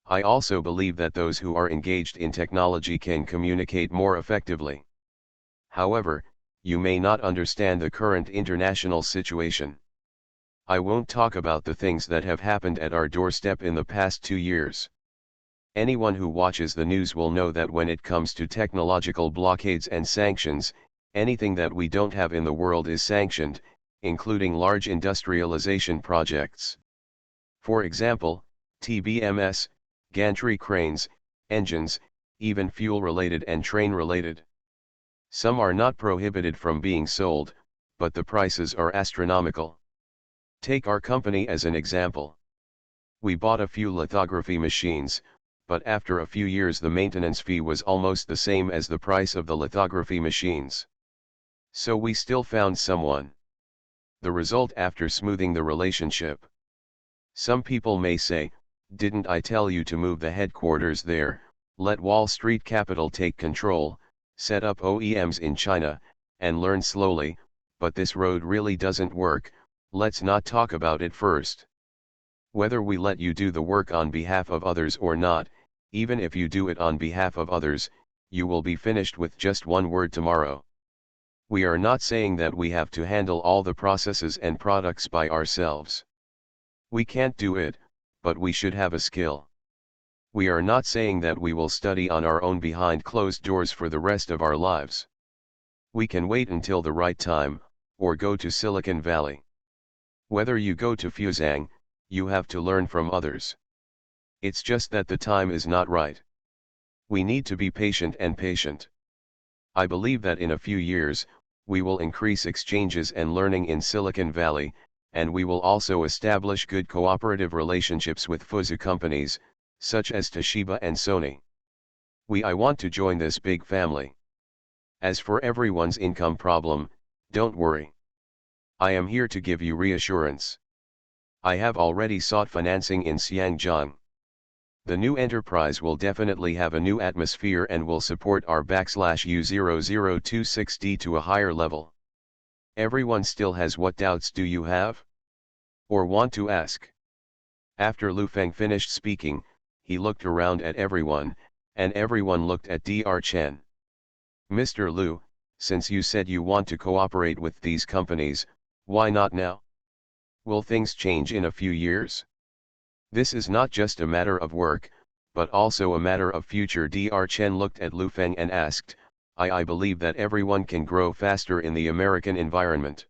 I also believe that those who are engaged in technology can communicate more effectively. However, you may not understand the current international situation. I won't talk about the things that have happened at our doorstep in the past 2 years. Anyone who watches the news will know that when it comes to technological blockades and sanctions, anything that we don't have in the world is sanctioned, including large industrialization projects. For example, TBMS, gantry cranes, engines, even fuel-related and train-related. Some are not prohibited from being sold, but the prices are astronomical. Take our company as an example. We bought a few lithography machines, but after a few years the maintenance fee was almost the same as the price of the lithography machines. So we still found someone. The result after smoothing the relationship. Some people may say, "Didn't I tell you to move the headquarters there, let Wall Street capital take control, set up OEMs in China, and learn slowly," but this road really doesn't work. Let's not talk about it first. Whether we let you do the work on behalf of others or not, even if you do it on behalf of others, you will be finished with just one word tomorrow. We are not saying that we have to handle all the processes and products by ourselves. We can't do it, but we should have a skill. We are not saying that we will study on our own behind closed doors for the rest of our lives. We can wait until the right time, or go to Silicon Valley. Whether you go to Fuzhang, you have to learn from others. It's just that the time is not right. We need to be patient and patient. I believe that in a few years, we will increase exchanges and learning in Silicon Valley, and we will also establish good cooperative relationships with Fuzhou companies, such as Toshiba and Sony. I want to join this big family. As for everyone's income problem, don't worry. I am here to give you reassurance. I have already sought financing in Xiangjiang. The new enterprise will definitely have a new atmosphere and will support our /U0026D to a higher level. Everyone still has. What doubts do you have? Or want to ask? After Lu Feng finished speaking, he looked around at everyone, and everyone looked at Dr. Chen. Mr. Lu, since you said you want to cooperate with these companies, why not now? Will things change in a few years? This is not just a matter of work, but also a matter of future. Dr. Chen looked at Lu Feng and asked, I believe that everyone can grow faster in the American environment.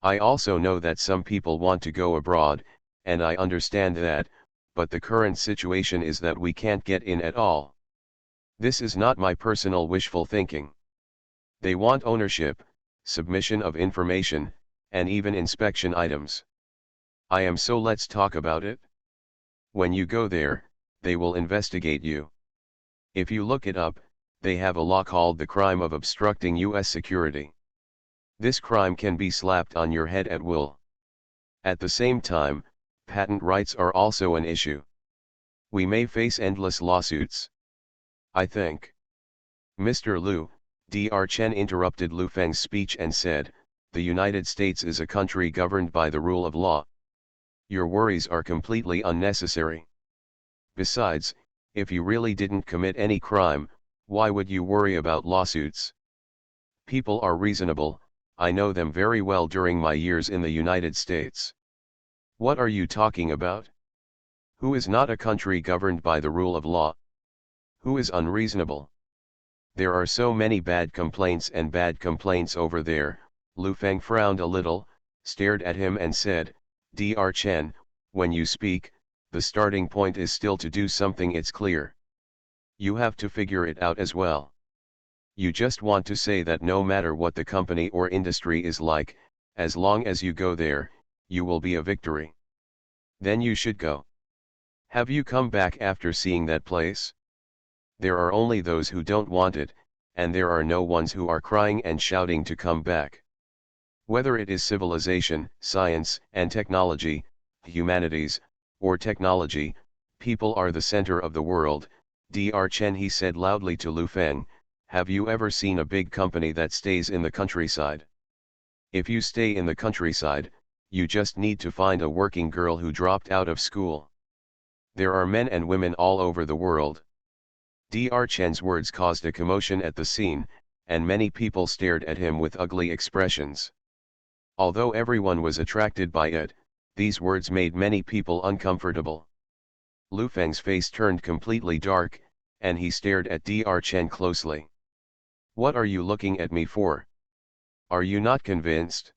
I also know that some people want to go abroad, and I understand that, but the current situation is that we can't get in at all. This is not my personal wishful thinking. They want ownership, submission of information, and even inspection items. So let's talk about it. When you go there, they will investigate you. If you look it up, they have a law called the crime of obstructing U.S. security. This crime can be slapped on your head at will. At the same time, patent rights are also an issue. We may face endless lawsuits. I think. Mr. Lu, Dr. Chen interrupted Lu Feng's speech and said, the United States is a country governed by the rule of law. Your worries are completely unnecessary. Besides, if you really didn't commit any crime, why would you worry about lawsuits? People are reasonable, I know them very well during my years in the United States. What are you talking about? Who is not a country governed by the rule of law? Who is unreasonable? There are so many bad complaints over there. Lu Feng frowned a little, stared at him and said, Dr. Chen, when you speak, the starting point is still to do something. It's clear. You have to figure it out as well. You just want to say that no matter what the company or industry is like, as long as you go there, you will be a victory. Then you should go. Have you come back after seeing that place? There are only those who don't want it, and there are no ones who are crying and shouting to come back. Whether it is civilization, science and technology, humanities, or technology, people are the center of the world. Dr. Chen, he said loudly to Lu Feng, have you ever seen a big company that stays in the countryside? If you stay in the countryside, you just need to find a working girl who dropped out of school. There are men and women all over the world. Dr. Chen's words caused a commotion at the scene, and many people stared at him with ugly expressions. Although everyone was attracted by it, these words made many people uncomfortable. Lu Feng's face turned completely dark, and he stared at Dr. Chen closely. What are you looking at me for? Are you not convinced?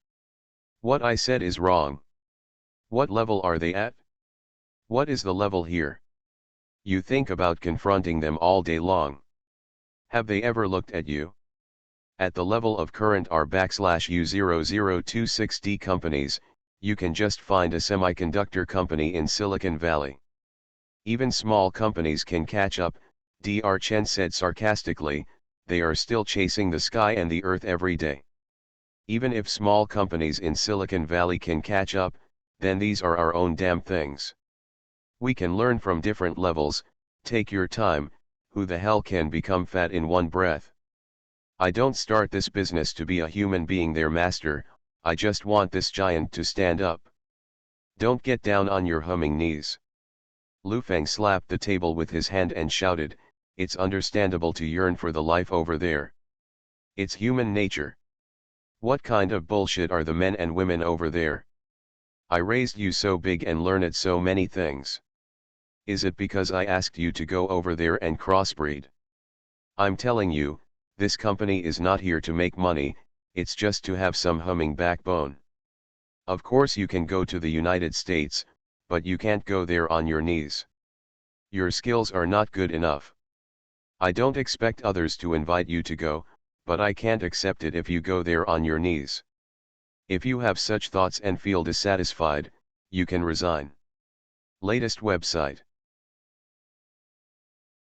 What I said is wrong. What level are they at? What is the level here? You think about confronting them all day long. Have they ever looked at you? At the level of current R/U0026D companies, you can just find a semiconductor company in Silicon Valley. Even small companies can catch up, Dr. Chen said sarcastically, they are still chasing the sky and the earth every day. Even if small companies in Silicon Valley can catch up, then these are our own damn things. We can learn from different levels. Take your time. Who the hell can become fat in one breath? I don't start this business to be a human being their master, I just want this giant to stand up. Don't get down on your humming knees. Lu Feng slapped the table with his hand and shouted, it's understandable to yearn for the life over there. It's human nature. What kind of bullshit are the men and women over there? I raised you so big and learned so many things. Is it because I asked you to go over there and crossbreed? I'm telling you, this company is not here to make money, it's just to have some humming backbone. Of course you can go to the United States, but you can't go there on your knees. Your skills are not good enough. I don't expect others to invite you to go, but I can't accept it if you go there on your knees. If you have such thoughts and feel dissatisfied, you can resign. Latest website.